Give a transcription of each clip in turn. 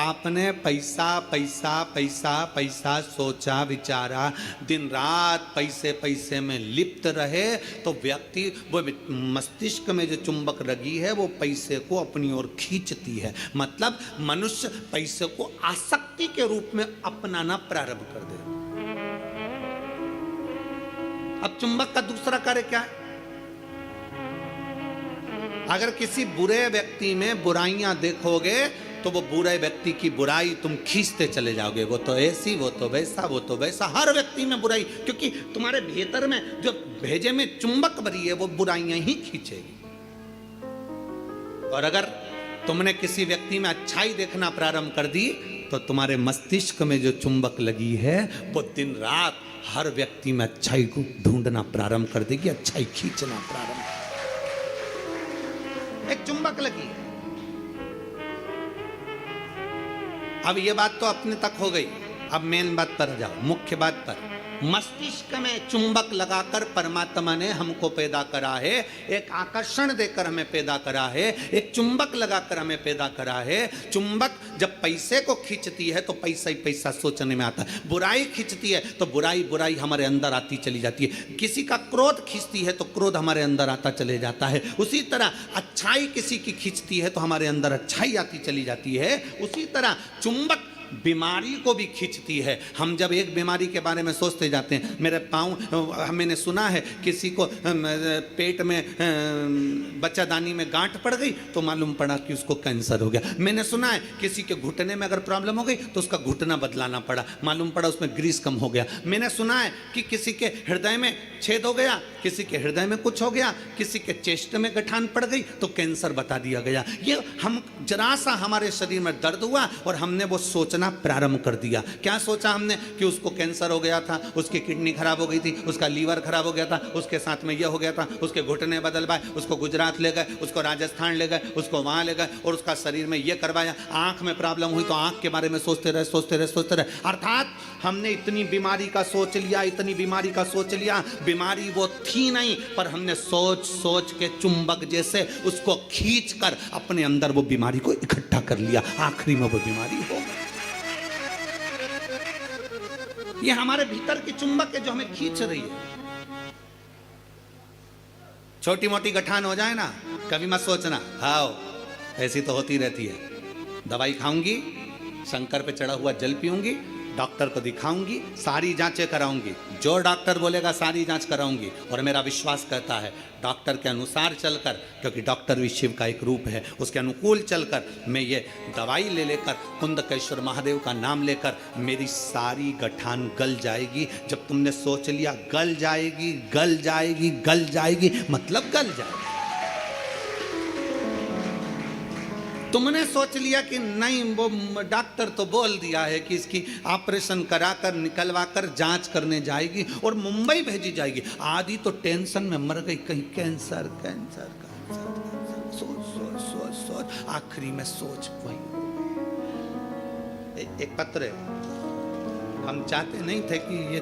आपने पैसा पैसा पैसा पैसा सोचा विचारा, दिन रात पैसे पैसे में लिप्त रहे, तो व्यक्ति वो मस्तिष्क में जो चुंबक लगी है वो पैसे को अपनी ओर खींचती है। मतलब मनुष्य पैसे को आसक्ति के रूप में अपनाना प्रारंभ कर दे। अब चुंबक का दूसरा कार्य क्या है? अगर किसी बुरे व्यक्ति में बुराइयां देखोगे तो वो बुरे व्यक्ति की बुराई तुम खींचते चले जाओगे। वो तो ऐसी, वो तो वैसा, वो तो वैसा, हर व्यक्ति में बुराई, क्योंकि तुम्हारे भीतर में जो भेजे में चुंबक भरी है वो बुराइयां ही खींचेगी। और अगर तुमने किसी व्यक्ति में अच्छाई देखना प्रारंभ कर दी तो तुम्हारे मस्तिष्क में जो चुंबक लगी है वो दिन रात हर व्यक्ति में अच्छाई को ढूंढना प्रारंभ कर देगी, अच्छाई खींचना प्रारंभ। एक चुंबक लगी है। अब ये बात तो अपने तक हो गई। अब मेन बात पर जाओ, मुख्य बात पर। मस्तिष्क में चुंबक लगाकर परमात्मा ने हमको पैदा करा है, एक आकर्षण देकर हमें पैदा करा है, एक चुंबक लगाकर हमें पैदा करा है। चुंबक जब पैसे को खींचती है तो पैसा ही पैसा सोचने में आता है, बुराई खींचती है तो बुराई बुराई हमारे अंदर आती चली जाती है, किसी का क्रोध खींचती है तो क्रोध हमारे अंदर आता चले जाता है। उसी तरह अच्छाई किसी की खींचती है तो हमारे अंदर अच्छाई आती चली जाती है। उसी तरह चुंबक बीमारी को भी खींचती है। हम जब एक बीमारी के बारे में सोचते जाते हैं, मेरे पाँव, मैंने सुना है किसी को पेट में बच्चादानी में गांठ पड़ गई तो मालूम पड़ा कि उसको कैंसर हो गया। मैंने सुना है किसी के घुटने में अगर प्रॉब्लम हो गई तो उसका घुटना बदलाना पड़ा, मालूम पड़ा उसमें ग्रीस कम हो गया। मैंने सुना है कि किसी के हृदय में छेद हो गया, किसी के हृदय में कुछ हो गया, किसी के चेस्ट में गठान पड़ गई तो कैंसर बता दिया गया। ये हम जरा सा हमारे शरीर में दर्द हुआ और हमने वो सोचना प्रारंभ कर दिया। क्या सोचा हमने कि उसको कैंसर हो गया था, उसकी किडनी खराब हो गई थी, उसका लीवर खराब हो गया था, उसके साथ में ये हो गया था, उसके घुटने बदलवाए, उसको गुजरात ले गए, उसको राजस्थान ले गए, उसको वहां ले गए और उसका शरीर में ये करवाया। आंख में प्रॉब्लम हुई तो आंख के बारे में सोचते रहे सोचते रहे सोचते रहे। अर्थात हमने इतनी बीमारी का सोच लिया, इतनी बीमारी का सोच लिया, बीमारी वो थी नहीं, पर हमने सोच सोच के चुंबक जैसे उसको खींच कर अपने अंदर वो बीमारी को इकट्ठा कर लिया। आखिरी में वो बीमारी हो गई। ये हमारे भीतर की चुंबक है जो हमें खींच रही है। छोटी मोटी गठान हो जाए ना, कभी मत सोचना हाओ ऐसी तो होती रहती है। दवाई खाऊंगी, शंकर पे चढ़ा हुआ जल पीऊंगी, डॉक्टर को दिखाऊंगी, सारी जांचें कराऊंगी, जो डॉक्टर बोलेगा सारी जांच कराऊंगी। और मेरा विश्वास कहता है डॉक्टर के अनुसार चलकर, क्योंकि डॉक्टर भी शिव का एक रूप है, उसके अनुकूल चलकर मैं ये दवाई ले लेकर कुंदकेश्वर महादेव का नाम लेकर मेरी सारी गठान गल जाएगी। जब तुमने सोच लिया गल जाएगी गल जाएगी गल जाएगी, मतलब गल जाएगी। तुमने सोच लिया कि नहीं, वो डॉक्टर तो बोल दिया है कि इसकी ऑपरेशन कराकर निकलवाकर जांच करने जाएगी और मुंबई भेजी जाएगी। आदि तो टेंशन में मर गई, कहीं कैंसर कैंसर कैंसर, सोच सोच सोच सोच, आखिरी में सोच वही। एक पत्र है, हम चाहते नहीं थे कि ये,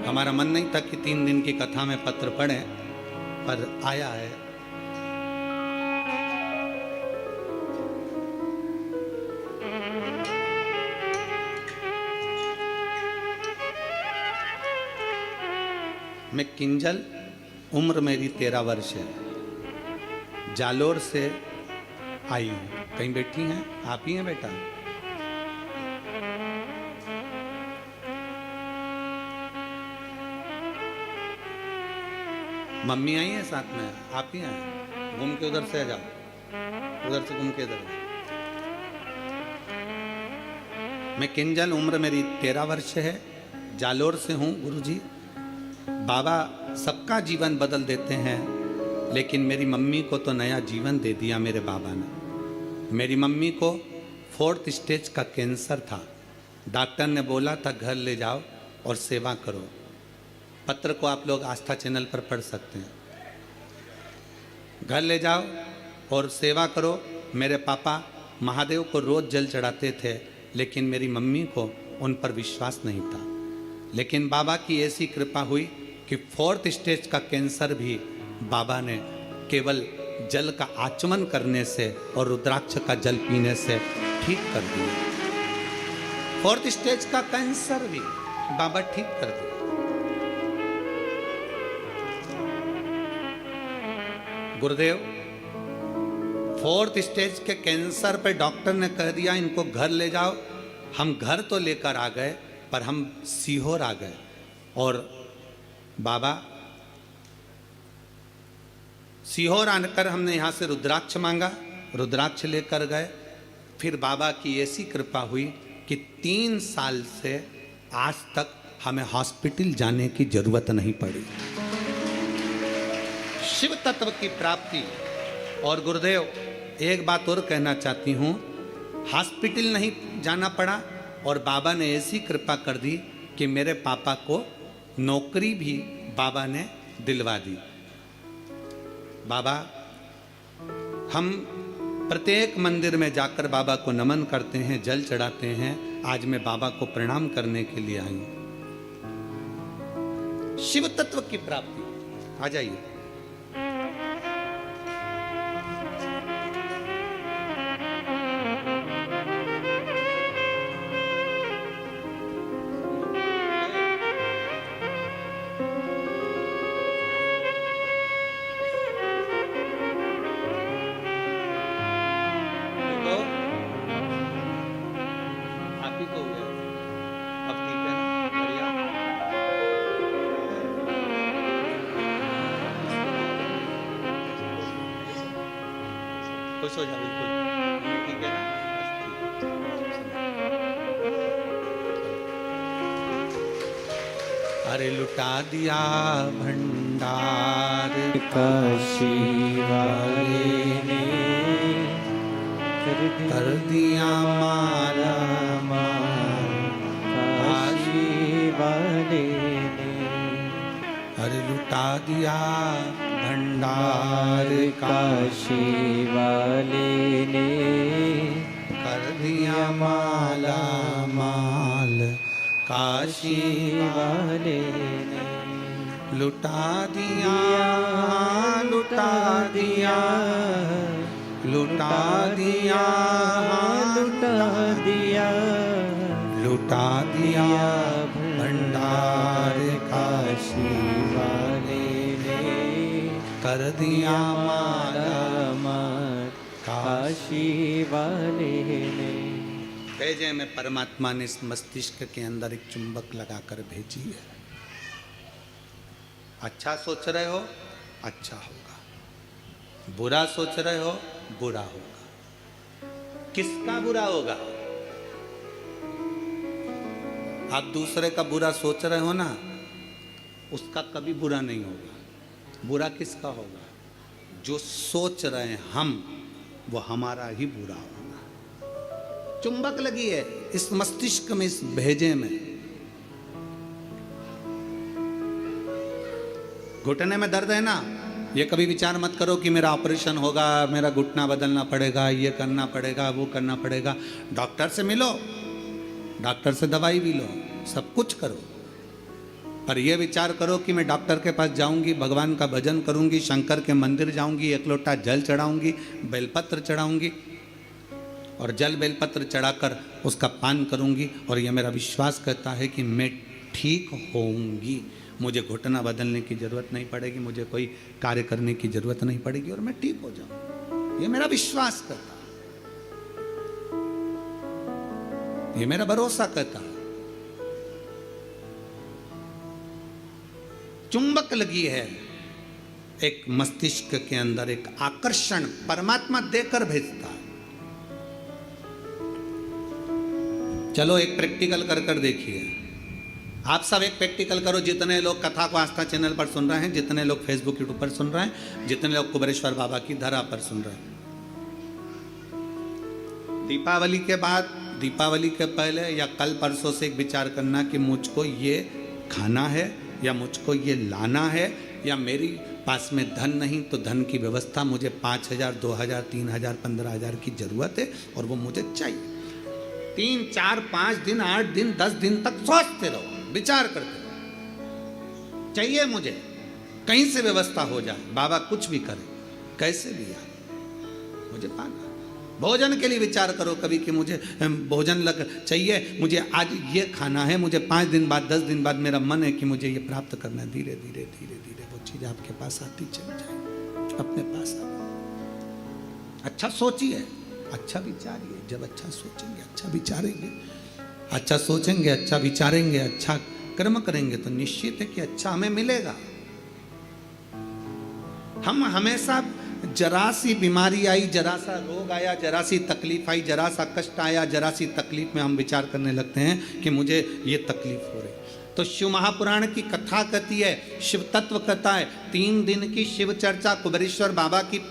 हमारा मन नहीं था कि 3 दिन की कथा में पत्र पढ़े, पर आया है। मैं किंजल, उम्र मेरी 13 वर्ष है, जालोर से आई हूँ। कहीं बैठी हैं? आप ही हैं बेटा? मम्मी आई है साथ में? आप ही हैं? घूम के उधर से आ जाओ, उधर से घूम के इधर। मैं किंजल, उम्र मेरी 13 वर्ष है, जालोर से हूँ। गुरुजी, बाबा सबका जीवन बदल देते हैं, लेकिन मेरी मम्मी को तो नया जीवन दे दिया मेरे बाबा ने। मेरी मम्मी को 4th स्टेज का कैंसर था। डॉक्टर ने बोला था घर ले जाओ और सेवा करो। पत्र को आप लोग आस्था चैनल पर पढ़ सकते हैं। घर ले जाओ और सेवा करो। मेरे पापा महादेव को रोज जल चढ़ाते थे, लेकिन मेरी मम्मी को उन पर विश्वास नहीं था। लेकिन बाबा की ऐसी कृपा हुई कि 4th स्टेज का कैंसर भी बाबा ने केवल जल का आचमन करने से और रुद्राक्ष का जल पीने से ठीक कर दिए। 4th स्टेज का कैंसर भी बाबा ठीक कर दिया। गुरुदेव 4th स्टेज के कैंसर पे डॉक्टर ने कह दिया इनको घर ले जाओ। हम घर तो लेकर आ गए पर हम सीहोर आ गए और बाबा सीहोर आकर हमने यहाँ से रुद्राक्ष मांगा, रुद्राक्ष लेकर गए। फिर बाबा की ऐसी कृपा हुई कि 3 साल से आज तक हमें हॉस्पिटल जाने की जरूरत नहीं पड़ी। शिव तत्व की प्राप्ति। और गुरुदेव एक बात और कहना चाहती हूँ, हॉस्पिटल नहीं जाना पड़ा और बाबा ने ऐसी कृपा कर दी कि मेरे पापा को नौकरी भी बाबा ने दिलवा दी। बाबा हम प्रत्येक मंदिर में जाकर बाबा को नमन करते हैं, जल चढ़ाते हैं। आज मैं बाबा को प्रणाम करने के लिए आई हूं। शिव तत्व की प्राप्ति। आ जाइए। खुश हो जा, बिल्कुल ठीक है ना। अरे लुटा दिया भंडार काशी वाले ने, कर दिया माला माल काशी वाले ने। अरे लुटा दिया भंडार काशी वाले ने, कर दिया माला माल काशी वाले ने। लुटा दिया लुटा दिया लुटा दिया लुटा दिया लुटा दिया भंडार काशी वाले ने, कर दिया माला माल काशी वाले ने। भेजे में परमात्मा ने इस मस्तिष्क के अंदर एक चुंबक लगाकर भेजी है। अच्छा सोच रहे हो अच्छा होगा, बुरा सोच रहे हो बुरा होगा। किसका बुरा होगा? आप दूसरे का बुरा सोच रहे हो ना, उसका कभी बुरा नहीं होगा। बुरा किसका होगा? जो सोच रहे हैं हम, वो हमारा ही बुरा होगा। चुंबक लगी है इस मस्तिष्क में, इस भेजे में। घुटने में दर्द है ना, ये कभी विचार मत करो कि मेरा ऑपरेशन होगा, मेरा घुटना बदलना पड़ेगा, ये करना पड़ेगा, वो करना पड़ेगा। डॉक्टर से मिलो, डॉक्टर से दवाई भी लो, सब कुछ करो, पर यह विचार करो कि मैं डॉक्टर के पास जाऊंगी, भगवान का भजन करूंगी, शंकर के मंदिर जाऊंगी, एक लोटा जल चढ़ाऊंगी, बेलपत्र चढ़ाऊंगी और जल बेलपत्र चढ़ाकर उसका पान करूंगी और यह मेरा विश्वास कहता है कि मैं ठीक होऊंगी, मुझे घुटना बदलने की जरूरत नहीं पड़ेगी, मुझे कोई कार्य करने की जरूरत नहीं पड़ेगी और मैं ठीक हो जाऊंगी। यह मेरा विश्वास कहता है, यह मेरा भरोसा कहता है। चुंबक लगी है एक मस्तिष्क के अंदर, एक आकर्षण परमात्मा देकर भेजता है। चलो एक प्रैक्टिकल कर देखिए। आप सब एक प्रैक्टिकल करो, जितने लोग कथा को आस्था चैनल पर सुन रहे हैं, जितने लोग फेसबुक यूट्यूब पर सुन रहे हैं, जितने लोग कुबेरेश्वर बाबा की धरा पर सुन रहे हैं। दीपावली के बाद, दीपावली के पहले या कल परसों से एक विचार करना कि मुझको ये खाना है या मुझको ये लाना है, या मेरी पास में धन नहीं तो धन की व्यवस्था, मुझे 5,000 2,000 3,000 15,000 की जरूरत है और वो मुझे चाहिए। 3 4 5 दिन 8 दिन 10 दिन तक सोचते रहो, विचार करते रहो, चाहिए मुझे, कहीं से व्यवस्था हो जाए, बाबा कुछ भी करे। कैसे लिया, मुझे पाना। भोजन के लिए विचार करो कभी कि मुझे भोजन लग चाहिए, मुझे आज ये खाना है, मुझे 5 दिन बाद 10 दिन बाद मेरा मन है कि मुझे ये प्राप्त करना है। धीरे धीरे धीरे धीरे वो चीज़ आपके पास आती चली जाए, अपने पास आ। अच्छा सोचिए, अच्छा विचारिए। जब अच्छा सोचेंगे, अच्छा विचारेंगे, अच्छा सोचेंगे, अच्छा विचारेंगे, अच्छा कर्म करेंगे तो निश्चित है कि अच्छा हमें मिलेगा। हम हमेशा जरा सी बीमारी आई, जरा सा रोग आया, जरा सी तकलीफ आई, जरा सा कष्ट आया, जरा सी तकलीफ में हम विचार करने लगते हैं कि मुझे ये तकलीफ हो रही। तो शिव महापुराण की कथा कहती है, शिव तत्व कथा है, 3 दिन की शिव चर्चा कुबेरेश्वर बाबा की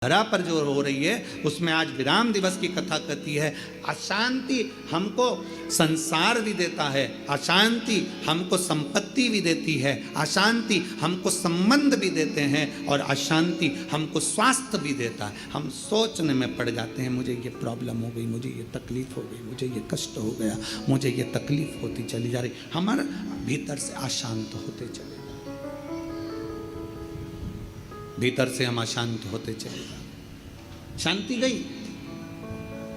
धरा पर जो हो रही है, उसमें आज विराम दिवस की कथा कहती है। अशांति हमको संसार भी देता है, अशांति हमको संपत्ति भी देती है, अशांति हमको संबंध भी देते हैं, और अशांति हमको स्वास्थ्य भी देता है। हम सोचने में पड़ जाते हैं, मुझे ये प्रॉब्लम हो गई, मुझे ये तकलीफ हो गई, मुझे ये कष्ट हो गया, मुझे ये तकलीफ होती चली जा रही, हमारे भीतर से अशांत होते चले, भीतर से हम अशांत होते चले जाए। शांति गई।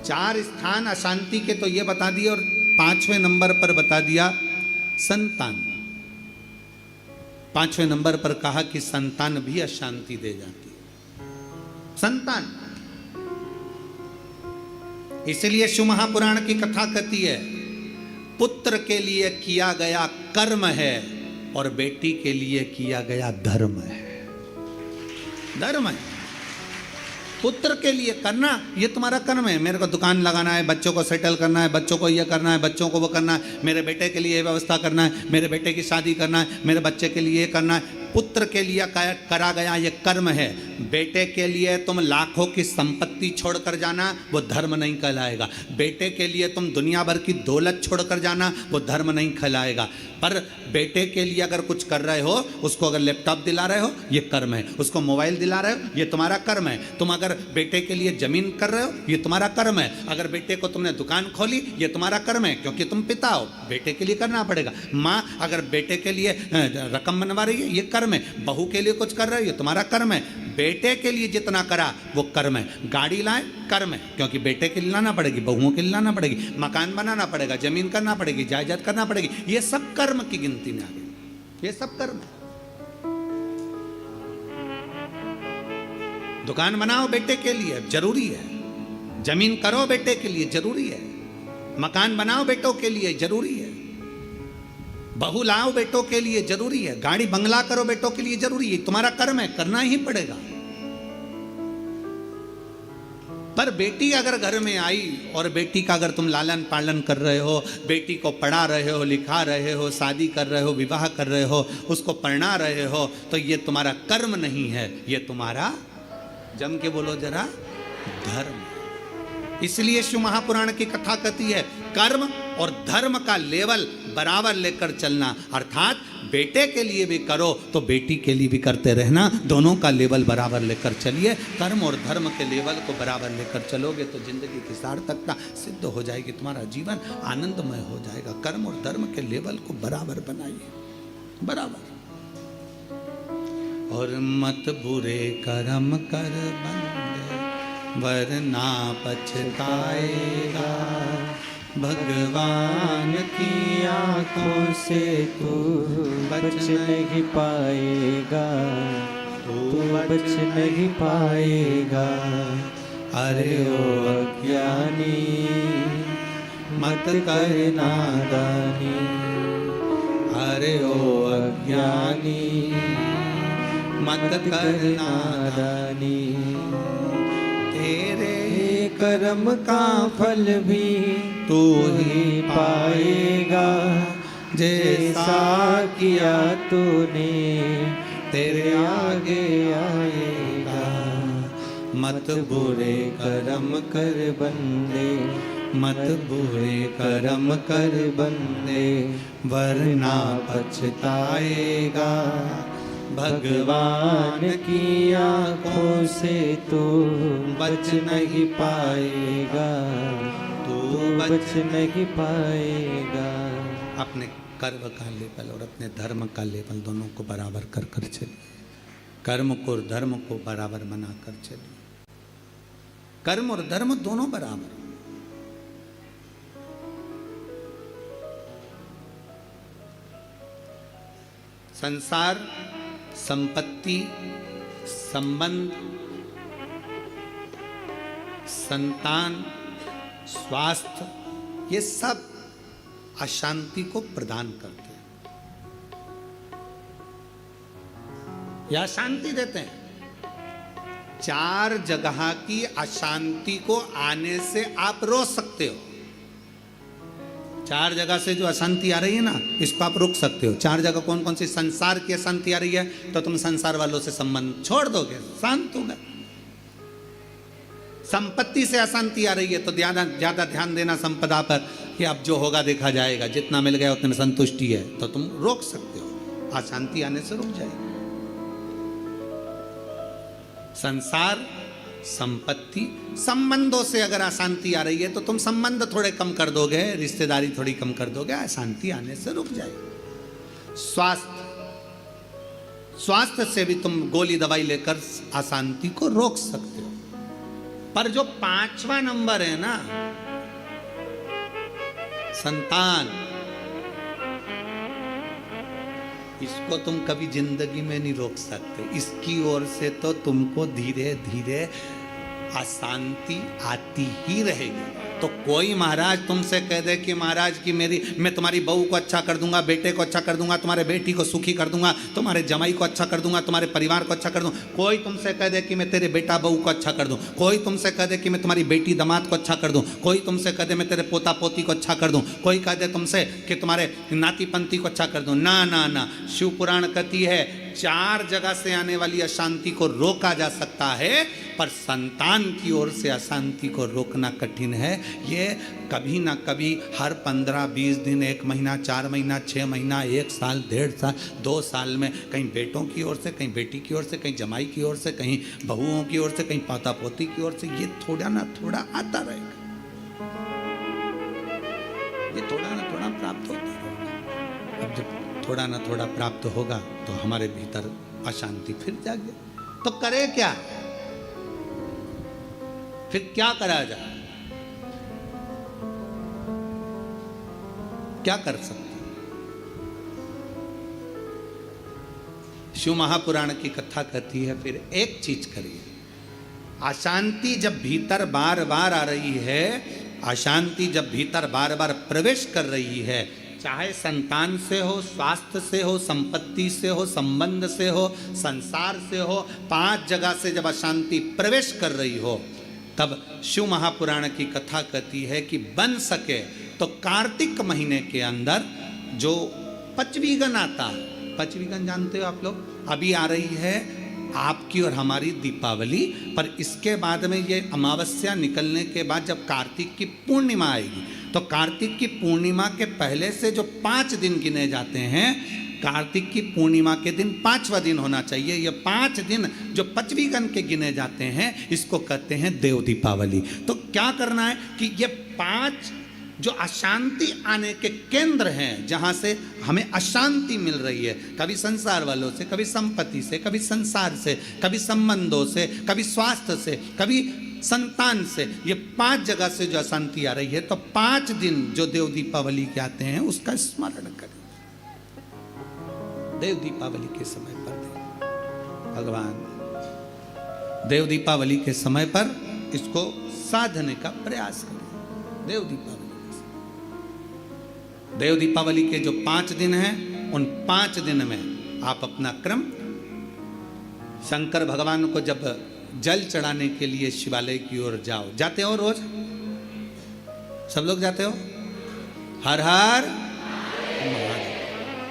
4 स्थान अशांति के तो ये बता दिए, और 5वें नंबर पर बता दिया संतान। 5वें नंबर पर कहा कि संतान भी अशांति दे जाती है। संतान, इसलिए शिव महापुराण की कथा कहती है, पुत्र के लिए किया गया कर्म है और बेटी के लिए किया गया धर्म है। धर्म है, पुत्र के लिए करना ये तुम्हारा कर्म है। मेरे को दुकान लगाना है, बच्चों को सेटल करना है, बच्चों को ये करना है, बच्चों को वो करना है, मेरे बेटे के लिए ये व्यवस्था करना है, मेरे बेटे की शादी करना है, मेरे बच्चे के लिए ये करना है। पुत्र के लिए करा गया ये कर्म है। बेटे के लिए तुम लाखों की संपत्ति छोड़कर जाना, वो धर्म नहीं कहलाएगा। बेटे के लिए तुम दुनिया भर की दौलत छोड़कर जाना, वो धर्म नहीं कहलाएगा। पर बेटे के लिए अगर कुछ कर रहे हो, उसको अगर लैपटॉप दिला रहे हो, ये कर्म है। उसको मोबाइल दिला रहे हो, ये तुम्हारा कर्म है। तुम अगर बेटे के लिए जमीन कर रहे हो, ये तुम्हारा कर्म है। अगर बेटे को तुमने दुकान खोली, ये तुम्हारा कर्म है, क्योंकि तुम पिता हो, बेटे के लिए करना पड़ेगा। माँ अगर बेटे के लिए रकम बनवा रही है, ये कर्म है। बहू के लिए कुछ कर रहे हो, ये तुम्हारा कर्म है। बेटे के लिए जितना करा वो कर्म है। गाड़ी लाए, कर्म है, क्योंकि बेटे के लिए लाना पड़ेगी, बहुओं के लिए लाना पड़ेगी, मकान बनाना पड़ेगा, जमीन करना पड़ेगी, जायदाद करना पड़ेगी। ये सब कर्म की गिनती में आ गए, ये सब कर्म है। दुकान बनाओ बेटे के लिए, जरूरी है। जमीन करो बेटे के लिए, जरूरी है। मकान बनाओ बेटों के लिए, जरूरी है। बहू लाओ बेटों के लिए, जरूरी है। गाड़ी बंगला करो बेटों के लिए, जरूरी है। तुम्हारा कर्म है, करना ही पड़ेगा। पर बेटी अगर घर में आई और बेटी का अगर तुम लालन पालन कर रहे हो, बेटी को पढ़ा रहे हो, लिखा रहे हो, शादी कर रहे हो, विवाह कर रहे हो, उसको पढ़ा रहे हो, तो ये तुम्हारा कर्म नहीं है, ये तुम्हारा, जम के बोलो जरा, धर्म। इसलिए शिव महापुराण की कथा कहती है, कर्म और धर्म का लेवल बराबर लेकर चलना। अर्थात बेटे के लिए भी करो तो बेटी के लिए भी करते रहना, दोनों का लेवल बराबर लेकर चलिए। कर्म और धर्म के लेवल को बराबर लेकर चलोगे तो जिंदगी की सार्थकता सिद्ध हो जाएगी, तुम्हारा जीवन आनंदमय हो जाएगा। कर्म और धर्म के लेवल को बराबर बनाइए, बराबर। और मत बुरे कर्म कर बंदे, वरना पछताएगा। भगवान की आंखों से तू बच नहीं पाएगा, तू बच नहीं पाएगा। अरे ओ अज्ञानी मत कर नादानी, अरे ओ अज्ञानी मत कर नादानी। तेरे कर्म का फल भी तू ही पाएगा, जैसा किया तूने तेरे आगे आएगा। मत बुरे कर्म कर बंदे, मत बुरे कर्म कर बंदे, वरना पछताएगा। भगवान की आंखों से तू बच नहीं पाएगा, तू बच नहीं पाएगा। अपने कर्म का लेवल और अपने धर्म का लेवल दोनों को बराबर कर कर चलिए, कर्म को और धर्म को बराबर बनाकर चलिए। कर्म और धर्म दोनों बराबर। संसार, संपत्ति, संबंध, संतान, स्वास्थ्य, ये सब अशांति को प्रदान करते हैं या शांति देते हैं। चार जगह की अशांति को आने से आप रोक सकते हो। चार जगह से जो अशांति आ रही है ना, इसको आप रोक सकते हो। चार जगह कौन कौन सी? संसार की अशांति आ रही है तो तुम संसार वालों से संबंध छोड़ दोगे, शांत होगा। संपत्ति से अशांति आ रही है तो ज्यादा ध्यान देना संपदा पर कि अब जो होगा देखा जाएगा, जितना मिल गया उतने में संतुष्टि है, तो तुम रोक सकते हो। अशांति आने से रुक जाएगी। संसार, संपत्ति, संबंधों से अगर अशांति आ रही है तो तुम संबंध थोड़े कम कर दोगे, रिश्तेदारी थोड़ी कम कर दोगे, अशांति आने से रुक जाएगी। स्वास्थ्य से भी तुम गोली दवाई लेकर अशांति को रोक सकते हो। पर जो पांचवा नंबर है ना, संतान, इसको तुम कभी जिंदगी में नहीं रोक सकते। इसकी ओर से तो तुमको धीरे धीरे अशांति आती ही रहेगी। तो कोई महाराज तुमसे कह दे कि महाराज की मैं तुम्हारी बहू को अच्छा कर दूंगा, बेटे को अच्छा कर दूंगा, तुम्हारे बेटी को सुखी कर दूंगा, तुम्हारे जमाई को अच्छा कर दूंगा, तुम्हारे परिवार को अच्छा कर दूंगा। कोई तुमसे कह दे कि मैं तेरे बेटा बहू को अच्छा कर दूं, कोई तुमसे कह दे कि मैं तुम्हारी बेटी दामाद को अच्छा कर दूं, कोई तुमसे कह दे मैं तेरे पोता पोती को अच्छा कर दूं, कोई कह दे तुमसे कि तुम्हारे नाती पंती को अच्छा कर दूं। ना ना ना, शिव पुराण कहती है चार जगह से आने वाली अशांति को रोका जा सकता है, पर संतान की ओर से अशांति को रोकना कठिन है। ये कभी ना कभी हर 15-20 दिन, 1 महीना, 4 महीना, 6 महीना, 1 साल, 1.5 साल, 2 साल में कहीं बेटों की ओर से, कहीं बेटी की ओर से, कहीं जमाई की ओर से, कहीं बहुओं की ओर से, कहीं पोता पोती की ओर से, ये थोड़ा ना थोड़ा आता रहेगा। ये थोड़ा ना थोड़ा प्राप्त होता रहेगा। अब जब थोड़ा ना थोड़ा प्राप्त होगा तो हमारे भीतर अशांति फिर जागे। तो करे क्या? फिर क्या करा जाए? क्या कर सकते? शिव महापुराण की कथा कहती है फिर एक चीज करिए। अशांति जब भीतर बार बार आ रही है, अशांति जब भीतर बार बार प्रवेश कर रही है, चाहे संतान से हो, स्वास्थ्य से हो, संपत्ति से हो, संबंध से हो, संसार से हो, 5 जगह से जब अशांति प्रवेश कर रही हो, तब शिव महापुराण की कथा कहती है कि बन सके तो कार्तिक महीने के अंदर जो पचवीगन आता है, पचवीगन जानते हो आप लोग, अभी आ रही है आपकी और हमारी दीपावली, पर इसके बाद में ये अमावस्या निकलने के बाद जब कार्तिक की पूर्णिमा आएगी, तो कार्तिक की पूर्णिमा के पहले से जो 5 दिन गिने जाते हैं, कार्तिक की पूर्णिमा के दिन 5वां दिन होना चाहिए। ये 5 दिन जो पचवीगन के गिने जाते हैं, इसको कहते हैं देव दीपावली। तो क्या करना है कि ये 5 जो अशांति आने के केंद्र हैं, जहाँ से हमें अशांति मिल रही है, कभी संसार वालों से, कभी संपत्ति से, कभी संसार से, कभी संबंधों से, कभी स्वास्थ्य से, कभी संतान से, ये 5 जगह से जो अशांति आ रही है, तो 5 दिन जो देव दीपावली के आते हैं उसका स्मरण करें। देव दीपावली के समय पर भगवान देव दीपावली के समय पर इसको साधने का प्रयास करें। देव दीपावली के जो 5 दिन हैं, उन 5 दिन में आप अपना क्रम, शंकर भगवान को जब जल चढ़ाने के लिए शिवालय की ओर जाओ, जाते हो रोज? सब लोग जाते हो? हर हर महादेव।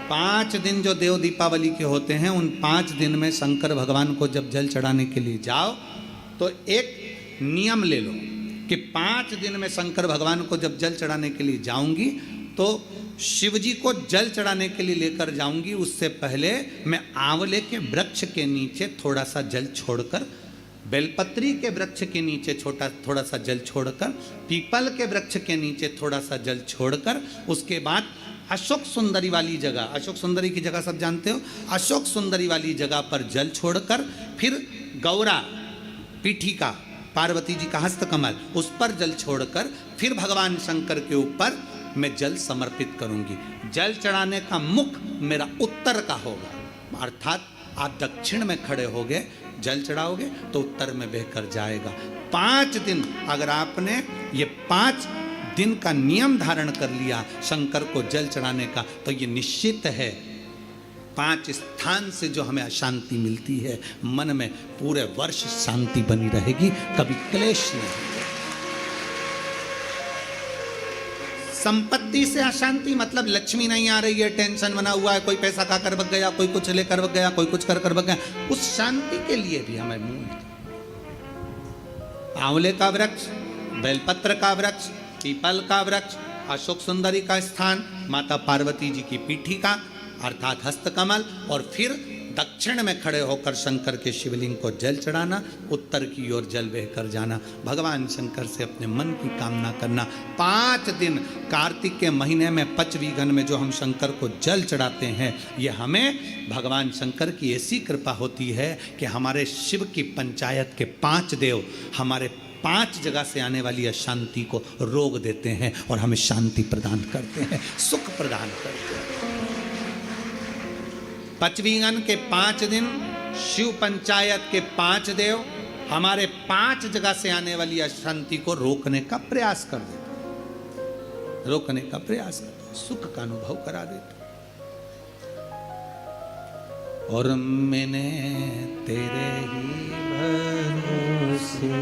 5 दिन जो देव दीपावली के होते हैं, उन 5 दिन में शंकर भगवान को जब जल चढ़ाने के लिए जाओ तो एक नियम ले लो कि 5 दिन में शंकर भगवान को जब जल चढ़ाने के लिए जाऊंगी तो शिव जी को जल चढ़ाने के लिए लेकर जाऊंगी, उससे पहले मैं आंवले के वृक्ष के नीचे थोड़ा सा जल छोड़कर, बेलपत्री के वृक्ष के नीचे थोड़ा सा जल छोड़कर, पीपल के वृक्ष के नीचे थोड़ा सा जल छोड़कर, उसके बाद अशोक सुंदरी वाली जगह, अशोक सुंदरी की जगह सब जानते हो, अशोक सुंदरी वाली जगह पर जल छोड़कर फिर गौरा पीठिका पार्वती जी का हस्तकमल उस पर जल छोड़कर फिर भगवान शंकर के ऊपर मैं जल समर्पित करूंगी। जल चढ़ाने का मुख मेरा उत्तर का होगा, अर्थात आप दक्षिण में खड़े होगे जल चढ़ाओगे तो उत्तर में बहकर जाएगा। 5 दिन अगर आपने ये 5 दिन का नियम धारण कर लिया शंकर को जल चढ़ाने का, तो ये निश्चित है 5 स्थान से जो हमें अशांति मिलती है मन में, पूरे वर्ष शांति बनी रहेगी, कभी क्लेश नहीं। संपत्ति से अशांति मतलब लक्ष्मी नहीं आ रही है, टेंशन बना हुआ है, कोई पैसा खा कर बग गया, कोई कुछ लेकर बग गया, कोई कुछ कर बग गया, उस शांति के लिए भी हमें मुंह, आंवले का वृक्ष, बेलपत्र का वृक्ष, पीपल का वृक्ष, अशोक सुंदरी का स्थान, माता पार्वती जी की पीठिका अर्थात हस्तकमल, और फिर दक्षिण में खड़े होकर शंकर के शिवलिंग को जल चढ़ाना, उत्तर की ओर जल बहकर जाना, भगवान शंकर से अपने मन की कामना करना। 5 दिन कार्तिक के महीने में पचवीगन में जो हम शंकर को जल चढ़ाते हैं, ये हमें भगवान शंकर की ऐसी कृपा होती है कि हमारे शिव की पंचायत के 5 देव हमारे 5 जगह से आने वाली अशांति को रोक देते हैं और हमें शांति प्रदान करते हैं, सुख प्रदान करते हैं। पचवीगन के 5 दिन शिव पंचायत के 5 देव हमारे 5 जगह से आने वाली अशांति को रोकने का प्रयास कर देते, रोकने का प्रयास करते, सुख का अनुभव करा देते। और मैंने तेरे ही भरोसे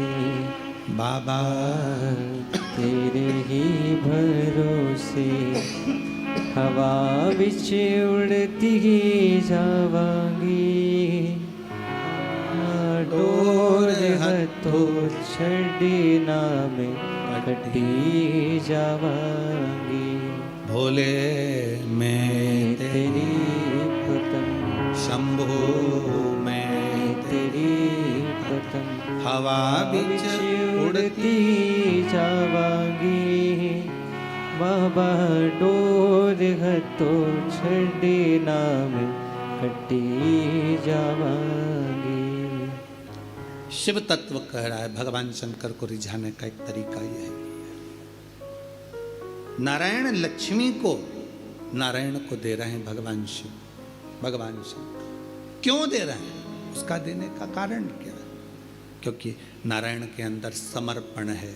बाबा, तेरे ही भरोसे हवा विच उड़ती जावांगी, डोर हथों छड़ी ना में कटी जावांगी। भोले मैं तेरी पतंग, शंभो मैं तेरी पतंग हवा बिच उड़ती जावांगी, बाबा डोर हथों छड़ी नाम कटी जावांगी। शिव तत्व कह रहा है भगवान शंकर को रिझाने का एक तरीका यह है, नारायण लक्ष्मी को नारायण को दे रहे हैं भगवान शिव, भगवान शंकर क्यों दे रहे हैं, उसका देने का कारण क्या है? क्योंकि नारायण के अंदर समर्पण है।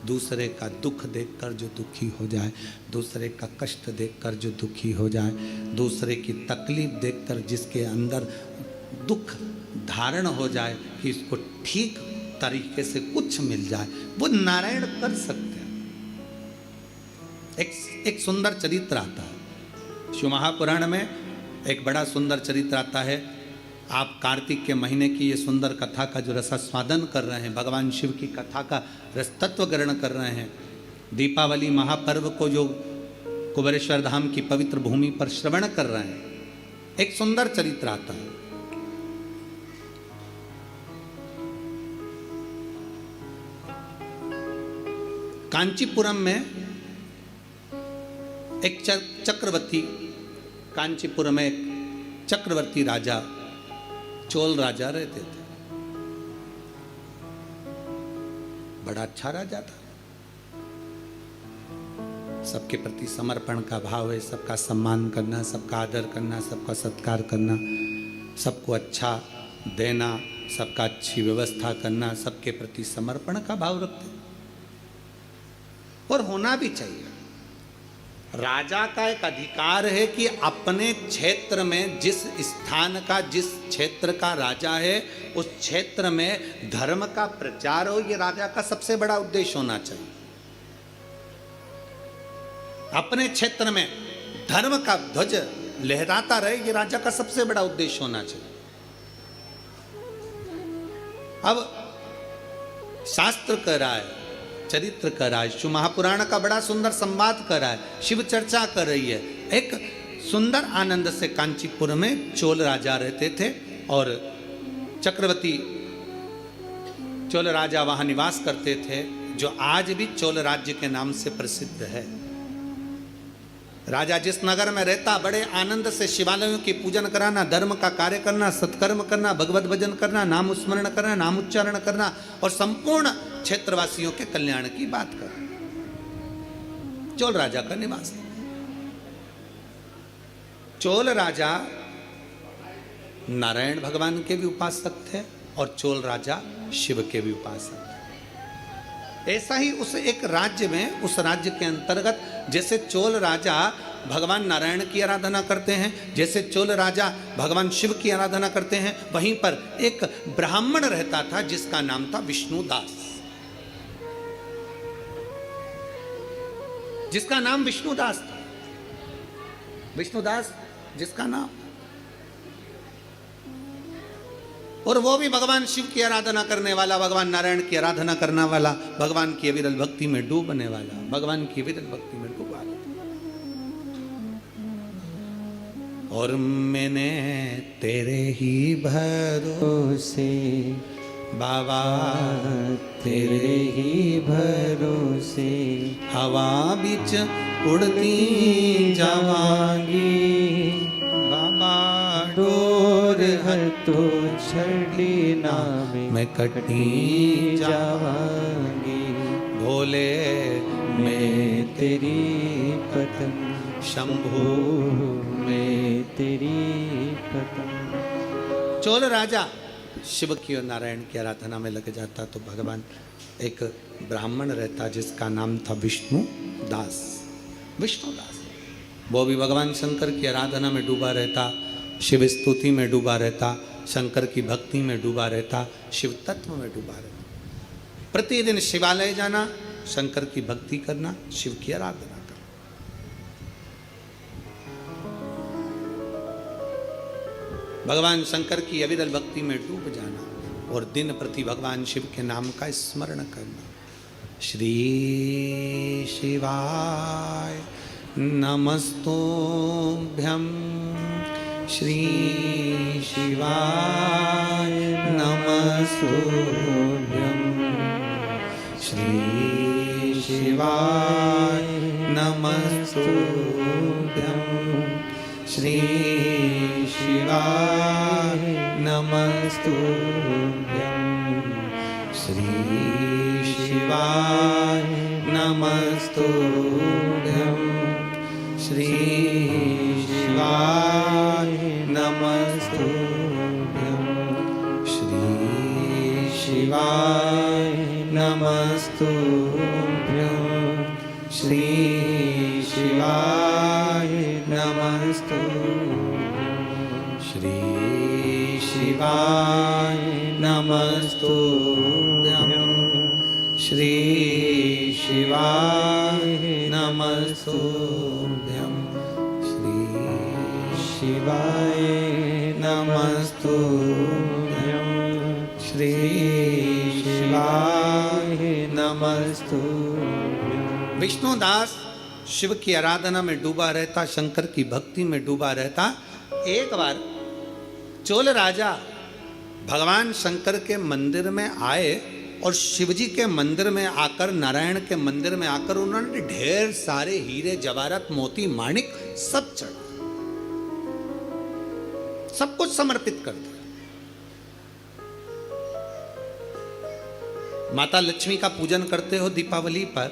दूसरे का दुख देखकर जो दुखी हो जाए, दूसरे का कष्ट देखकर जो दुखी हो जाए, दूसरे की तकलीफ देखकर जिसके अंदर दुख धारण हो जाए कि इसको ठीक तरीके से कुछ मिल जाए, वो नारायण कर सकते हैं। एक सुंदर चरित्र आता है शिव महापुराण में, एक बड़ा सुंदर चरित्र आता है। आप कार्तिक के महीने की ये सुंदर कथा का जो रसास्वादन कर रहे हैं, भगवान शिव की कथा का रसतत्व ग्रहण कर रहे हैं, दीपावली महापर्व को जो कुबेरेश्वर धाम की पवित्र भूमि पर श्रवण कर रहे हैं, एक सुंदर चरित्र आता है। कांचीपुरम में एक चक्रवर्ती, कांचीपुरम में एक चक्रवर्ती राजा, चोल राजा रहते थे। बड़ा अच्छा राजा था, सबके प्रति समर्पण का भाव है, सबका सम्मान करना, सबका आदर करना, सबका सत्कार करना, सबको अच्छा देना, सबका अच्छी व्यवस्था करना, सबके प्रति समर्पण का भाव रखते और होना भी चाहिए। राजा का एक अधिकार है कि अपने क्षेत्र में जिस स्थान का, जिस क्षेत्र का राजा है, उस क्षेत्र में धर्म का प्रचार हो, ये राजा का सबसे बड़ा उद्देश्य होना चाहिए। अपने क्षेत्र में धर्म का ध्वज लहराता रहे, ये राजा का सबसे बड़ा उद्देश्य होना चाहिए। अब शास्त्र कह रहा है, चरित्र कर रहा है, शिव महापुराण का बड़ा सुंदर संवाद कर रहा है, शिव चर्चा कर रही है। एक सुंदर आनंद से कांचीपुर में चोल राजा रहते थे और चक्रवर्ती चोल राजा वहां निवास करते थे, जो आज भी चोल राज्य के नाम से प्रसिद्ध है। राजा जिस नगर में रहता बड़े आनंद से शिवालयों की पूजन कराना, धर्म का कार्य करना, सत्कर्म करना, भगवत भजन करना, नाम स्मरण करना, नाम उच्चारण करना और संपूर्ण क्षेत्रवासियों के कल्याण की बात करना। चोल राजा का निवास था। चोल राजा नारायण भगवान के भी उपासक थे और चोल राजा शिव के भी उपासक थे। ऐसा ही उस एक राज्य में, उस राज्य के अंतर्गत जैसे चोल राजा भगवान नारायण की आराधना करते हैं, जैसे चोल राजा भगवान शिव की आराधना करते हैं, वहीं पर एक ब्राह्मण रहता था जिसका नाम था विष्णुदास, जिसका नाम विष्णुदास था। विष्णुदास जिसका नाम, और वो भी भगवान शिव की आराधना करने वाला, भगवान नारायण की आराधना करने वाला, भगवान की अविरल भक्ति में डूबने वाला, भगवान की अविरल भक्ति में डूबा। और मैंने तेरे ही भरोसे बाबा, तेरे ही भरोसे हवा बीच उड़ती जावांगी बाबा, डोर हतो छड़ी नामे मैं कटी जावांगी। भोले मैं तेरी पतंग शंभु, मैं तेरी पतंग। चोल राजा शिव की और नारायण की आराधना में लग जाता तो भगवान, एक ब्राह्मण रहता जिसका नाम था विष्णुदास, विष्णुदास, वो भी भगवान शंकर की आराधना में डूबा रहता, शिव स्तुति में डूबा रहता, शंकर की भक्ति में डूबा रहता, शिव तत्व में डूबा रहता। प्रतिदिन शिवालय जाना, शंकर की भक्ति करना, शिव की आराधना करना। भगवान शंकर की अविरल भक्ति में डूब जाना और दिन प्रति भगवान शिव के नाम का स्मरण करना। श्री शिवाय नमस्तुभ्यं, श्री शिवाय नमस्तुभ्यं, श्री शिवाय नमस्तुभ्यं, श्री शिवाय नमस्तुभ्यं, श्री शिवाय नमस्तुभ्यं, श्री शिवाय नमस्तुभ्यं, श्री शिवाय नमस्तुभ्यं, श्री शिवाय नमस्तुभ्यं, श्री शिवाय नमस्तुभ्यं, श्री शिवाय नमस्तुभ्यं, श्री शिवाय नमस्तुभ्यं, श्री शिवाय नमस्तुभ्यं। विष्णुदास शिव की आराधना में डूबा रहता, शंकर की भक्ति में डूबा रहता। एक बार चोल राजा भगवान शंकर के मंदिर में आए और शिवजी के मंदिर में आकर, नारायण के मंदिर में आकर उन्होंने ढेर सारे हीरे जवाहरात मोती माणिक सब चढ़ा, सब कुछ समर्पित कर दिया। माता लक्ष्मी का पूजन करते हो दीपावली पर,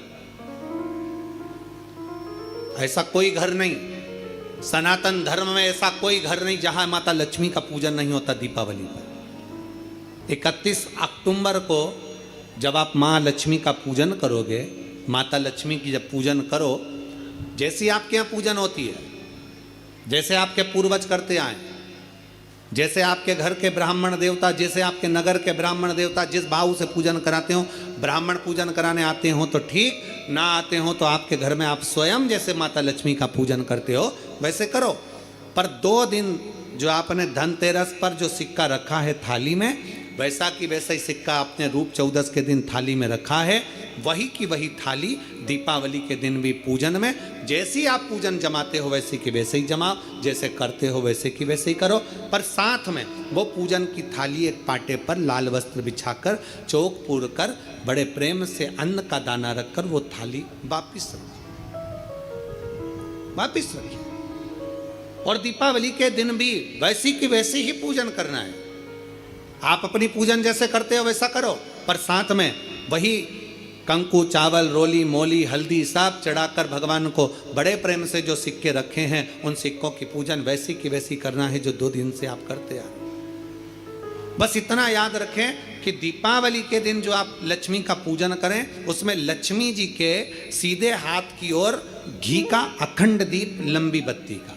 ऐसा कोई घर नहीं, सनातन धर्म में ऐसा कोई घर नहीं जहां माता लक्ष्मी का पूजन नहीं होता दीपावली पर। 31 अक्टूबर को जब आप माँ लक्ष्मी का पूजन करोगे, माता लक्ष्मी की जब पूजन करो, जैसी आपके यहाँ पूजन होती है, जैसे आपके पूर्वज करते आए, जैसे आपके घर के ब्राह्मण देवता, जैसे आपके नगर के ब्राह्मण देवता जिस भाव से पूजन कराते हो, ब्राह्मण पूजन कराने आते हो तो ठीक, ना आते हो तो आपके घर में आप स्वयं जैसे माता लक्ष्मी का पूजन करते हो वैसे करो। पर 2 दिन जो आपने धनतेरस पर जो सिक्का रखा है थाली में, वैसा की वैसा ही सिक्का आपने रूप 14 के दिन थाली में रखा है, वही की वही थाली दीपावली के दिन भी पूजन में जैसी आप पूजन जमाते हो वैसे की वैसे ही जमाओ, जैसे करते हो वैसे की वैसे ही करो। पर साथ में वो पूजन की थाली एक पाटे पर लाल वस्त्र बिछाकर, चौक पूर कर, बड़े प्रेम से अन्न का दाना रखकर वो थाली वापिस रखो। वापिस रखिए। और दीपावली के दिन भी वैसी की वैसी ही पूजन करना है। आप अपनी पूजन जैसे करते हो वैसा करो, पर साथ में वही कंकु, चावल, रोली, मोली, हल्दी सब चढ़ाकर भगवान को बड़े प्रेम से जो सिक्के रखे हैं उन सिक्कों की पूजन वैसी की वैसी करना है जो 2 दिन से आप करते आ रहे। बस इतना याद रखें कि दीपावली के दिन जो आप लक्ष्मी का पूजन करें उसमें लक्ष्मी जी के सीधे हाथ की ओर घी का अखंड दीप, लंबी बत्ती का,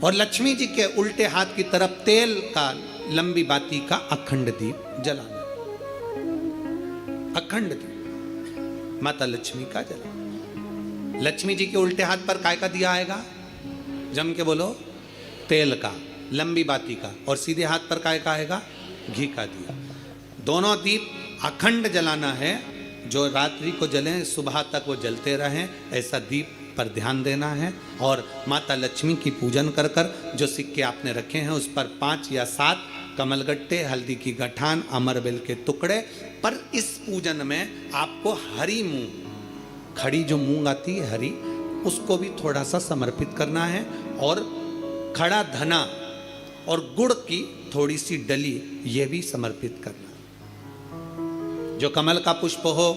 और लक्ष्मी जी के उल्टे हाथ की तरफ तेल का, लंबी बाती का अखंड दीप जलाना। अखंड दीप माता लक्ष्मी का जला। लक्ष्मी जी के उल्टे हाथ पर काय का दिया आएगा? जम के बोलो, तेल का, लंबी बाती का, और सीधे हाथ पर काय का आएगा? घी का दिया। दोनों दीप अखंड जलाना है, जो रात्रि को जलें सुबह तक वो जलते रहें, ऐसा दीप पर ध्यान देना है। और माता लक्ष्मी की पूजन कर कर जो सिक्के आपने रखे हैं उस पर 5 या 7 कमलगट्टे, हल्दी की गठान, अमरबेल के टुकड़े। पर इस पूजन में आपको हरी मूंग, खड़ी जो मूंग आती है हरी, उसको भी थोड़ा सा समर्पित करना है, और खड़ा धना और गुड़ की थोड़ी सी डली ये भी समर्पित करना। जो कमल का पुष्प हो,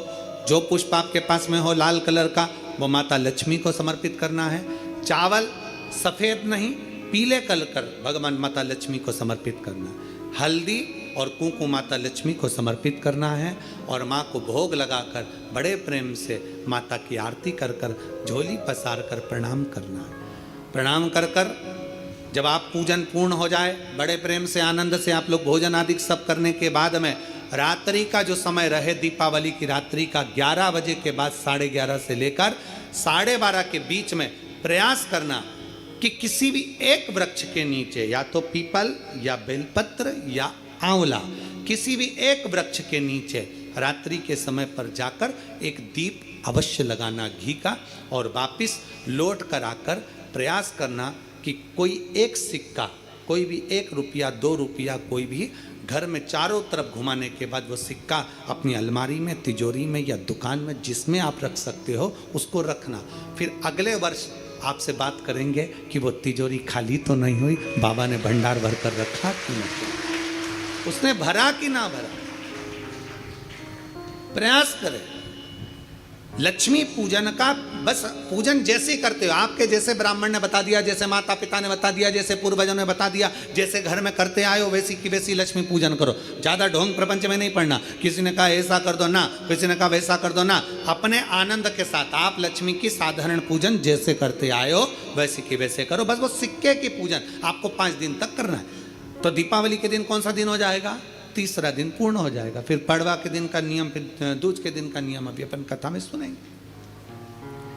जो पुष्प आपके पास में हो लाल कलर का, वो माता लक्ष्मी को समर्पित करना है। चावल सफेद नहीं, पीले कलर कर भगवान माता लक्ष्मी को समर्पित करना है। हल्दी और कुंकु माता लक्ष्मी को समर्पित करना है, और माँ को भोग लगाकर बड़े प्रेम से माता की आरती कर कर, झोली पसार कर प्रणाम करना है। प्रणाम कर कर जब आप पूजन पूर्ण हो जाए, बड़े प्रेम से आनंद से आप लोग भोजन आदि सब करने के बाद में रात्रि का जो समय रहे, दीपावली की रात्रि का 11 बजे के बाद 11:30 से लेकर 12:30 के बीच में प्रयास करना कि किसी भी एक वृक्ष के नीचे, या तो पीपल या बेलपत्र या आंवला, किसी भी एक वृक्ष के नीचे रात्रि के समय पर जाकर एक दीप अवश्य लगाना घी का, और वापिस लौट कर आकर प्रयास करना कि कोई एक सिक्का, कोई भी 1 रुपया 2 रुपया, कोई भी घर में चारों तरफ घुमाने के बाद वो सिक्का अपनी अलमारी में, तिजोरी में या दुकान में जिसमें आप रख सकते हो उसको रखना। फिर अगले वर्ष आपसे बात करेंगे कि वो तिजोरी खाली तो नहीं हुई, बाबा ने भंडार भर कर रखा कि नहीं, उसने भरा कि ना भरा। प्रयास करें। लक्ष्मी पूजन का बस पूजन जैसे करते हो, आपके जैसे ब्राह्मण ने बता दिया, जैसे माता पिता ने बता दिया, जैसे पूर्वजों ने बता दिया, जैसे घर में करते आए हो वैसी की वैसी लक्ष्मी पूजन करो। ज़्यादा ढोंग प्रपंच में नहीं पड़ना, किसी ने कहा ऐसा कर दो ना, किसी ने कहा वैसा कर दो ना। अपने आनंद के साथ आप लक्ष्मी की साधारण पूजन जैसे करते आए हो वैसी की वैसे करो। बस वो सिक्के की पूजन आपको 5 दिन तक करना है। तो दीपावली के दिन कौन सा दिन हो जाएगा? तीसरा दिन पूर्ण हो जाएगा। फिर पड़वा के दिन का नियम, फिर दूज के दिन का नियम अभी अपन कथा में सुनेंगे।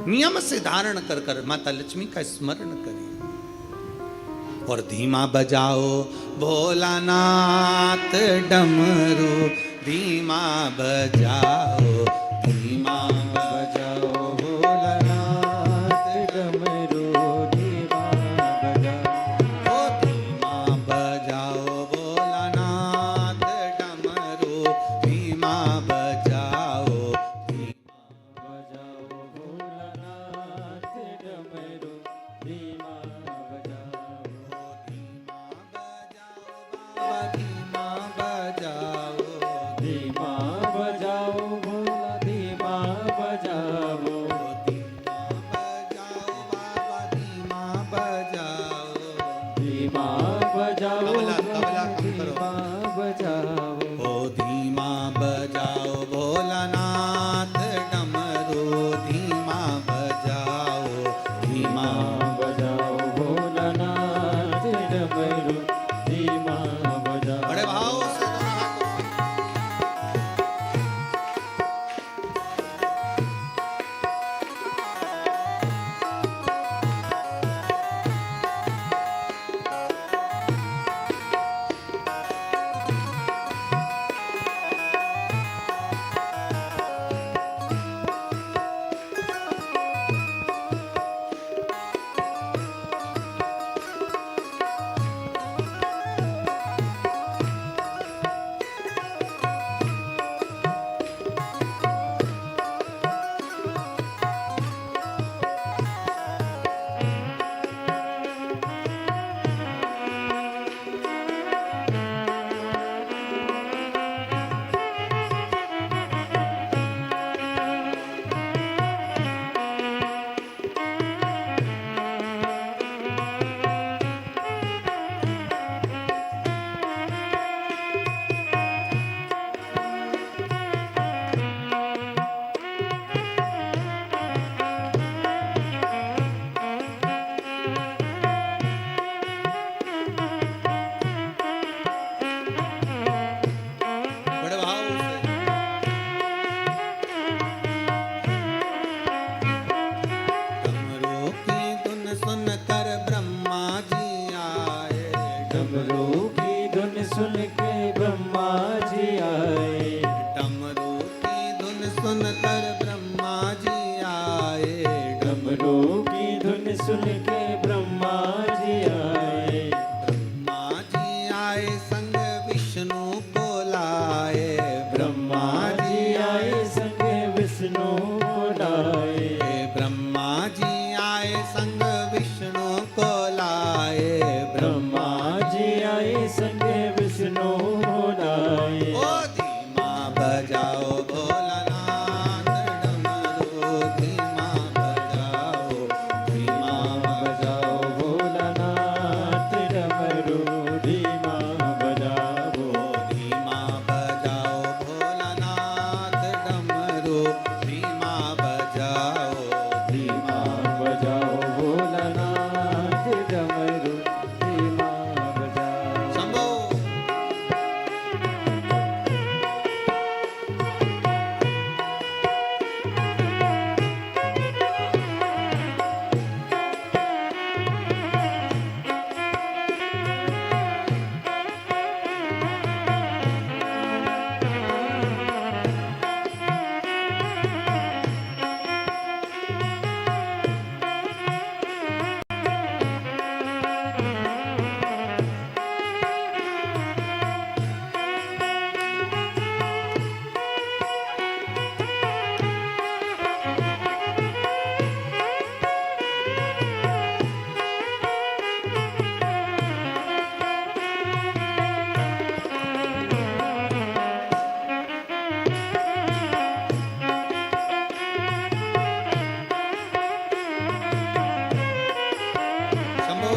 नियम से धारण कर कर माता लक्ष्मी का स्मरण करिए। और धीमा बजाओ भोलानाथ डमरू, धीमा बजाओ, धीमा बजाओ भोलानाथ डमरू, धीमा बजाओ, धीमा बजाओ भोलानाथ डमरू, धीमा बजाओ, धीमा बजाओ भोलानाथ डमरू, धीमा बजाओ, धीमा बजाओ, धीमा बजाओ भोला, धीमा बजाओ, धीमा बजाओ, धीमा बजाओ, तबला तबला कम करो। धीमा बजाओ, ओ धीमा बजाओ भोलानाथ डमरू, धीमा बजाओ, धीमा बजाओ भोलानाथ डमरू, धीमा बजाओ। बड़े भाव से दोनों हाथों सुनकर ब्रह्मा जी आए। डमरू की धुन सुन के ब्रह्मा जी आए। ब्रह्मा जी आए संग विष्णु को लाए। ब्रह्मा जी आए संग विष्णु को लाए। ब्रह्मा जी आए संग विष्णु को लाए। ब्रह्मा जी आए संग विष्णु को लाए। ओ धीमा बजाओ भोलानाथ डमरू, धीमा बजाओ, धीमा बजाओ भोलानाथ डमरू, धीमा बजाओ। धीमा बजाओ भोलानाथ डमरू, धीमा बजाओ, धीमा बजाओ भोलानाथ डमरू, धीमा बजाओ। शंभो। शंभो।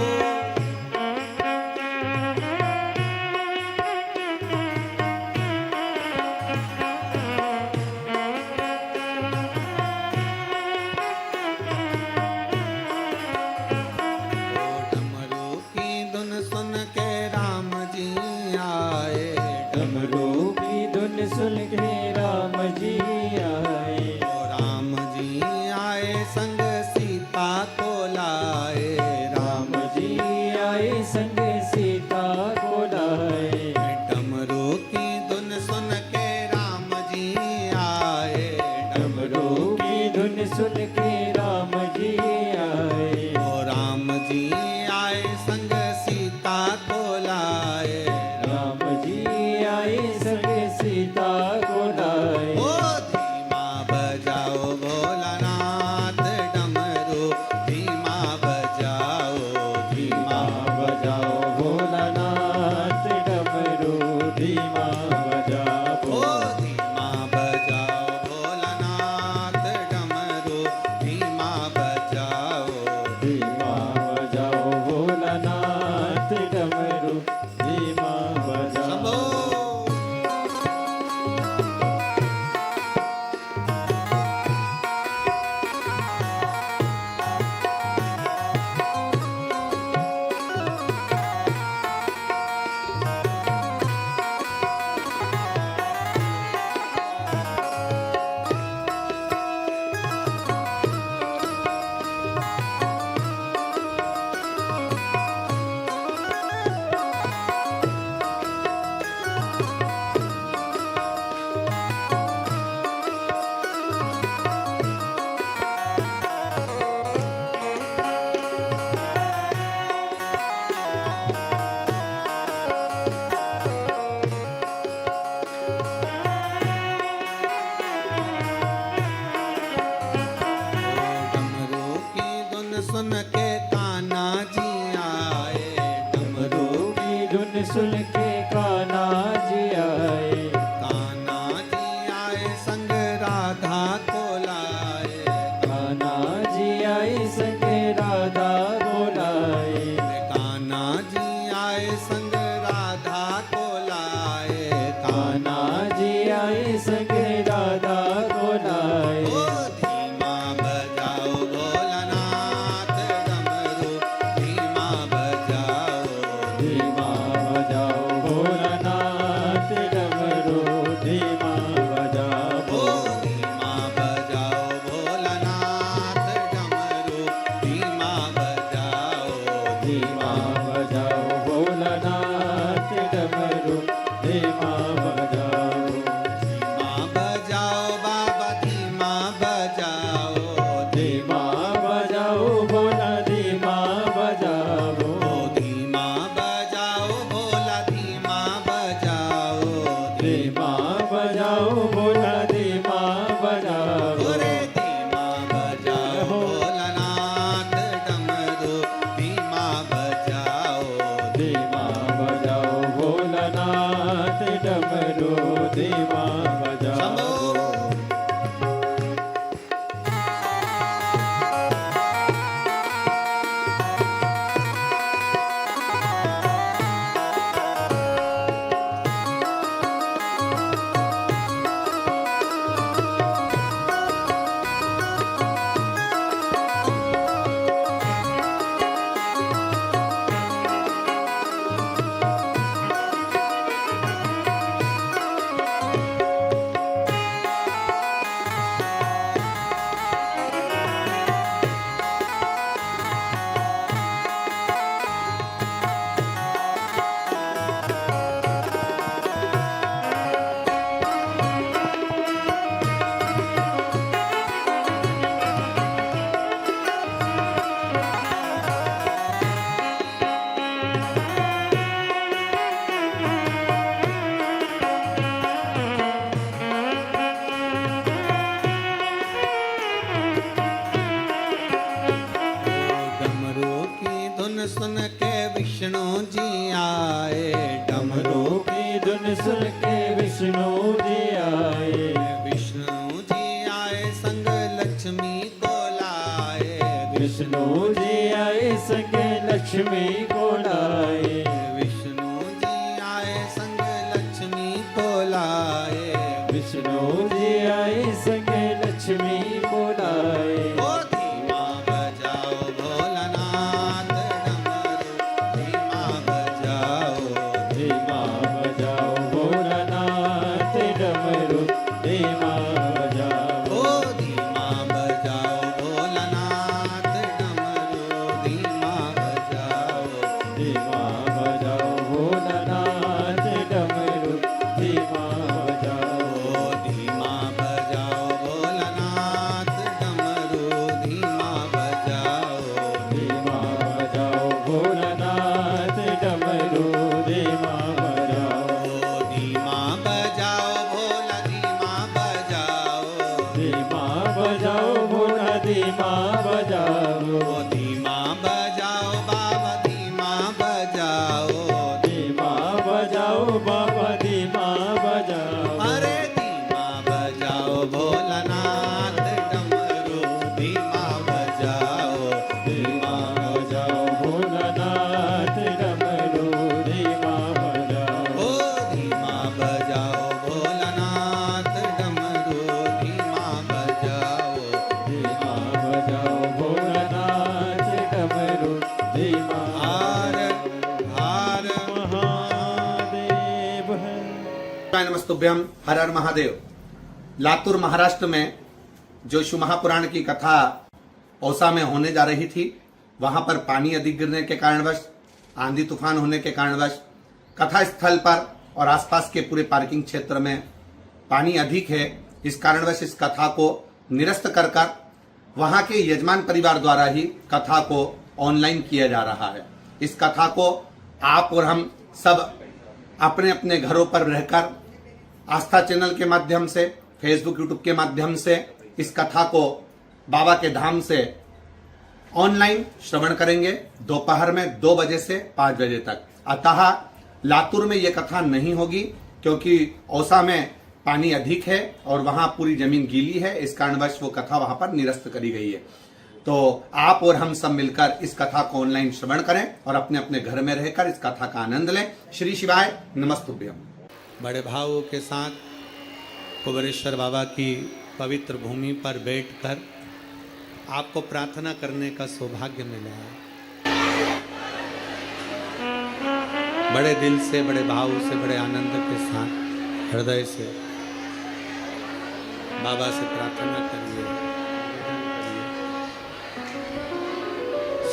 डमरू की धुन सुन के राम जी आए। डमरू की धुन सुन के राम जी आए। राम जी आए संग सीता को लाए। राम जी आए संग सीता को लाए। डमरू की धुन सुन के राम जी आए। डमरू की धुन सुन के राम जी आए। राम जी आए संग सीता को लाए। राम जी आए संग सीता को लाए। ओ धीमा बजाओ भोलानाथ डमरू, धीमा बजाओ, धीमा बजाओ भोलानाथ डमरू, धीमा बजाओ। ओ धीमा बजाओ भोलानाथ डमरू, धीमा बजाओ। धीमा बजाओ भोलानाथ डमरू, धीमा बजाओ। शंभो। डमरू की धुन सुन के कान्हा जी आए। डमरू की धुन सुन के कान्हा जी आए। कान्हा जी आए संग राधा को लाए। कान्हा जी आए संग राधा को लाए। कान्हा जी आए संग राधा को लाए। कान्हा जी आए संग राधा को लाए। ओ धीमा बजाओ भोलानाथ डमरू, धीमा बजाओ, धीमा बजाओ बजाओ रे धीमा बजाओ भोलानाथ डमरू धीमा बजाओ धीमा बजाओ भोलानाथ डमरू धीमा बजाओ डमरू की धुन सुन के विष्णु जी आए डमरू की धुन सुन के विष्णु जी आए विष्णु जी आए संग लक्ष्मी को लाए विष्णु जी आए संग लक्ष्मी को लाए विष्णु जी आए संग लक्ष्मी को लाए विष्णु जी आए संग लक्ष्मी को लाए ओ धीमा बजाओ भोलानाथ डमरू धीमा बजाओ धीमा बजाओ भोलानाथ डमरू धीमा बजाओ ओ धीमा बजाओ भोलानाथ डमरू धीमा बजाओ धीमा बजाओ भोलानाथ डमरू धीमा बजाओ ओ धीमा बजाओ भोलानाथ डमरू धीमा बजाओ धीमा बजाओ भोलानाथ डमरू धीमा बजाओ ओ धीमा बजाओ भोला धीमा बजाओ धीमा बजाओ भोला धीमा बजाओ ओ धीमा बजाओ बाबा धीमा बजाओ धीमा बजाओ बाबा धीमा बजाओ अरे धीमा बजाओ भोलानाथ डमरू धीमा बजाओ धीमा बजाओ भोलानाथ डमरू धीमा बजाओ ओ धीमा बजाओ भोलानाथ डमरू धीमा बजाओ धीमा बजाओ भोलानाथ डमरू धीमा हार हार महादेव है नमस्तुभ्यम हर हर महादेव। लातूर महाराष्ट्र में जो शिव महापुराण की कथा औसा में होने जा रही थी, वहां पर पानी अधिक गिरने के कारणवश, आंधी तूफान होने के कारणवश कथा स्थल पर और आसपास के पूरे पार्किंग क्षेत्र में पानी अधिक है। इस कारणवश इस कथा को निरस्त कर वहां के यजमान परिवार द्वारा ही कथा को ऑनलाइन किया जा रहा है। इस कथा को आप और हम सब अपने अपने घरों पर रहकर आस्था चैनल के माध्यम से, फेसबुक यूट्यूब के माध्यम से इस कथा को बाबा के धाम से ऑनलाइन श्रवण करेंगे दोपहर में 2 बजे से 5 बजे तक। अतः लातूर में यह कथा नहीं होगी क्योंकि औसा में पानी अधिक है और वहां पूरी जमीन गीली है। इस कारणवश वो कथा वहां पर निरस्त करी गई है। तो आप और हम सब मिलकर इस कथा को ऑनलाइन श्रवण करें और अपने अपने घर में रहकर इस कथा का आनंद लें। श्री शिवाय नमस्तुभ्यम। बड़े भावों के साथ कुबेरेश्वर बाबा की पवित्र भूमि पर बैठकर आपको प्रार्थना करने का सौभाग्य मिला है। बड़े दिल से, बड़े भाव से, बड़े आनंद के साथ, हृदय से बाबा से प्रार्थना करिए।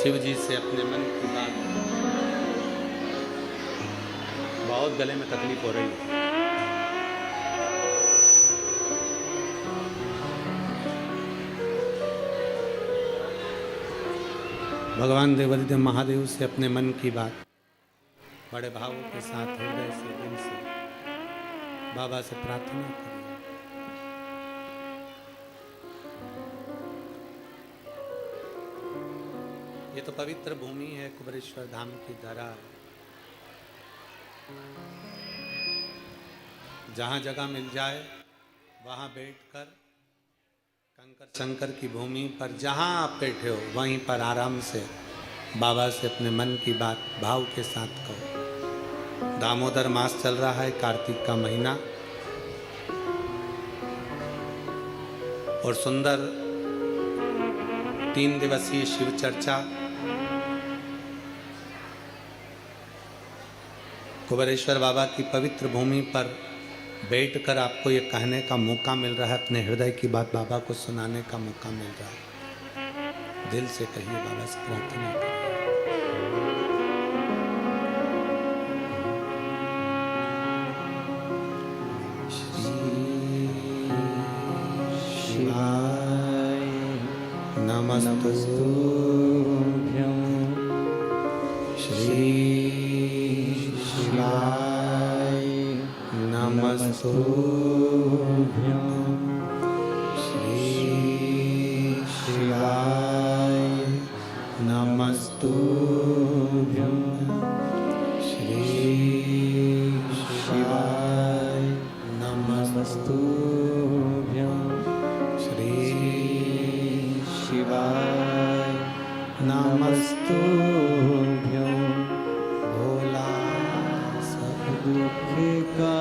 शिव जी से अपने मन की बात। बहुत गले में तकलीफ हो रही है। भगवान देवादिदेव महादेव से अपने मन की बात बड़े भावों के साथ, हृदय से, दिल से बाबा से प्रार्थना करिए। ये तो पवित्र भूमि है, कुबेरेश्वर धाम की धरा। जहाँ जगह मिल जाए वहाँ बैठकर कंकर शंकर की भूमि पर जहाँ आप बैठे हो वहीं पर आराम से बाबा से अपने मन की बात भाव के साथ कहो। दामोदर मास चल रहा है, कार्तिक का महीना, और सुंदर 3 दिवसीय शिव चर्चा कुबेरेश्वर बाबा की पवित्र भूमि पर बैठकर आपको ये कहने का मौका मिल रहा है, अपने हृदय की बात बाबा को सुनाने का मौका मिल रहा है। दिल से कहिए, बाबा से प्रार्थना करिए। शिवाय नमस्तुभ्यं श्री शिवाय नमस्तुभ्यं श्री शिवाय नमस्तुभ्यं श्री शिवाय नमस्तुभ्यं श्री शिवाय नमस्तुभ्यं भोला सब दुख का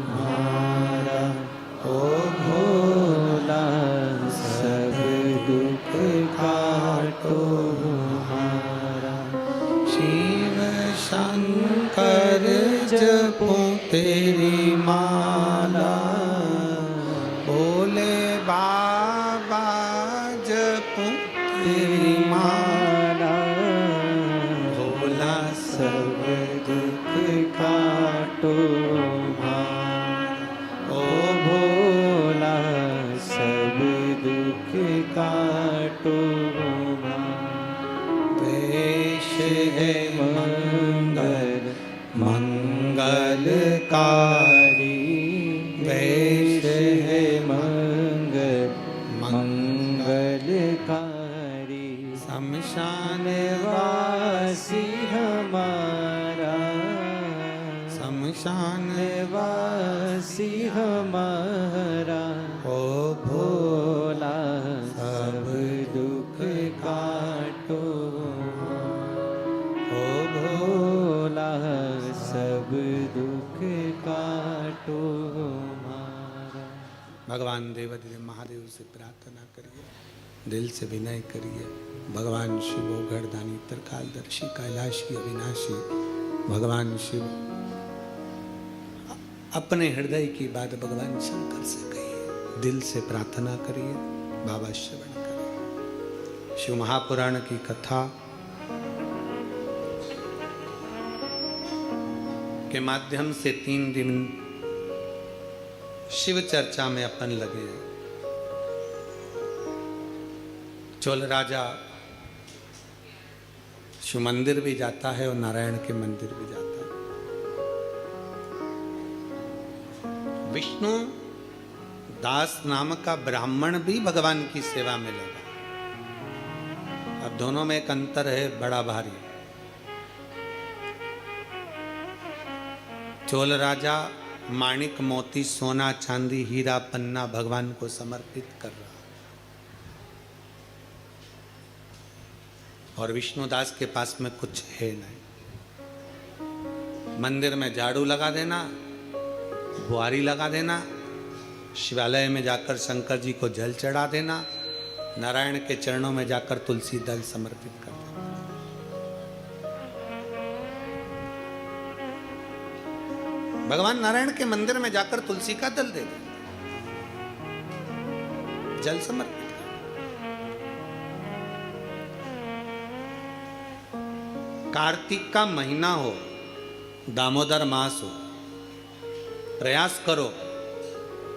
तुम्हारा, ओ भोला सब दुख काटो हमारा। शिव शंकर जपो तेरी माला, भोले बाबा जपो तेरी माला, भोला सब दुख काटो हमारा, ओ भोला सब दुख काटो हमारा। वेश है मंगल मंगलकारी, वेश है मंगल मंगलकारी। शमशान वासी हमारा, शमशान वासी हमारा, ओ भोला सब दुख काटो, ओ भोला सब दुख काटो हमारा। भगवान देवाधिदेव महादेव से प्रार्थना करिए, दिल से विनय करिए। भगवान शिव गढ़दानी त्रिकालदर्शी कैलाशी अविनाशी भगवान शिव अपने हृदय की बात भगवान शंकर से कहिए, दिल से प्रार्थना करिए, बाबा श्रवण करिए। शिव महापुराण की कथा के माध्यम से 3 दिन शिव चर्चा में अपन लगे हैं। चोल राजा शिव मंदिर भी जाता है और नारायण के मंदिर भी जाता है। विष्णु दास नाम का ब्राह्मण भी भगवान की सेवा में लगा। अब दोनों में एक अंतर है बड़ा भारी। चोल राजा माणिक मोती सोना चांदी हीरा पन्ना भगवान को समर्पित कर रहा, और विष्णुदास के पास में कुछ है नहीं। मंदिर में झाड़ू लगा देना, बुआरी लगा देना, शिवालय में जाकर शंकर जी को जल चढ़ा देना, नारायण के चरणों में जाकर तुलसी दल समर्पित कर देना। भगवान नारायण के मंदिर में जाकर तुलसी का दल दे दे, जल समर्पित। कार्तिक का महीना हो, दामोदर मास हो, प्रयास करो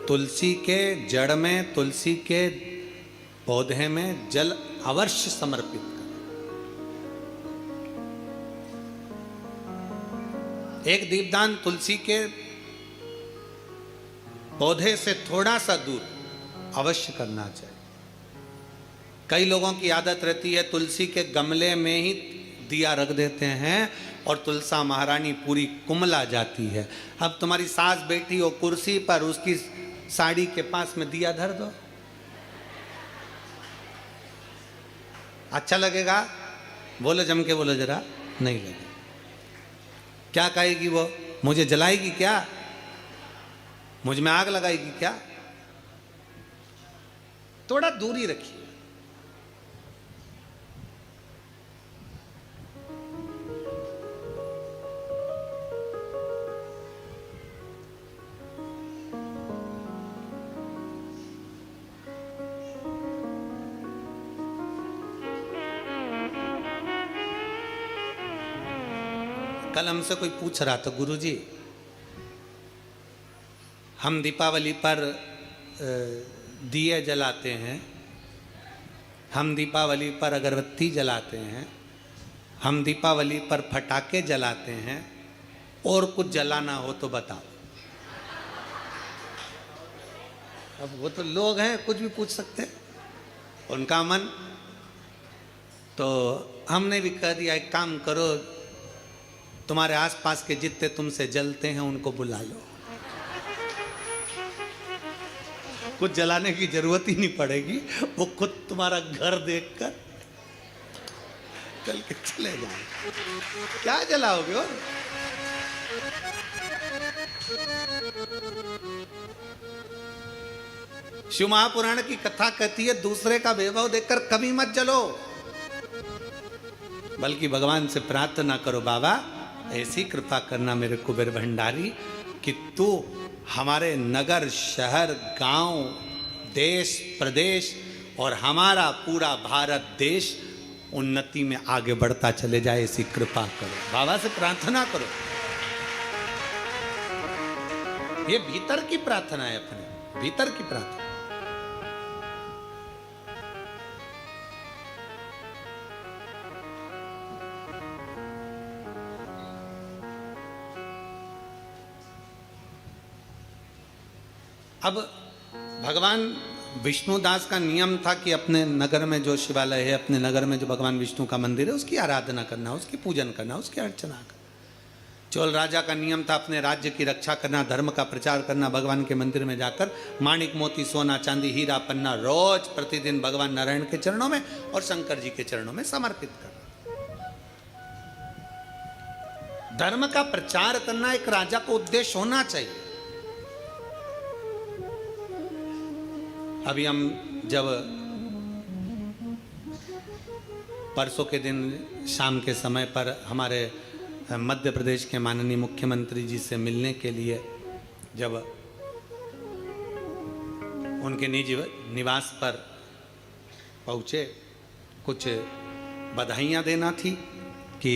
तुलसी के जड़ में, तुलसी के पौधे में जल अवश्य समर्पित करो। एक दीपदान तुलसी के पौधे से थोड़ा सा दूर अवश्य करना चाहिए। कई लोगों की आदत रहती है तुलसी के गमले में ही दिया रख देते हैं और तुलसा महारानी पूरी कुमला जाती है। अब तुम्हारी सास बैठी हो कुर्सी पर, उसकी साड़ी के पास में दिया धर दो, अच्छा लगेगा? बोलो, जम के बोलो जरा। नहीं लगेगा। क्या कहेगी वो? मुझे जलाएगी क्या? मुझ में आग लगाएगी क्या? थोड़ा दूरी रखिए। कल हमसे कोई पूछ रहा था, गुरुजी हम दीपावली पर दिए जलाते हैं, हम दीपावली पर अगरबत्ती जलाते हैं, हम दीपावली पर पटाखे जलाते हैं, और कुछ जलाना हो तो बताओ। अब वो तो लोग हैं, कुछ भी पूछ सकते हैं, उनका मन। तो हमने भी कह दिया, एक काम करो, तुम्हारे आसपास के जितने तुमसे जलते हैं उनको बुला लो, कुछ जलाने की जरूरत ही नहीं पड़ेगी, वो खुद तुम्हारा घर देखकर चल के चले जाए। क्या जलाओगे? और शिव महापुराण की कथा कहती है, दूसरे का वैभव देखकर कभी मत जलो, बल्कि भगवान से प्रार्थना करो, बाबा ऐसी कृपा करना मेरे कुबेर भंडारी कि तू हमारे नगर, शहर, गांव, देश, प्रदेश और हमारा पूरा भारत देश उन्नति में आगे बढ़ता चले जाए, ऐसी कृपा करो। बाबा से प्रार्थना करो। ये भीतर की प्रार्थना है, अपने भीतर की प्रार्थना। अब भगवान विष्णुदास का नियम था कि अपने नगर में जो शिवालय है, अपने नगर में जो भगवान विष्णु का मंदिर है, उसकी आराधना करना, उसकी पूजन करना, उसकी अर्चना करना। चोल राजा का नियम था अपने राज्य की रक्षा करना, धर्म का प्रचार करना, भगवान के मंदिर में जाकर माणिक मोती सोना चांदी हीरा पन्ना रोज प्रतिदिन भगवान नारायण के चरणों में और शंकर जी के चरणों में समर्पित करना। धर्म का प्रचार करना एक राजा को उद्देश्य होना चाहिए। अभी हम जब परसों के दिन शाम के समय पर हमारे मध्य प्रदेश के माननीय मुख्यमंत्री जी से मिलने के लिए जब उनके निजी निवास पर पहुँचे, कुछ बधाइयाँ देना थी कि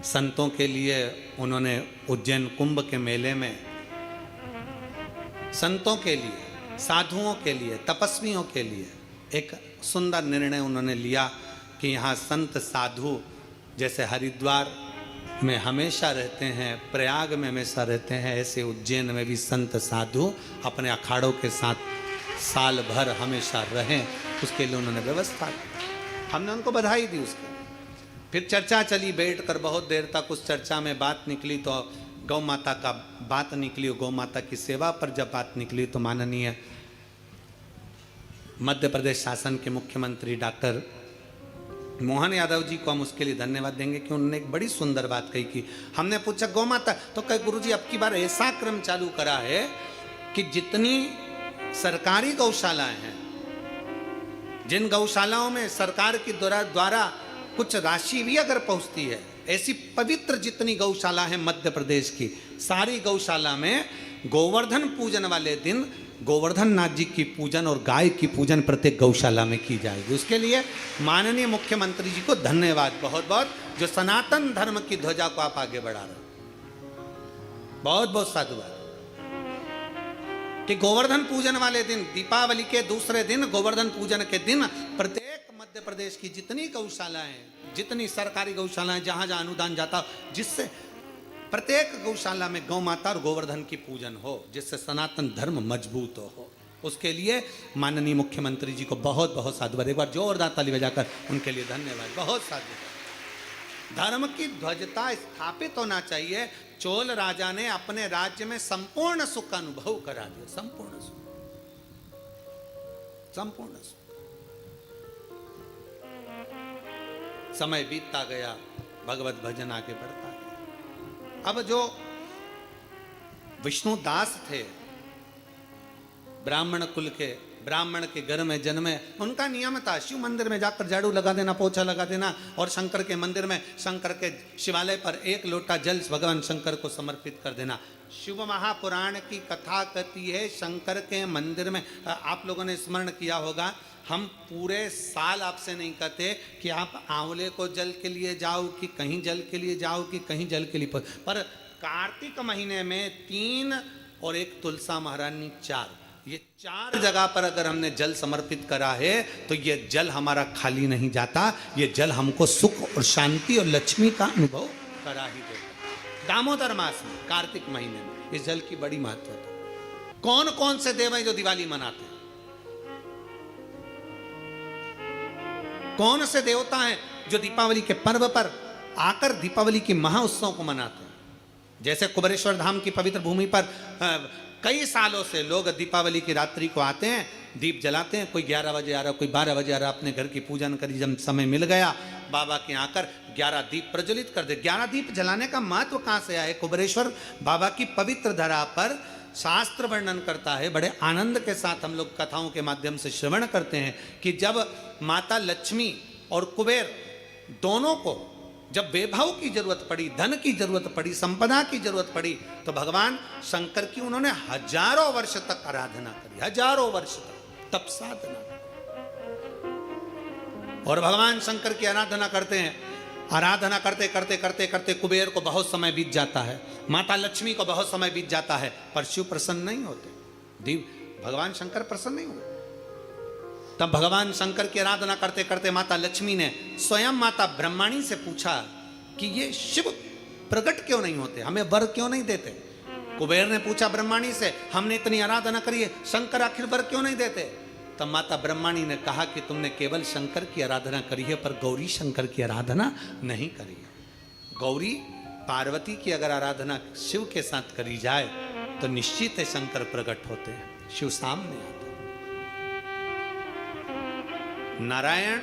संतों के लिए उन्होंने उज्जैन कुंभ के मेले में संतों के लिए, साधुओं के लिए, तपस्वियों के लिए एक सुंदर निर्णय उन्होंने लिया कि यहाँ संत साधु जैसे हरिद्वार में हमेशा रहते हैं, प्रयाग में हमेशा रहते हैं, ऐसे उज्जैन में भी संत साधु अपने अखाड़ों के साथ साल भर हमेशा रहें, उसके लिए उन्होंने व्यवस्था की। हमने उनको बधाई दी। उसके फिर चर्चा चली, बैठकर बहुत देर तक उस चर्चा में बात निकली तो गौ माता का बात निकली। गौ माता की सेवा पर जब बात निकली तो माननीय मध्य प्रदेश शासन के मुख्यमंत्री डॉक्टर मोहन यादव जी को हम उसके लिए धन्यवाद देंगे कि उन्होंने एक बड़ी सुंदर बात कही कि हमने पूछा गौ माता, तो कहे गुरुजी अब की बार ऐसा क्रम चालू करा है कि जितनी सरकारी गौशालाएं हैं, जिन गौशालाओं में सरकार के द्वारा कुछ राशि भी अगर पहुंचती है, ऐसी पवित्र जितनी गौशाला है मध्य प्रदेश की, सारी गौशाला में गोवर्धन पूजन वाले दिन गोवर्धन नाथ जी की पूजन और गाय की पूजन प्रत्येक गौशाला में की जाएगी। उसके लिए माननीय मुख्यमंत्री जी को धन्यवाद बहुत बहुत, जो सनातन धर्म की ध्वजा को आप आगे बढ़ा रहे हो। बहुत बहुत साधुवाद कि गोवर्धन पूजन वाले दिन, दीपावली के दूसरे दिन, गोवर्धन पूजन के दिन प्रत्येक मध्य प्रदेश की जितनी गौशालाएं, जितनी सरकारी गौशालाएं, जहां जहां अनुदान जाता, जिससे प्रत्येक गौशाला में गौ माता और गोवर्धन की पूजन हो, जिससे सनातन धर्म मजबूत हो। उसके लिए माननीय मुख्यमंत्री जी को बहुत बहुत साधुवाद, एक बार जोरदार ताली बजाकर उनके लिए धन्यवाद, बहुत साधुवाद। धर्म की ध्वजता स्थापित होना चाहिए। चोल राजा ने अपने राज्य में संपूर्ण सुख का अनुभव करा दिया, संपूर्ण सुख, संपूर्ण सुख। समय बीतता गया, भगवत भजन आगे बढ़ता गया। अब जो विष्णुदास थे, ब्राह्मण कुल के, ब्राह्मण के घर में जन्मे, उनका नियम था शिव मंदिर में जाकर झाड़ू लगा देना, पोछा लगा देना, और शंकर के मंदिर में, शंकर के शिवालय पर एक लोटा जल भगवान शंकर को समर्पित कर देना। शिव महापुराण की कथा कहती है शंकर के मंदिर में, आप लोगों ने स्मरण किया होगा, हम पूरे साल आपसे नहीं कहते कि आप आंवले को जल के लिए जाओ, कि कहीं जल के लिए जाओ, कि कहीं जल के लिए, पर कार्तिक महीने में 3 और 1 तुलसा महारानी 4, ये 4 जगह पर अगर हमने जल समर्पित करा है तो ये जल हमारा खाली नहीं जाता, ये जल हमको सुख और शांति और लक्ष्मी का अनुभव करा ही देता। दामोदर मास में, कार्तिक महीने में इस जल की बड़ी महत्वता। कौन कौन से देव हैं जो दिवाली मनाते हैं? कौन से देवता हैं जो दीपावली के पर्व पर आकर दीपावली के महाउत्सव को मनाते हैं? जैसे कुबेरेश्वर धाम की पवित्र भूमि पर कई सालों से लोग दीपावली की रात्रि को आते हैं, दीप जलाते हैं, कोई 11 बजे आ रहा, कोई 12 बजे आ रहा, अपने घर की पूजन करी, जब समय मिल गया बाबा के आकर 11 दीप प्रज्वलित कर दे। 11 दीप जलाने का महत्व कहाँ से आया है? कुबेरेश्वर बाबा की पवित्र धरा पर शास्त्र वर्णन करता है, बड़े आनंद के साथ हम लोग कथाओं के माध्यम से श्रवण करते हैं कि जब माता लक्ष्मी और कुबेर दोनों को जब वैभव की जरूरत पड़ी, धन की जरूरत पड़ी, संपदा की जरूरत पड़ी, तो भगवान शंकर की उन्होंने हजारों वर्ष तक आराधना करी, हजारों वर्ष तक तप साधना। और भगवान शंकर की आराधना करते हैं, आराधना करते करते करते करते कुबेर को बहुत समय बीत जाता है, माता लक्ष्मी को बहुत समय बीत जाता है, पर शिव प्रसन्न नहीं होते, भगवान शंकर प्रसन्न नहीं हुए। तब भगवान शंकर की आराधना करते करते माता लक्ष्मी ने स्वयं माता ब्रह्माणी से पूछा कि ये शिव प्रकट क्यों नहीं होते, हमें वर क्यों नहीं देते? कुबेर ने पूछा ब्रह्माणी से, हमने इतनी आराधना करी है, शंकर आखिर वर क्यों नहीं देते? तब माता ब्रह्माणी ने कहा कि तुमने केवल शंकर की आराधना करी है, पर गौरी शंकर की आराधना नहीं करी है। गौरी पार्वती की अगर आराधना शिव के साथ करी जाए तो निश्चित है शंकर प्रकट होते हैं, शिव सामने आते। नारायण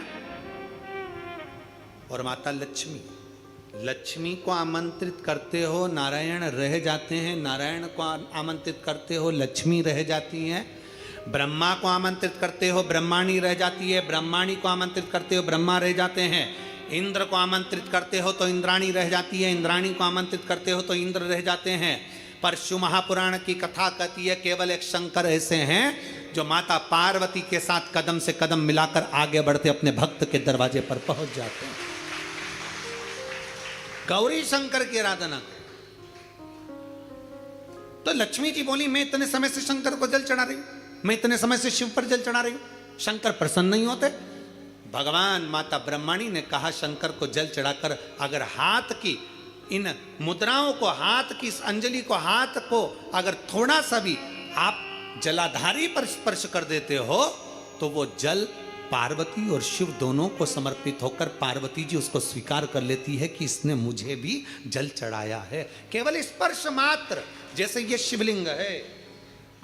और माता लक्ष्मी, लक्ष्मी को आमंत्रित करते हो नारायण रह जाते हैं, नारायण को आमंत्रित करते हो लक्ष्मी रह जाती हैं, ब्रह्मा को आमंत्रित करते हो ब्रह्माणी रह जाती है, ब्रह्माणी को आमंत्रित करते हो ब्रह्मा रह जाते हैं, इंद्र को आमंत्रित करते हो तो इंद्राणी रह जाती है, इंद्राणी को आमंत्रित करते हो तो इंद्र रह जाते हैं। पर शिव महापुराण की कथा कहती है केवल एक शंकर ऐसे हैं जो माता पार्वती के साथ कदम से कदम मिलाकर आगे बढ़ते अपने भक्त के दरवाजे पर पहुंच जाते हैं। गौरी शंकर की आराधना। तो लक्ष्मी जी बोली मैं इतने समय से शंकर को जल चढ़ा रही हूं, मैं इतने समय से शिव पर जल चढ़ा रही हूं, शंकर प्रसन्न नहीं होते? भगवान माता ब्रह्माणी ने कहा शंकर को जल चढ़ाकर अगर हाथ की इन मुद्राओं को, हाथ की इस अंजलि को, हाथ को अगर थोड़ा सा भी आप जलाधारी पर स्पर्श कर देते हो तो वो जल पार्वती और शिव दोनों को समर्पित होकर पार्वती जी उसको स्वीकार कर लेती है कि इसने मुझे भी जल चढ़ाया है। केवल स्पर्श मात्र, जैसे ये शिवलिंग है,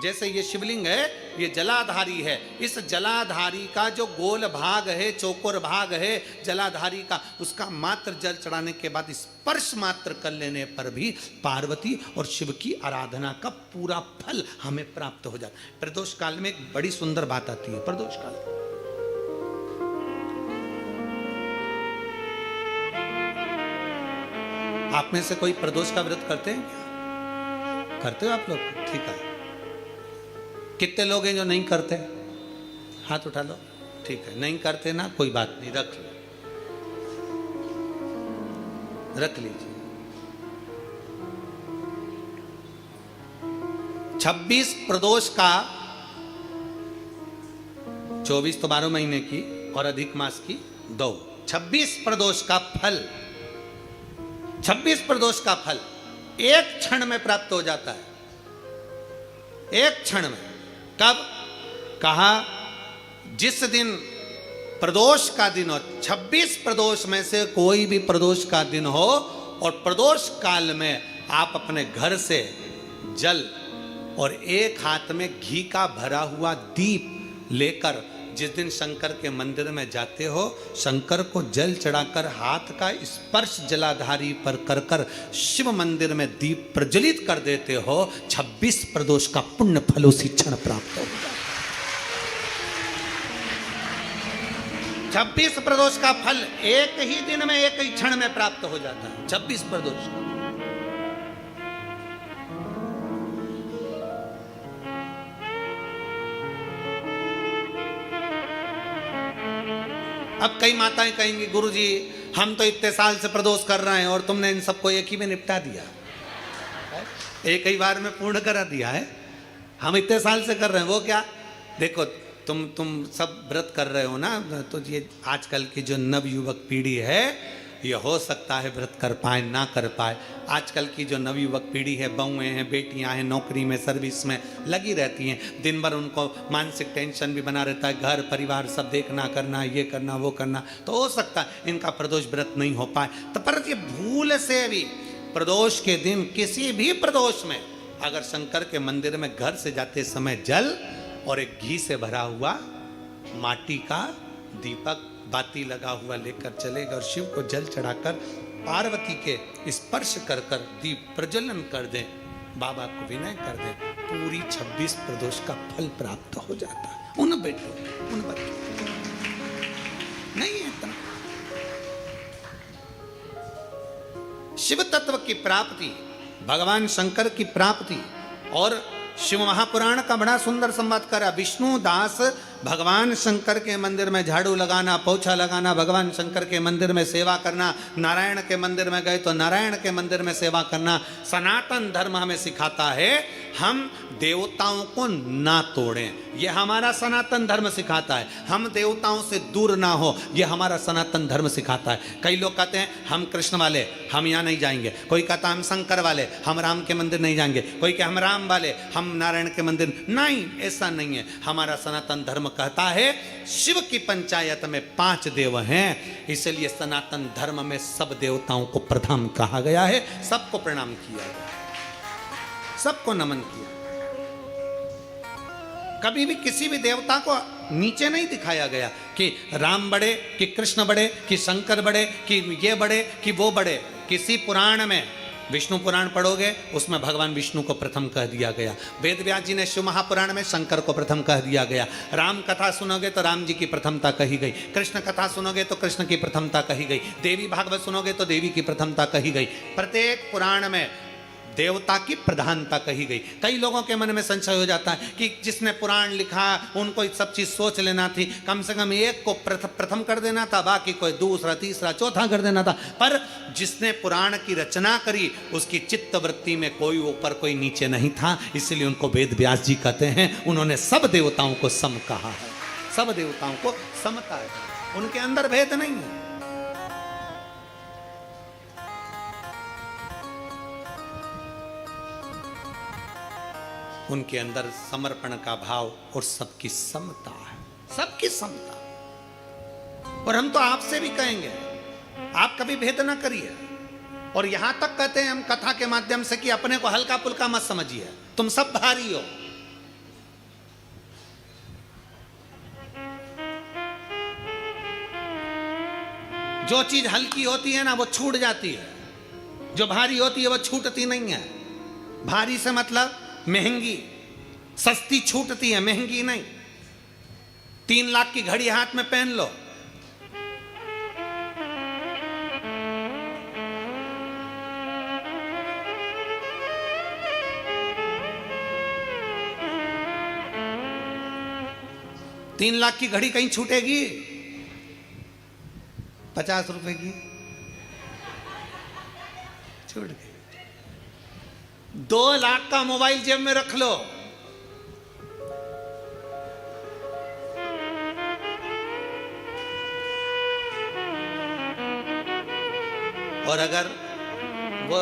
जैसे ये शिवलिंग है, ये जलाधारी है, इस जलाधारी का जो गोल भाग है, चौकोर भाग है जलाधारी का, उसका मात्र जल चढ़ाने के बाद स्पर्श मात्र कर लेने पर भी पार्वती और शिव की आराधना का पूरा फल हमें प्राप्त हो जाता है। प्रदोष काल में एक बड़ी सुंदर बात आती है। प्रदोष काल आप में से कोई प्रदोष का व्रत करते हैं क्या? करते हो आप लोग? ठीक है। कितने लोग हैं जो नहीं करते? हाथ उठा लो। ठीक है, नहीं करते ना, कोई बात नहीं, रख लो, रख लीजिए। 26 प्रदोष का, 24 तो 12 महीने की और अधिक मास की 2, 26 प्रदोष का फल, 26 प्रदोष का फल एक क्षण में प्राप्त हो जाता है, एक क्षण में। कब? कहा जिस दिन प्रदोष का दिन हो, 26 प्रदोष में से कोई भी प्रदोष का दिन हो और प्रदोष काल में आप अपने घर से जल और एक हाथ में घी का भरा हुआ दीप लेकर जिस दिन शंकर के मंदिर में जाते हो, शंकर को जल चढ़ाकर हाथ का स्पर्श जलाधारी पर कर कर शिव मंदिर में दीप प्रज्वलित कर देते हो, 26 प्रदोष का पुण्य फल उसी क्षण प्राप्त हो जाता है। 26 प्रदोष का फल एक ही दिन में, एक ही क्षण में प्राप्त हो जाता है। 26 प्रदोष का। अब कई माताएं कहेंगी गुरुजी हम तो इतने साल से प्रदोष कर रहे हैं और तुमने इन सबको एक ही में निपटा दिया, एक ही बार में पूर्ण करा दिया है। हम इतने साल से कर रहे हैं, वो क्या? देखो तुम सब व्रत कर रहे हो ना, तो ये आजकल की जो नव युवक पीढ़ी है ये हो सकता है व्रत कर पाए ना कर पाए। आजकल की जो नव युवक पीढ़ी है, बहुएं हैं, बेटियां हैं, नौकरी में सर्विस में लगी रहती हैं, दिन भर उनको मानसिक टेंशन भी बना रहता है, घर परिवार सब देखना करना, ये करना वो करना, तो हो सकता है इनका प्रदोष व्रत नहीं हो पाए। तो पर ये भूल से भी प्रदोष के दिन किसी भी प्रदोष में अगर शंकर के मंदिर में घर से जाते समय जल और एक घी से भरा हुआ माटी का दीपक बाती लगा हुआ लेकर चलेगा और शिव को जल चढ़ाकर पार्वती के स्पर्श कर कर दीप प्रज्वलन कर दें, बाबा को विनय कर दें, पूरी 26 प्रदोष का फल प्राप्त हो जाता है। उन बेटों उन बच्चों नहीं है इतना। शिव तत्व की प्राप्ति, भगवान शंकर की प्राप्ति, और शिव महापुराण का बड़ा सुंदर संवाद करा। विष्णु दास भगवान शंकर के मंदिर में झाड़ू लगाना, पोछा लगाना, भगवान शंकर के मंदिर में सेवा करना, नारायण के मंदिर में गए तो नारायण के मंदिर में सेवा करना, सनातन धर्म हमें सिखाता है हम देवताओं को ना तोड़ें, ये हमारा सनातन धर्म सिखाता है। हम देवताओं से दूर ना हो, ये हमारा सनातन धर्म सिखाता है। कई लोग कहते हैं हम कृष्ण वाले हम यहाँ नहीं जाएंगे, कोई कहता हम शंकर वाले हम राम के मंदिर नहीं जाएंगे, कोई कहे हम राम वाले हम नारायण के मंदिर नहीं। ऐसा नहीं है। हमारा सनातन धर्म कहता है शिव की पंचायत में 5 देव हैं, इसलिए सनातन धर्म में सब देवताओं को प्रथम कहा गया है, सबको प्रणाम किया गया, सबको नमन किया। कभी भी किसी भी देवता को नीचे नहीं दिखाया गया कि राम बड़े कि कृष्ण बड़े कि शंकर बड़े कि ये बड़े कि वो बड़े। किसी पुराण में विष्णु पुराण पढ़ोगे उसमें भगवान विष्णु को प्रथम कह दिया गया, वेद व्यास जी ने शिव महापुराण में शंकर को प्रथम कह दिया गया, राम कथा सुनोगे तो राम जी की प्रथमता कही गई, कृष्ण कथा सुनोगे तो कृष्ण की प्रथमता कही गई, देवी भागवत सुनोगे तो देवी की प्रथमता कही गई। प्रत्येक पुराण में देवता की प्रधानता कही गई। कई लोगों के मन में संशय हो जाता है कि जिसने पुराण लिखा उनको सब चीज सोच लेना थी, कम से कम एक को प्रथम कर देना था, बाकी कोई दूसरा तीसरा चौथा कर देना था। पर जिसने पुराण की रचना करी उसकी चित्त वृत्ति में कोई ऊपर कोई नीचे नहीं था, इसलिए उनको वेद व्यास जी कहते हैं उन्होंने सब देवताओं को सम कहा है, सब देवताओं को समता है, उनके अंदर भेद नहीं है। उनके अंदर समर्पण का भाव और सबकी समता है, सबकी समता। और हम तो आपसे भी कहेंगे आप कभी भेद ना करिए, और यहां तक कहते हैं हम कथा के माध्यम से कि अपने को हल्का पुल्का मत समझिए, तुम सब भारी हो। जो चीज हल्की होती है ना वो छूट जाती है, जो भारी होती है वो छूटती नहीं है। भारी से मतलब महंगी, सस्ती छूटती है, महंगी नहीं। 3 लाख की घड़ी हाथ में पहन लो, तीन लाख की घड़ी कहीं छूटेगी? 50 रुपए की छूट गई। 2 लाख का मोबाइल जेब में रख लो, और अगर वो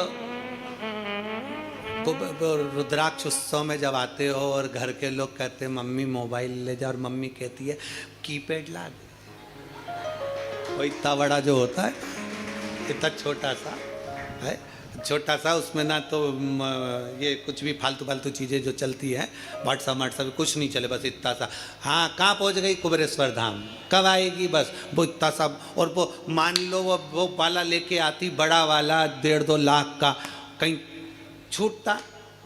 रुद्राक्ष उत्सव में जब आते हो और घर के लोग कहते हैं मम्मी मोबाइल ले जा, और मम्मी कहती है कीपैड ला दे। वो इतना बड़ा जो होता है, इतना छोटा सा है, छोटा सा, उसमें ना तो ये कुछ भी फालतू फालतू चीज़ें जो चलती है, व्हाट्सअप कुछ नहीं चले, बस इतना सा। हाँ, कहाँ पहुँच गई? कुबेरेश्वर धाम। कब आएगी? बस वो इतना सा। और वो मान लो वो वाला लेके आती, बड़ा वाला 1.5-2 लाख का, कहीं छूटता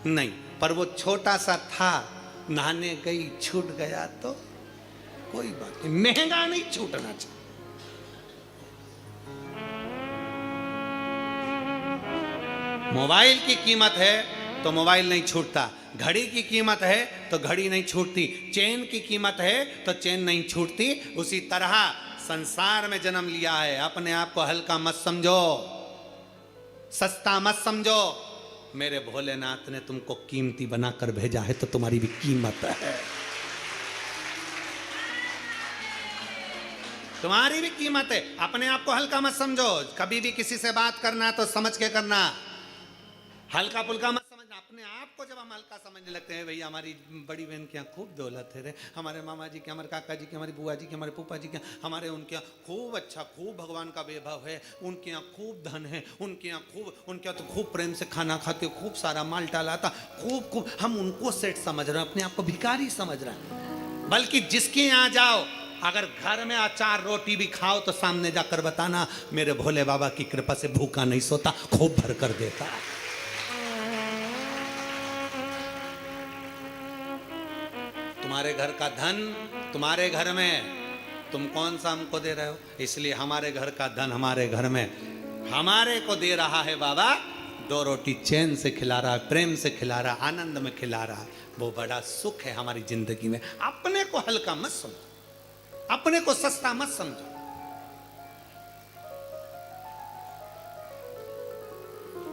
नहीं। पर वो छोटा सा था, नहाने गई छूट गया तो कोई बात नहीं, महंगा नहीं छूटना चाहिए। मोबाइल की कीमत है तो मोबाइल नहीं छूटता, घड़ी की कीमत है तो घड़ी नहीं छूटती, चेन की कीमत है तो चेन नहीं छूटती। उसी तरह संसार में जन्म लिया है, अपने आप को हल्का मत समझो, सस्ता मत समझो। मेरे भोलेनाथ ने तुमको कीमती बनाकर भेजा है तो तुम्हारी भी कीमत है, तुम्हारी भी कीमत है। अपने आप को हल्का मत समझो। कभी भी किसी से बात करना तो समझ के करना, हल्का फुल्का मत समझना। अपने आप को जब हम हल्का समझने लगते हैं, भैया हमारी बड़ी बहन के यहाँ खूब दौलत है रे, हमारे मामा जी के, हमारे काका जी के, हमारी बुआ जी के, हमारे फूफा जी के, हमारे उनके यहाँ खूब अच्छा, खूब भगवान का वैभव है, उनके यहाँ खूब धन है, उनके यहाँ खूब, उनके यहाँ तो खूब प्रेम से खाना खाते, खूब सारा माल टालाता, खूब खूब। हम उनको सेठ समझ रहे हैं, अपने आप को भिखारी समझ रहे हैं। बल्कि जिसके यहाँ जाओ, अगर घर में अचार रोटी भी खाओ तो सामने जाकर बताना मेरे भोले बाबा की कृपा से भूखा नहीं सोता, खूब भर कर देता। तुम्हारे घर का धन तुम्हारे घर में, तुम कौन सा हमको दे रहे हो? इसलिए हमारे घर का धन हमारे घर में हमारे को दे रहा है बाबा, 2 रोटी चैन से खिला रहा है, प्रेम से खिला रहा है, आनंद में खिला रहा है। वो बड़ा सुख है हमारी जिंदगी में। अपने को हल्का मत समझो, अपने को सस्ता मत समझो।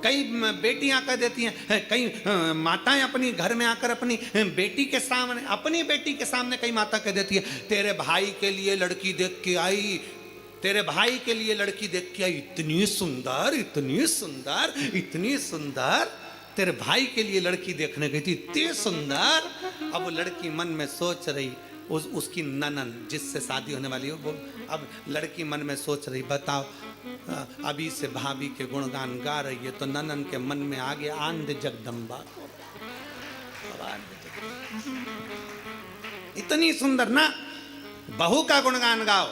कई बेटियां कह देती हैं, कई माताएं अपनी घर में आकर अपनी बेटी के सामने, अपनी बेटी के सामने कई माता कह देती है, तेरे भाई के लिए लड़की देख के आई, तेरे भाई के लिए लड़की देख के आई, इतनी सुंदर, इतनी सुंदर, इतनी सुंदर। तेरे भाई के लिए लड़की देखने गई थी, इतनी सुंदर। अब वो लड़की मन में सोच रही, उसकी ननन जिससे शादी होने वाली हो, वो अब लड़की मन में सोच रही, बताओ अभी से भाभी के गुणगान गा रही है तो ननन के मन में आ गया आनंद जगदम्बा को। इतनी सुंदर ना, बहू का गुणगान गाओ।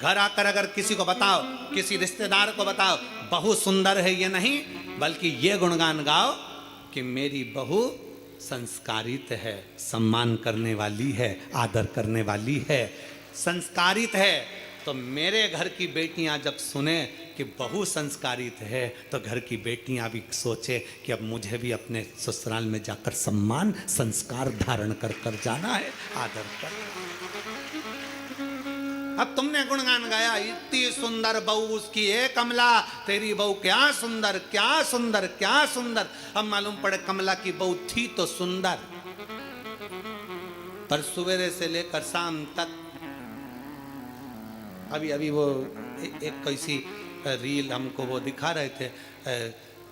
घर आकर अगर किसी को बताओ, किसी रिश्तेदार को बताओ बहू सुंदर है, ये नहीं बल्कि ये गुणगान गाओ कि मेरी बहू संस्कारित है, सम्मान करने वाली है, आदर करने वाली है, संस्कारित है। तो मेरे घर की बेटियां जब सुने कि बहू संस्कारित है तो घर की बेटियां भी सोचे कि अब मुझे भी अपने ससुराल में जाकर सम्मान संस्कार धारण कर कर जाना है, आदर कर। अब तुमने गुणगान गाया, इतनी सुंदर बहू उसकी है कमला, तेरी बहू क्या सुंदर, क्या सुंदर, क्या सुंदर। अब मालूम पड़े कमला की बहू थी तो सुंदर, पर सवेरे से लेकर शाम तक, अभी वो एक कैसी रील हमको वो दिखा रहे थे,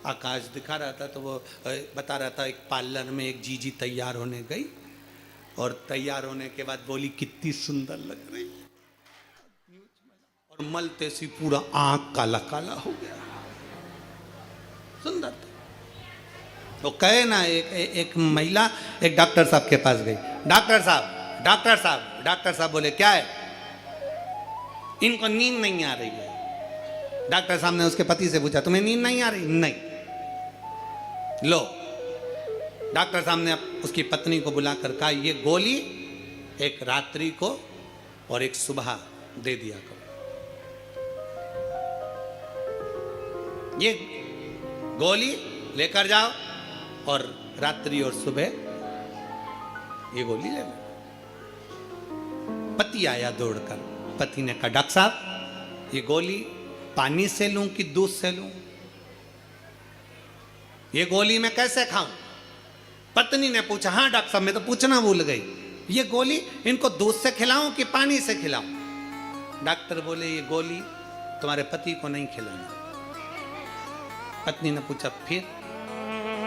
आकाश दिखा रहा था, तो वो बता रहा था एक पार्लर में एक जीजी तैयार होने गई और तैयार होने के बाद बोली कितनी सुंदर लग रही है, और मलते सी पूरा आंख काला काला हो गया, सुंदर था। तो कहे ना, एक महिला एक डॉक्टर साहब के पास गई, डॉक्टर साहब, डॉक्टर साहब, डॉक्टर साहब बोले क्या है? इनको नींद नहीं आ रही है। डॉक्टर साहब ने उसके पति से पूछा तुम्हें नींद नहीं आ रही? नहीं। लो, डॉक्टर साहब ने उसकी पत्नी को बुलाकर कहा ये गोली एक रात्रि को और एक सुबह दे दिया करो, ये गोली लेकर जाओ और रात्रि और सुबह ये गोली ले लो। पति आया दौड़कर, पति ने कहा डॉक्टर साहब ये गोली पानी से लूं कि दूध से लूं? ये गोली मैं कैसे खाऊं? पत्नी ने पूछा हाँ डॉक्टर साहब मैं तो पूछना भूल गई, ये गोली इनको दूध से खिलाऊं कि पानी से खिलाऊं? डॉक्टर बोले ये गोली तुम्हारे पति को नहीं खिलाना। पत्नी ने पूछा फिर?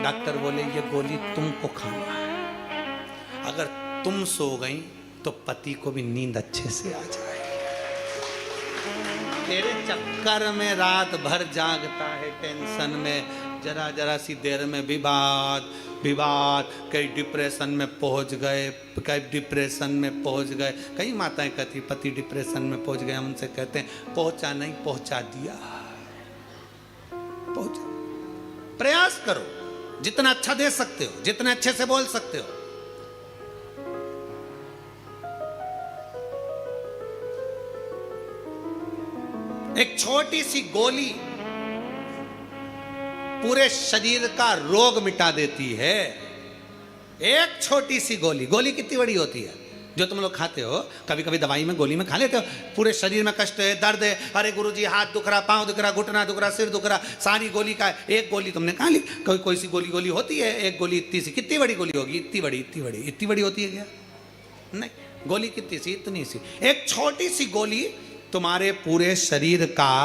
डॉक्टर बोले ये गोली तुमको खाना है, अगर तुम सो गई तो पति को भी नींद अच्छे से आ जाए। तेरे चक्कर में रात भर जागता है, टेंशन में, जरा जरा सी देर में विवाद विवाद, कई डिप्रेशन में पहुंच गए, कई डिप्रेशन में पहुंच गए। कई माताएं कहती पति डिप्रेशन में पहुंच गए, हम उनसे कहते हैं पहुंचा नहीं, पहुंचा दिया। पहुंचा, प्रयास करो, जितना अच्छा दे सकते हो, जितने अच्छे से बोल सकते हो। एक छोटी सी गोली पूरे शरीर का रोग मिटा देती है। एक छोटी सी गोली, गोली कितनी बड़ी होती है जो तुम लोग खाते हो, कभी कभी दवाई में गोली में खा लेते हो, पूरे शरीर में कष्ट है, दर्द है, अरे गुरुजी हाथ दुख रहा, पांव दुख रहा, घुटना दुख रहा, सिर दुख रहा, सारी गोली का एक गोली तुमने खा ली। कोई सी गोली गोली होती है, एक गोली इतनी सी, कितनी बड़ी गोली होगी, इतनी बड़ी इतनी बड़ी इतनी बड़ी होती है क्या? नहीं, गोली कितनी सी, इतनी सी। एक छोटी सी गोली तुम्हारे पूरे शरीर का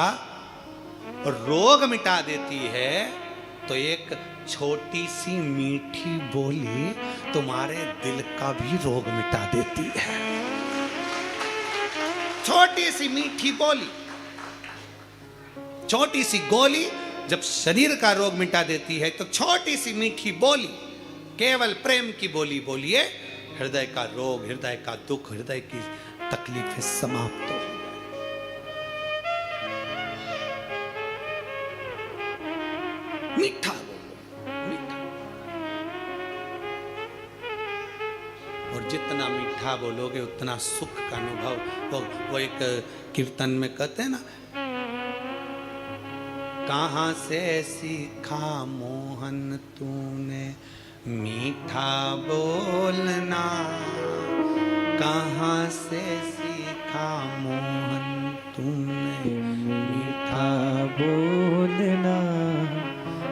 रोग मिटा देती है। तो एक छोटी सी मीठी बोली तुम्हारे दिल का भी रोग मिटा देती है। छोटी सी मीठी बोली, छोटी सी गोली जब शरीर का रोग मिटा देती है, तो छोटी सी मीठी बोली, केवल प्रेम की बोली बोलिए, हृदय का रोग, हृदय का दुख, हृदय की तकलीफें समाप्त हो। मीठा बोलो, मीठा। और जितना मीठा बोलोगे उतना सुख का अनुभव। वो एक कीर्तन में कहते हैं ना, कहां से सीखा मोहन तूने मीठा बोलना, कहां से सीखा मोहन तूने मीठा बोलना,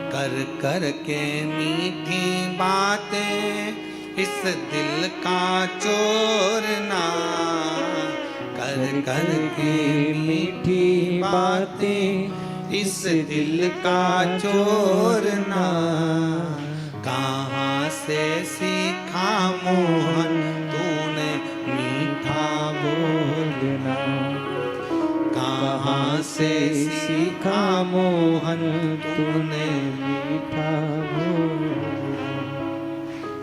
कर कर के मीठी बातें इस दिल का चोरना, कर कर के मीठी बातें इस दिल का चोरना, कहाँ से सीखा मोहन तूने मीठा बोलना, कहाँ से सीखा मोहन तूने मीठा बोलना,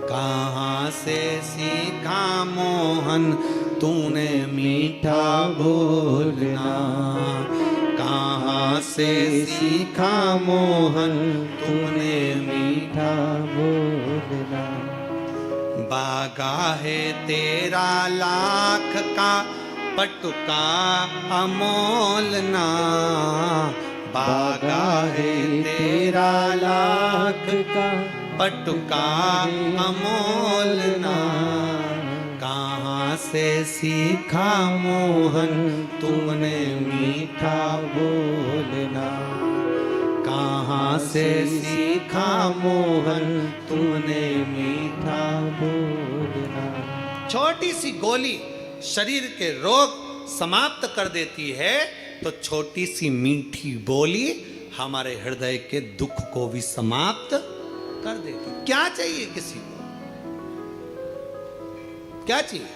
कहाँ से सीखा मोहन तूने मीठा बोलना, कहाँ से सीखा मोहन तूने मीठा बोलना। बागा है तेरा लाख का पटुका अमोलना, बागा है तेरा लाख का पटुका अमोलना, कहाँ से सीखा मोहन तूने मीठा बोलना, कहाँ से सीखा मोहन तूने मीठा बोलना। छोटी सी गोली शरीर के रोग समाप्त कर देती है, तो छोटी सी मीठी बोली हमारे हृदय के दुख को भी समाप्त कर देती। क्या चाहिए किसी को, क्या चाहिए?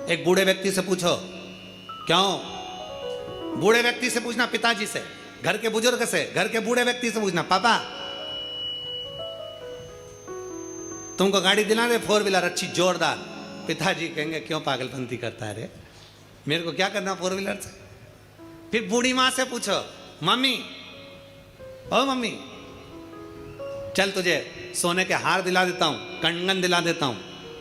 एक बूढ़े व्यक्ति से पूछो, क्यों? बूढ़े व्यक्ति से पूछना, पिताजी से, घर के बुजुर्ग से, घर के बूढ़े व्यक्ति से पूछना, पापा तुमको गाड़ी दिला दे, 4 व्हीलर अच्छी जोरदार। पिताजी कहेंगे क्यों पागलपंती करता है रे, मेरे को क्या करना 4 व्हीलर से। फिर बूढ़ी माँ से पूछो, मम्मी ओ मम्मी चल तुझे सोने के हार दिला देता हूं, कंगन दिला देता हूं,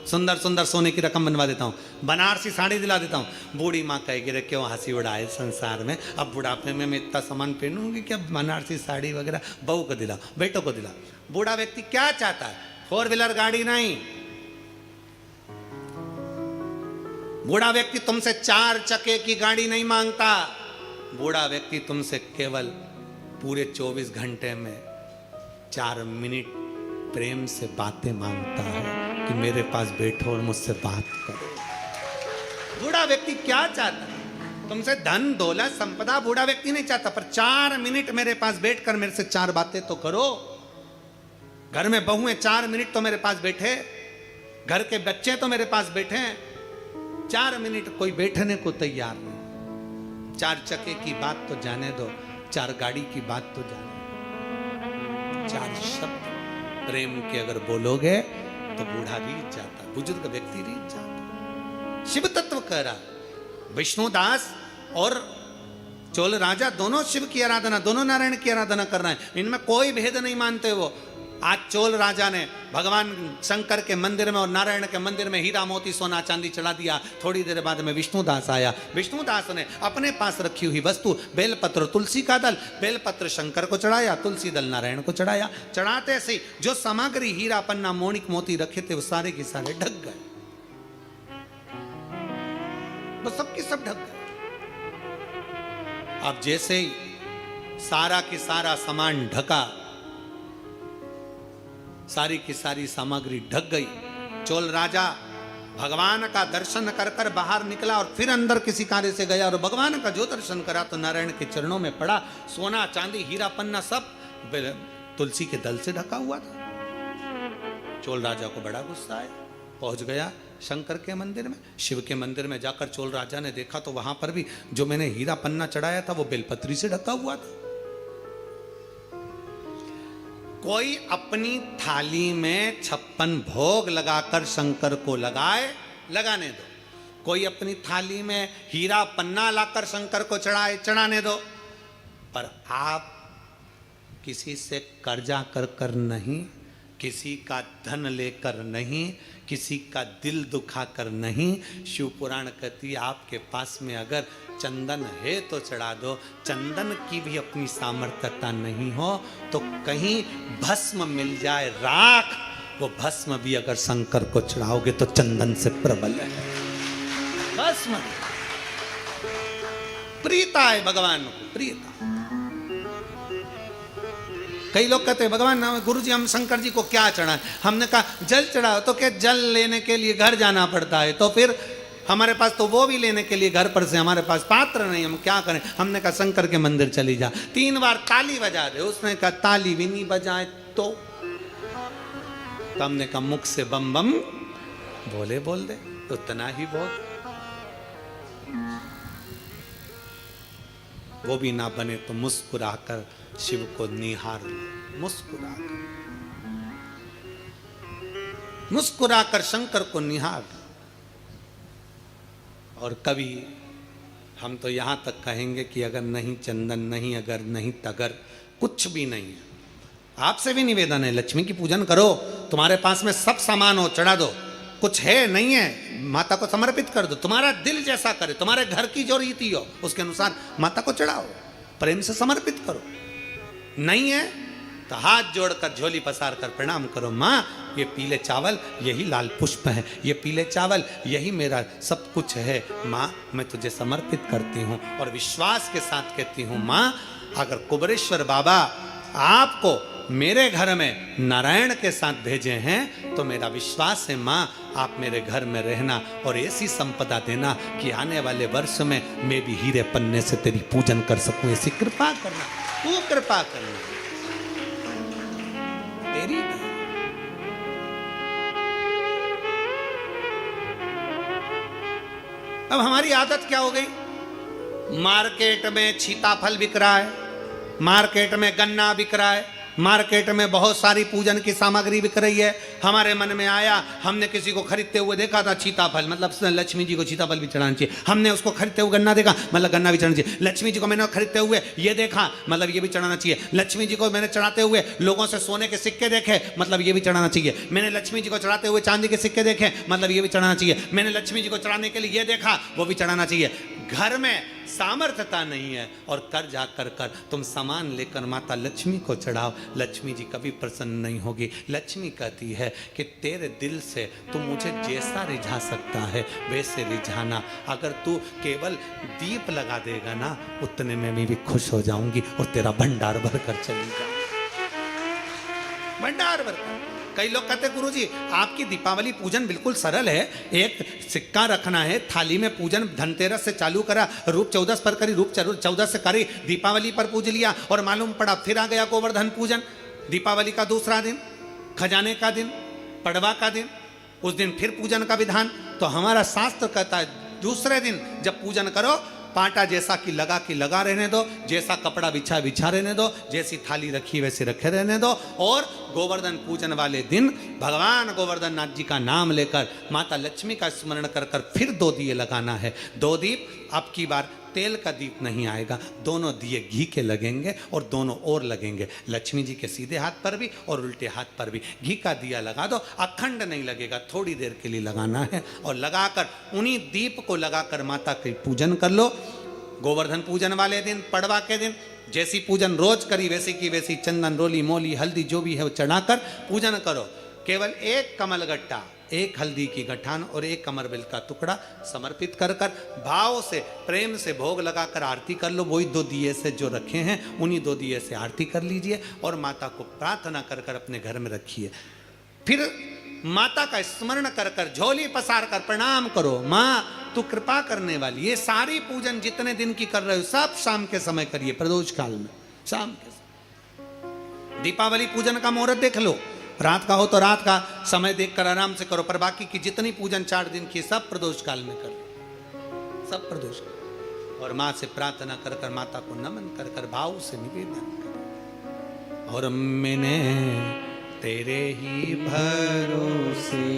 सुंदर सुंदर सोने की रकम बनवा देता हूं, बनारसी साड़ी दिला देता हूं। बूढ़ी माँ कहेगी रे क्यों हंसी उड़ाए संसार में, अब बुढ़ापे में मैं इतना सामान पहनूंगी क्या, बनारसी साड़ी वगैरह बहू को दिला, बेटों को दिला। बूढ़ा व्यक्ति क्या चाहता है? 4 व्हीलर गाड़ी नहीं, बूढ़ा व्यक्ति तुमसे 4 चक्के की गाड़ी नहीं मांगता। बूढ़ा व्यक्ति तुमसे केवल पूरे 24 घंटे में 4 मिनट प्रेम से बातें मांगता है कि मेरे पास बैठो और मुझसे बात करो। बूढ़ा व्यक्ति क्या चाहता है? तुमसे धन दौलत संपदा बूढ़ा व्यक्ति नहीं चाहता, पर 4 मिनट मेरे पास बैठकर मेरे से 4 बातें तो करो। घर में बहुएं 4 मिनट तो मेरे पास बैठे, घर के बच्चे तो मेरे पास बैठे हैं, 4 मिनट कोई बैठने को तैयार नहीं। 4 चक्के की बात तो जाने दो, 4 गाड़ी की बात तो जाने दो, 4 शब्द प्रेम के अगर बोलोगे तो बूढ़ा रीझ जाता, बुजुर्ग व्यक्ति रीझ जाता। शिव तत्व कह रहा विष्णुदास और चोल राजा दोनों शिव की आराधना, दोनों नारायण की आराधना कर रहे हैं, इनमें कोई भेद नहीं मानते वो। आज चोल राजा ने भगवान शंकर के मंदिर में और नारायण के मंदिर में हीरा मोती सोना चांदी चढ़ा दिया। थोड़ी देर बाद में विष्णुदास आया, विष्णुदास ने अपने पास रखी हुई वस्तु बेलपत्र तुलसी का दल, बेलपत्र शंकर को चढ़ाया, तुलसी दल नारायण को चढ़ाया। चढ़ाते से जो सामग्री हीरा पन्ना मोनिक मोती रखे थे वो सारे के सारे ढक गए, बस सबके सब ढक गए। अब जैसे ही सारा की सारा सामान ढका, सारी की सारी सामग्री ढक गई, चोल राजा भगवान का दर्शन कर कर बाहर निकला और फिर अंदर किसी कार्य से गया और भगवान का जो दर्शन करा तो नारायण के चरणों में पड़ा। सोना चांदी हीरा पन्ना सब तुलसी के दल से ढका हुआ था। चोल राजा को बड़ा गुस्सा आया, पहुंच गया शंकर के मंदिर में। शिव के मंदिर में जाकर चोल राजा ने देखा तो वहां पर भी जो मैंने हीरा पन्ना चढ़ाया था वो बेलपत्री से ढका हुआ था। कोई अपनी थाली में 56 भोग लगाकर शंकर को लगाने दो, कोई अपनी थाली में हीरा पन्ना लाकर शंकर को चढ़ाने दो, पर आप किसी से कर्जा कर कर नहीं, किसी का धन लेकर नहीं, किसी का दिल दुखा कर नहीं। शिव पुराण कहती है आपके पास में अगर चंदन है तो चढ़ा दो, चंदन की भी अपनी सामर्थ्यता नहीं हो तो कहीं भस्म मिल जाए राख, वो भस्म भी अगर शंकर को चढ़ाओगे तो चंदन से प्रबल है। भस्म प्रीता है भगवान को, प्रीता। कई लोग कहते हैं भगवान गुरुजी हम शंकर जी को क्या चढ़ाएं? हमने कहा जल चढ़ाओ, तो क्या जल लेने के लिए घर जाना पड़ता है? तो फिर हमारे पास तो वो भी लेने के लिए घर पर से हमारे पास पात्र नहीं, हम क्या करें? हमने कहा शंकर के मंदिर चली जा, 3 बार ताली बजा दे। उसने कहा ताली भी नहीं बजाए तो हमने कहा मुख से बम बम बोल दे, उतना ही बहुत। वो भी ना बने तो मुस्कुराकर शिव को निहार लो, मुस्कुराकर शंकर को निहार। और कभी हम तो यहां तक कहेंगे कि अगर नहीं चंदन नहीं, अगर नहीं तगर, कुछ भी नहीं है, आपसे भी निवेदन है लक्ष्मी की पूजन करो, तुम्हारे पास में सब सामान हो चढ़ा दो, कुछ है नहीं है माता को समर्पित कर दो, तुम्हारा दिल जैसा करे, तुम्हारे घर की जो रीति हो उसके अनुसार माता को चढ़ाओ, प्रेम से समर्पित करो। नहीं है तो हाथ जोड़कर झोली पसार कर प्रणाम करो, माँ ये पीले चावल यही लाल पुष्प है, ये पीले चावल यही मेरा सब कुछ है, माँ मैं तुझे समर्पित करती हूँ। और विश्वास के साथ कहती हूँ माँ अगर कुबेरेश्वर बाबा आपको मेरे घर में नारायण के साथ भेजे हैं तो मेरा विश्वास है माँ आप मेरे घर में रहना और ऐसी संपदा देना कि आने वाले वर्ष में मैं भी हीरे पन्ने से तेरी पूजन कर सकूं, ऐसी कृपा करना, तू कृपा करना तेरी। अब हमारी आदत क्या हो गई, मार्केट में सीताफल बिक रहा है, मार्केट में गन्ना बिक रहा है, मार्केट में बहुत सारी पूजन की सामग्री बिक रही है। हमारे मन में आया, हमने किसी को खरीदते हुए देखा था सीताफल, मतलब लक्ष्मी जी को सीताफल भी चढ़ाना चाहिए। हमने उसको खरीदते हुए गन्ना देखा, मतलब गन्ना भी चढ़ाना चाहिए। लक्ष्मी जी को मैंने खरीदते हुए ये देखा, मतलब ये भी चढ़ाना चाहिए। लक्ष्मी जी को मैंने चढ़ाते हुए लोगों से सोने के सिक्के देखे, मतलब ये भी चढ़ाना चाहिए। मैंने लक्ष्मी जी को चढ़ाते हुए चांदी के सिक्के देखे, मतलब ये भी चढ़ाना चाहिए। मैंने लक्ष्मी जी को चढ़ाने के लिए ये देखा, वो भी चढ़ाना चाहिए। घर में सामर्थ्यता नहीं है और कर जा कर कर तुम सामान लेकर माता लक्ष्मी को चढ़ाओ, लक्ष्मी जी कभी प्रसन्न नहीं होगी। लक्ष्मी कहती है कि तेरे दिल से तू मुझे जैसा रिझा सकता है वैसे रिझाना, अगर तू केवल दीप लगा देगा ना उतने में मैं भी खुश हो जाऊंगी और तेरा भंडार भर कर चली जाऊंगी, भंडार भर कर। कई लोग कहते हैं गुरुजी आपकी दीपावली पूजन बिल्कुल सरल है, एक सिक्का रखना है, थाली में पूजन धनतेरस से चालू करा, रूप 14 पर करी, रूप 14 से करी, दीपावली पर पूज लिया और मालूम पड़ा फिर आ गया गोवर्धन पूजन, दीपावली का दूसरा दिन खजाने का दिन, पड़वा का दिन, उस दिन फिर पूजन का विधान। तो हमारा शास्त्र कहता है दूसरे दिन जब पूजन करो, पाटा जैसा कि लगा रहने दो, जैसा कपड़ा बिछा रहने दो, जैसी थाली रखी वैसे रखे रहने दो। और गोवर्धन पूजन वाले दिन भगवान गोवर्धन नाथ जी का नाम लेकर माता लक्ष्मी का स्मरण कर फिर 2 दिए लगाना है। 2 दीप, अब की बार तेल का दीप नहीं आएगा, दोनों दिए घी के लगेंगे और दोनों ओर लगेंगे, लक्ष्मी जी के सीधे हाथ पर भी और उल्टे हाथ पर भी। घी का दिया लगा दो, अखंड नहीं लगेगा, थोड़ी देर के लिए लगाना है। और लगाकर उन्हीं दीप को लगाकर माता के पूजन कर लो। गोवर्धन पूजन वाले दिन, पड़वा के दिन जैसी पूजन रोज करी वैसी की वैसी चंदन, रोली, मोली, हल्दी जो भी है वो चढ़ाकर पूजन करो। केवल एक कमल गट्टा, एक हल्दी की गठान और एक कमरबिल का टुकड़ा समर्पित कर भाव से, प्रेम से भोग लगाकर आरती कर लो। वही 2 दिए से जो रखे हैं उन्हीं 2 दिए से आरती कर लीजिए और माता को प्रार्थना कर अपने घर में रखिए। फिर माता का स्मरण कर झोली पसार कर प्रणाम करो, माँ तू कृपा करने वाली। ये सारी पूजन जितने दिन की कर रहे हो सब शाम के समय करिए, प्रदोष काल में शाम के समय। दीपावली पूजन का मुहूर्त देख लो, रात का हो तो रात का समय देखकर आराम से करो, पर बाकी की जितनी पूजन 4 दिन की सब प्रदोष काल में करो, सब प्रदोष काल। और माँ से प्रार्थना कर माता को नमन कर भाव से निवेदन कर। और मैंने तेरे ही भरोसे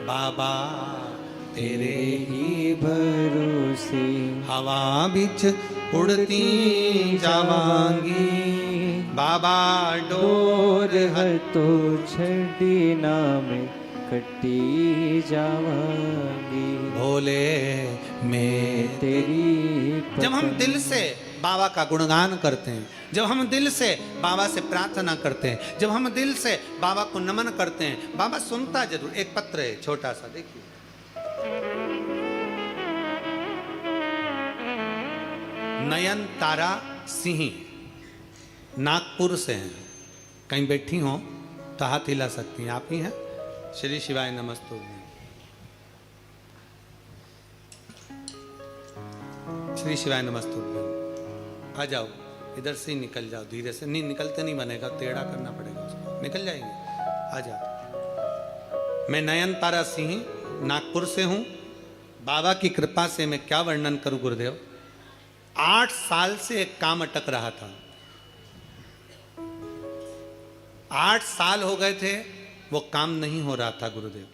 बाबा, तेरे ही भरोसे हवा बिच उड़ती जावांगी बाबा, डोर है तो छड़ी नाम कटी जावांगी भोले मैं तेरी। जब हम दिल से बाबा का गुणगान करते हैं, जब हम दिल से बाबा से प्रार्थना करते हैं, जब हम दिल से बाबा को नमन करते हैं, बाबा सुनता जरूर। एक पत्र है छोटा सा, देखिए। नयन तारा सिंह नागपुर से हैं, कहीं बैठी हो तो हाथ हिला सकती हैं, आप ही हैं। श्री शिवाय नमस्तु। श्री शिवाय नमस्तु। आ जाओ, इधर से ही निकल जाओ, धीरे से। नहीं निकलते नहीं बनेगा, टेढ़ा करना पड़ेगा उसको, निकल जाएंगे। आ जाओ। मैं नयन तारा सिंह नागपुर से हूँ। बाबा की कृपा से मैं क्या वर्णन करूँ गुरुदेव। 8 साल से एक काम अटक रहा था, 8 साल हो गए थे, वो काम नहीं हो रहा था गुरुदेव।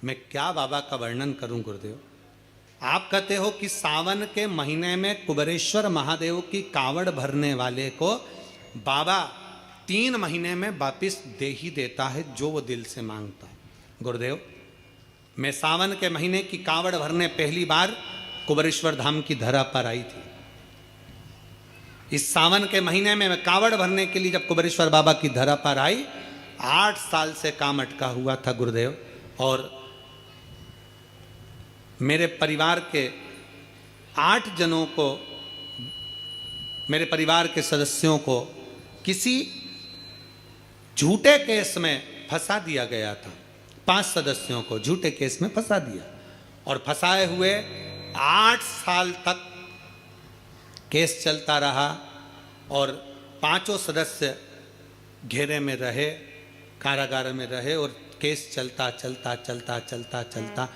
मैं क्या बाबा का वर्णन करूं गुरुदेव। आप कहते हो कि सावन के महीने में कुबेरेश्वर महादेव की कावड़ भरने वाले को बाबा 3 महीने में वापिस दे ही देता है जो वो दिल से मांगता है। गुरुदेव, मैं सावन के महीने की कावड़ भरने पहली बार कुबेरेश्वर धाम की धरा पर आई थी। इस सावन के महीने में मैं कावड़ भरने के लिए जब कुबेरेश्वर बाबा की धरा पर आई, 8 साल से काम अटका हुआ था गुरुदेव। और मेरे परिवार के 8 जनों को, मेरे परिवार के सदस्यों को किसी झूठे केस में फंसा दिया गया था। 5 सदस्यों को झूठे केस में फंसा दिया और फंसाए हुए 8 साल तक केस चलता रहा और 5 सदस्य घेरे में रहे, कारागार में रहे और केस चलता चलता चलता चलता चलता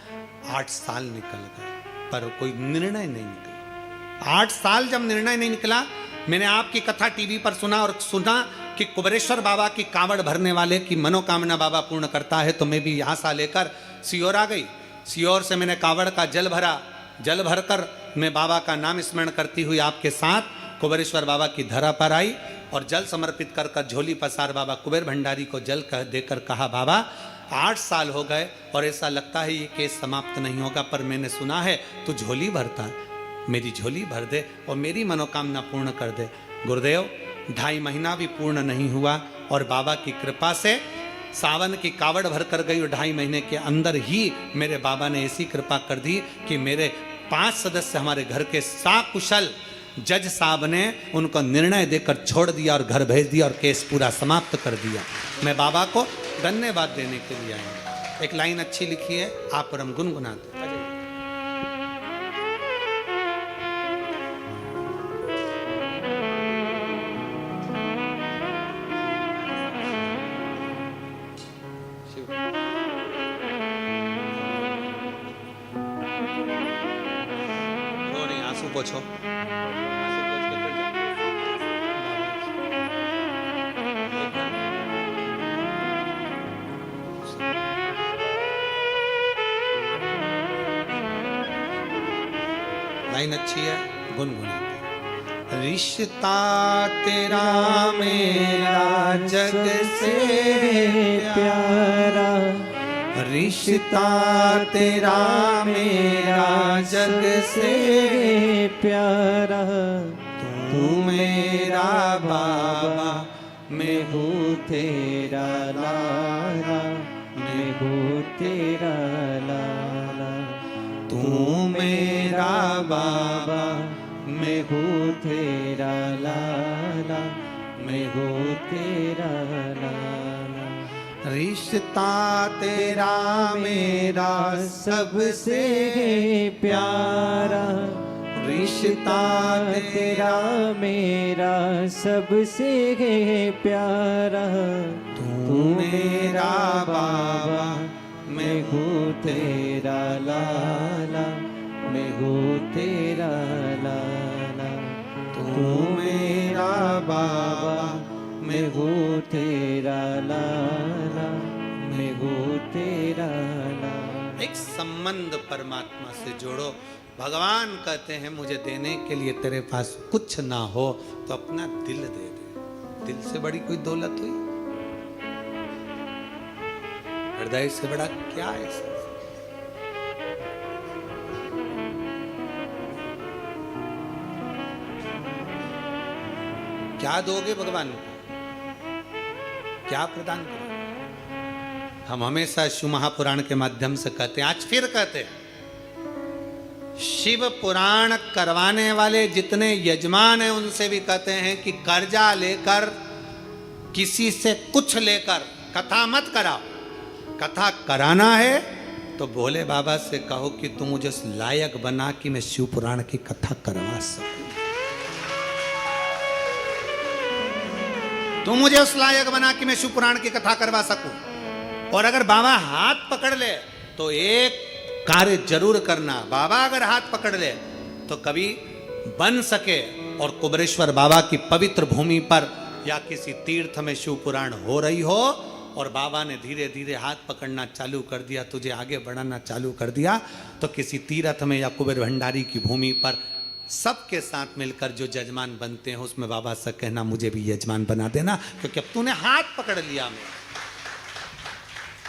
8 साल निकल गए, पर कोई निर्णय नहीं निकला। 8 साल जब निर्णय नहीं निकला, मैंने आपकी कथा टीवी पर सुना और सुना कि कुबेरेश्वर बाबा की कावड़ भरने वाले की मनोकामना बाबा पूर्ण करता है। तो मैं भी आशा लेकर सियोर आ गई। सियोर से मैंने कावड़ का जल भरा, जल भरकर मैं बाबा का नाम स्मरण करती हुई आपके साथ कुबेरेश्वर बाबा की धरा पर आई और जल समर्पित कर झोली पसार बाबा कुबेर भंडारी को जल देकर कहा, बाबा 8 साल हो गए और ऐसा लगता है ये केस समाप्त नहीं होगा, पर मैंने सुना है तू झोली भरता है, मेरी झोली भर दे और मेरी मनोकामना पूर्ण कर दे। गुरुदेव, 2.5 महीना भी पूर्ण नहीं हुआ और बाबा की कृपा से सावन की कावड़ भर कर गई और 2.5 महीने के अंदर ही मेरे बाबा ने ऐसी कृपा कर दी कि मेरे 5 सदस्य हमारे घर के साकुशल जज साहब ने उनको निर्णय देकर छोड़ दिया और घर भेज दिया और केस पूरा समाप्त कर दिया। मैं बाबा को धन्यवाद देने के लिए आया। एक लाइन अच्छी लिखी है, आप पर हम गुनगुनाते। आंसू पोछो। आंसू पोंछ के फिर जाओ। लाइन अच्छी है, गुनगुनाते। रिश्ता तेरा मेरा जग से प्यारा, रिश्ता तेरा मेरा जग से प्यारा, तू मेरा बाबा, मैं हूँ तेरा लाला, मैं हूँ तेरा लाला। तू मेरा बाबा, मैं हूँ तेरा लाला, मैं हूँ तेरा लाला। रिश्ता तेरा मेरा सबसे प्यारा, रिश्ता तेरा मेरा सबसे प्यारा। तू मेरा बाबा, मैं हूँ तेरा लाला, मैं हूँ तेरा लाला। तू मेरा बाबा, मैं हूँ तेरा लाला, मैं हूँ तेरा लाला। एक संबंध परमात्मा से जोड़ो। भगवान कहते हैं मुझे देने के लिए तेरे पास कुछ ना हो तो अपना दिल दे दे। दिल से बड़ी कोई दौलत हुई? हृदय से बड़ा क्या है? क्या दोगे भगवान को? क्या प्रदान करोगे? हम हमेशा शिव महापुराण के माध्यम से कहते हैं, आज फिर कहते हैं, शिव पुराण करवाने वाले जितने यजमान हैं उनसे भी कहते हैं कि कर्जा लेकर, किसी से कुछ लेकर कथा मत कराओ। कथा कराना है तो भोले बाबा से कहो कि तुम मुझे लायक बना कि मैं शिव पुराण की कथा करवा सकूं। तुम मुझे उस लायक बना कि मैं शिव पुराण की कथा करवा सकूं। और अगर बाबा हाथ पकड़ ले तो एक कार्य जरूर करना। बाबा अगर हाथ पकड़ ले तो कभी बन सके और कुबरेश्वर बाबा की पवित्र भूमि पर या किसी तीर्थ में शिव पुराण हो रही हो और बाबा ने धीरे धीरे हाथ पकड़ना चालू कर दिया, तुझे आगे बढ़ाना चालू कर दिया, तो किसी तीर्थ में या कुबेर भंडारी की भूमि पर सबके साथ मिलकर जो यजमान बनते हैं उसमें बाबा से कहना मुझे भी यजमान बना देना, क्योंकि अब तूने हाथ पकड़ लिया, मेरा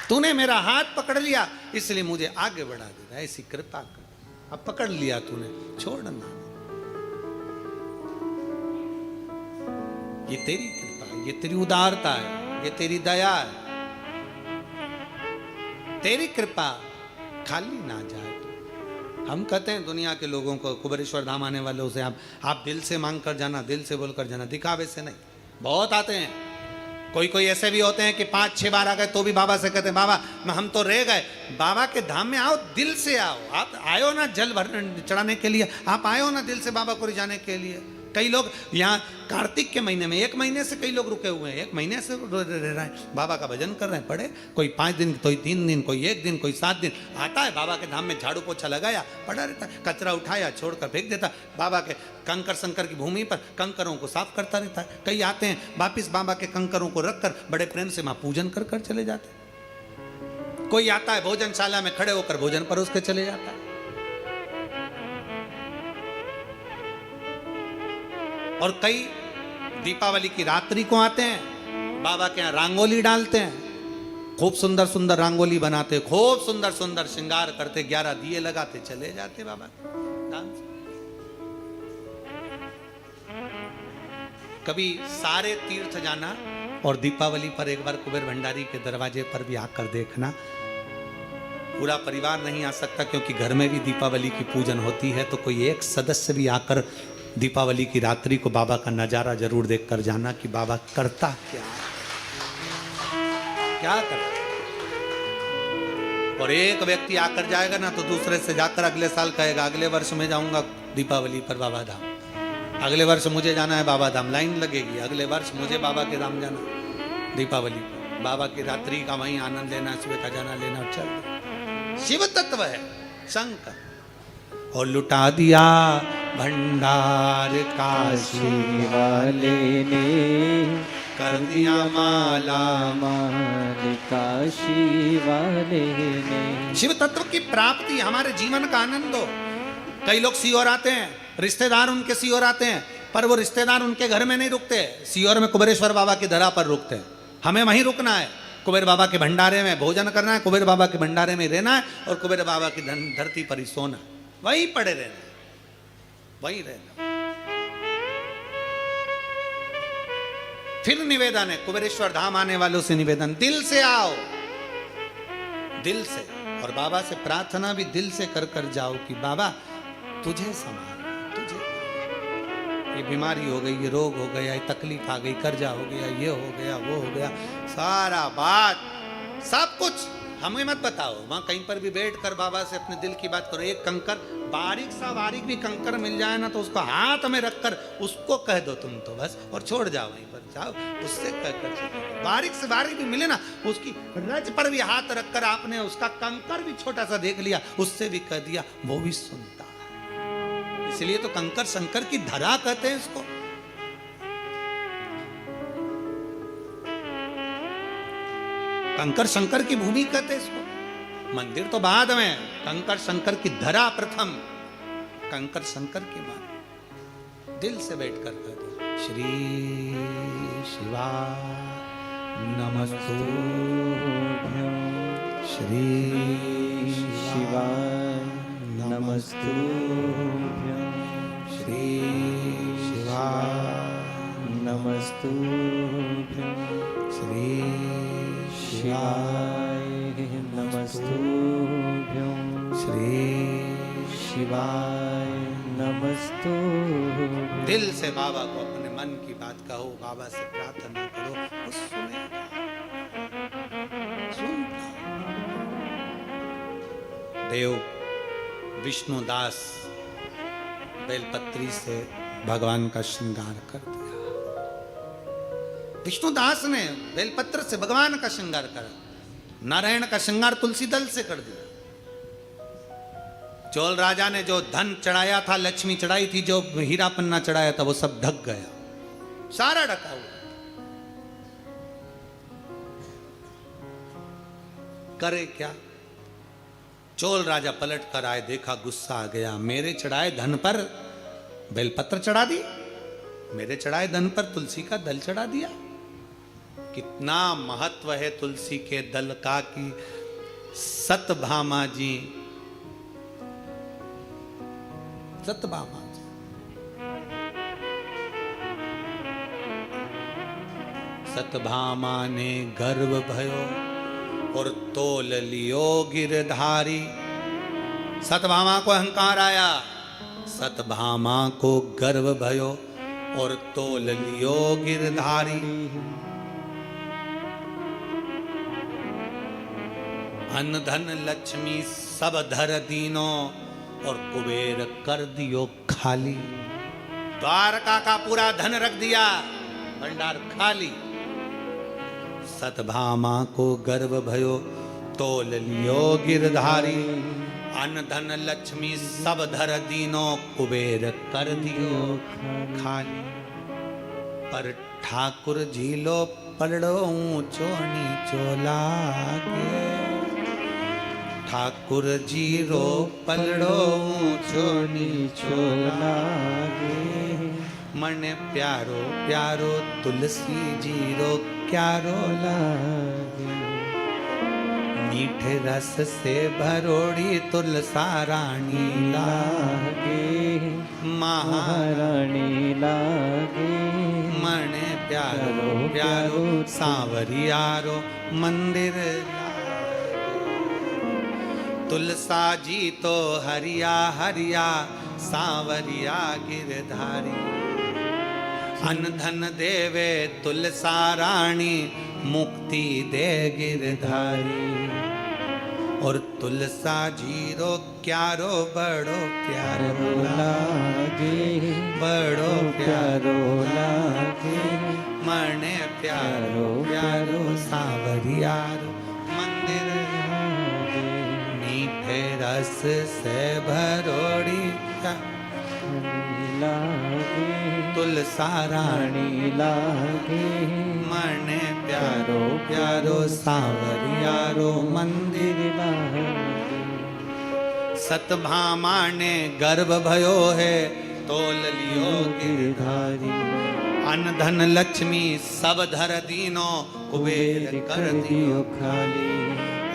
तूने मेरा हाथ पकड़ लिया इसलिए मुझे आगे बढ़ा देना, ऐसी कृपा कर। अब पकड़ लिया तूने, छोड़ना। ये तेरी कृपा, ये तेरी उदारता है, ये तेरी दया है। तेरी कृपा खाली ना जाए। हम कहते हैं दुनिया के लोगों को, कुबेरेश्वर धाम आने वालों से आप दिल से मांग कर जाना, दिल से बोल कर जाना, दिखावे से नहीं। बहुत आते हैं, कोई कोई ऐसे भी होते हैं कि 5-6 बार आ गए तो भी बाबा से कहते हैं बाबा हम तो रह गए। बाबा के धाम में आओ, दिल से आओ। आप आयो ना जल भर चढ़ाने के लिए, आप आयो ना दिल से बाबा को रिझाने के लिए। कई लोग यहाँ कार्तिक के महीने में 1 महीने से कई लोग रुके हुए हैं, 1 महीने से रह रहे हैं, बाबा का भजन कर रहे हैं। पढ़े कोई 5 दिन, कोई 3 दिन, कोई 1 दिन, कोई 7 दिन आता है बाबा के धाम में, झाड़ू पोछा लगाया, पड़ा रहता है, कचरा उठाया छोड़कर फेंक देता, बाबा के कंकर संकर की भूमि पर कंकरों को साफ करता रहता है। कई आते हैं वापिस बाबा के कंकरों को रखकर बड़े प्रेम से वहां पूजन कर कर चले जाते हैं। कोई आता है भोजनशाला में खड़े होकर भोजन परोस के चले जाता है। और कई दीपावली की रात्रि को आते हैं, बाबा के यहाँ रंगोली डालते हैं, खूब सुंदर सुंदर रंगोली बनाते, खूब सुंदर सुंदर श्रृंगार करते, 11 दिए लगाते, चले जाते बाबा धाम से। कभी सारे तीर्थ जाना और दीपावली पर एक बार कुबेर भंडारी के दरवाजे पर भी आकर देखना। पूरा परिवार नहीं आ सकता क्योंकि घर में भी दीपावली की पूजन होती है, तो कोई एक सदस्य भी आकर दीपावली की रात्रि को बाबा का नजारा जरूर देखकर जाना कि बाबा करता क्या करता। और एक व्यक्ति आकर जाएगा ना तो दूसरे से जाकर अगले साल कहेगा अगले वर्ष में जाऊंगा दीपावली पर बाबा धाम, अगले वर्ष मुझे जाना है बाबा धाम। लाइन लगेगी, अगले वर्ष मुझे बाबा के धाम जाना दीपावली पर, बाबा की रात्रि का वहीं आनंद लेना, सुबह का जाना लेना और चल। शिव तत्व है शंकर। और लुटा दिया भंडार काशी काशी वाले ने कर दिया माला। माल काशी वाले ने। शिव तत्व की प्राप्ति हमारे जीवन का आनंद हो। कई लोग सीहोर आते हैं, रिश्तेदार उनके सीहोर आते हैं, पर वो रिश्तेदार उनके घर में नहीं रुकते, सीहोर में कुबेरेश्वर बाबा की धरा पर रुकते हैं। हमें वहीं रुकना है, कुबेर बाबा के भंडारे में भोजन करना है, कुबेर बाबा के भंडारे में रहना है और कुबेर बाबा की धरती पर ही सोना, वहीं पड़े रहना, वहीं रहना। फिर निवेदन है, कुबेरेश्वर धाम आने वालों से निवेदन, दिल से आओ, दिल से, और बाबा से प्रार्थना भी दिल से कर कर जाओ कि बाबा तुझे संभाल, तुझे, ये बीमारी हो गई, ये रोग हो गया, ये तकलीफ आ गई, कर्जा हो गया, ये हो गया, वो हो गया, सारा बात सब कुछ हमें मत बताओ। वहां कहीं पर भी बैठ कर बाबा से अपने दिल की बात करो। एक कंकर, बारीक सा बारीक भी कंकर मिल जाए ना, तो उसको हाथ में रखकर उसको कह दो तुम तो बस, और छोड़ जाओ, वहीं पर जाओ, उससे कह कर, बारीक से बारीक भी मिले ना, उसकी रज पर भी हाथ रखकर आपने उसका कंकर भी छोटा सा देख लिया, उससे भी कह दिया, वो भी सुनता है। इसलिए तो कंकर शंकर की धरा कहते हैं इसको। कंकर शंकर की भूमि कहते हैं इसको। मंदिर तो बाद में, कंकर शंकर की धरा प्रथम, कंकर शंकर की मान। दिल से बैठ कर कह दो, श्री शिवा नमस्तुभ्यं, श्री शिवा नमस्तुभ्यं, श्री शिवा नमस्तुभ्यं, श्री शिवाय नमस्तुभ्यं, श्री शिवाय नमस्तुभ्यं। दिल से बाबा को अपने मन की बात कहो, बाबा से प्रार्थना करो, वो सुनेगा, सुनता। देव विष्णुदास बेलपत्री से भगवान का श्रृंगार कर दिया। विष्णुदास ने बेलपत्र से भगवान का श्रृंगार करा। नारायण का श्रृंगार तुलसी दल से कर दिया। चोल राजा ने जो धन चढ़ाया था, लक्ष्मी चढ़ाई थी, जो हीरा पन्ना चढ़ाया था, वो सब ढक गया, सारा ढका हुआ। करे क्या? चोल राजा पलट कर आए, देखा, गुस्सा आ गया, मेरे चढ़ाए धन पर बेलपत्र चढ़ा दी, मेरे चढ़ाए धन पर तुलसी का दल चढ़ा दिया। कितना महत्व है तुलसी के दल का कि सतभामा जी, सतभामा जी सतभामा ने गर्व भयो और तोल लियो गिरधारी। सतभामा को अहंकार आया, सतभामा को गर्व भयो और तोल लियो गिरधारी। अन्न धन लक्ष्मी सब धर दीनो और कुबेर कर दियो खाली। द्वारका का पूरा धन रख दिया, भंडार खाली। सतभामा को गर्व भयो तोल लियो गिरधारी। अन्न धन लक्ष्मी सब धर दीनो कुबेर कर दियो खाली। पर ठाकुर झीलो पलड़ो ऊंचो नीचो लागे। ठाकुर जीरो पलड़ो ऊंचो नीचो लागे। मन प्यारो प्यारो तुलसी जीरो क्यारो लागे। मीठे रस से भरोड़ी तुलसा रानी लागे। महारानी लागे। मन प्यारो प्यारो सांवरियारो मंदिर तुलसा जी तो हरिया हरिया सांवरिया गिरधारी। अन्न धन देवे तुलसा रानी मुक्ति दे गिरधारी। और तुलसा जीरो क्यारो बड़ो प्यारो लागे। बड़ो प्यारो लागे। मने प्यारो प्यारो सांवरियारो मंदिर मीठे रस से भरोड़ी रानी लागे, तुलसा रानी रानी लागे, मने प्यारो प्यारो सांवरियारो मंदिर मंदिर लागे। सतभामा ने गर्भ भयो है तोल लियो गिरधारी अन्न धन लक्ष्मी सब धर दीनो कुबेर कर दियो खाली,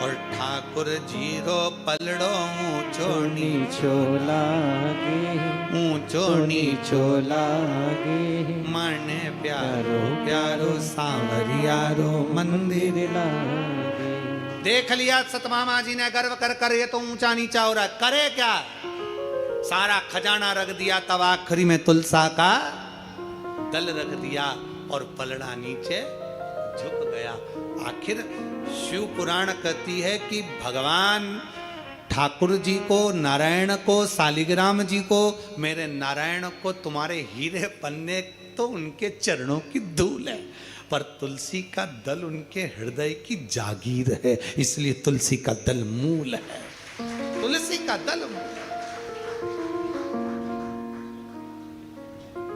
और ठाकुर जीरो पलड़ो ऊंचो नीचो लागे, ऊंचो नीचो लागे, मने प्यारो प्यारो सांवरियारो मंदिर। मंदिर लागे। देख लिया सतमामा जी ने गर्व कर कर, ये तो ऊंचा नीचा हो रहा है, करे क्या? सारा खजाना रख दिया, तब आखिरी में तुलसा का दल रख दिया और पलड़ा नीचे झुक गया। आखिर शिव पुराण कहती है कि भगवान ठाकुर जी को, नारायण को, शालिग्राम जी को, मेरे नारायण को तुम्हारे हीरे पन्ने तो उनके चरणों की धूल है, पर तुलसी का दल उनके हृदय की जागीर है, इसलिए तुलसी का दल मूल है। तुलसी का दल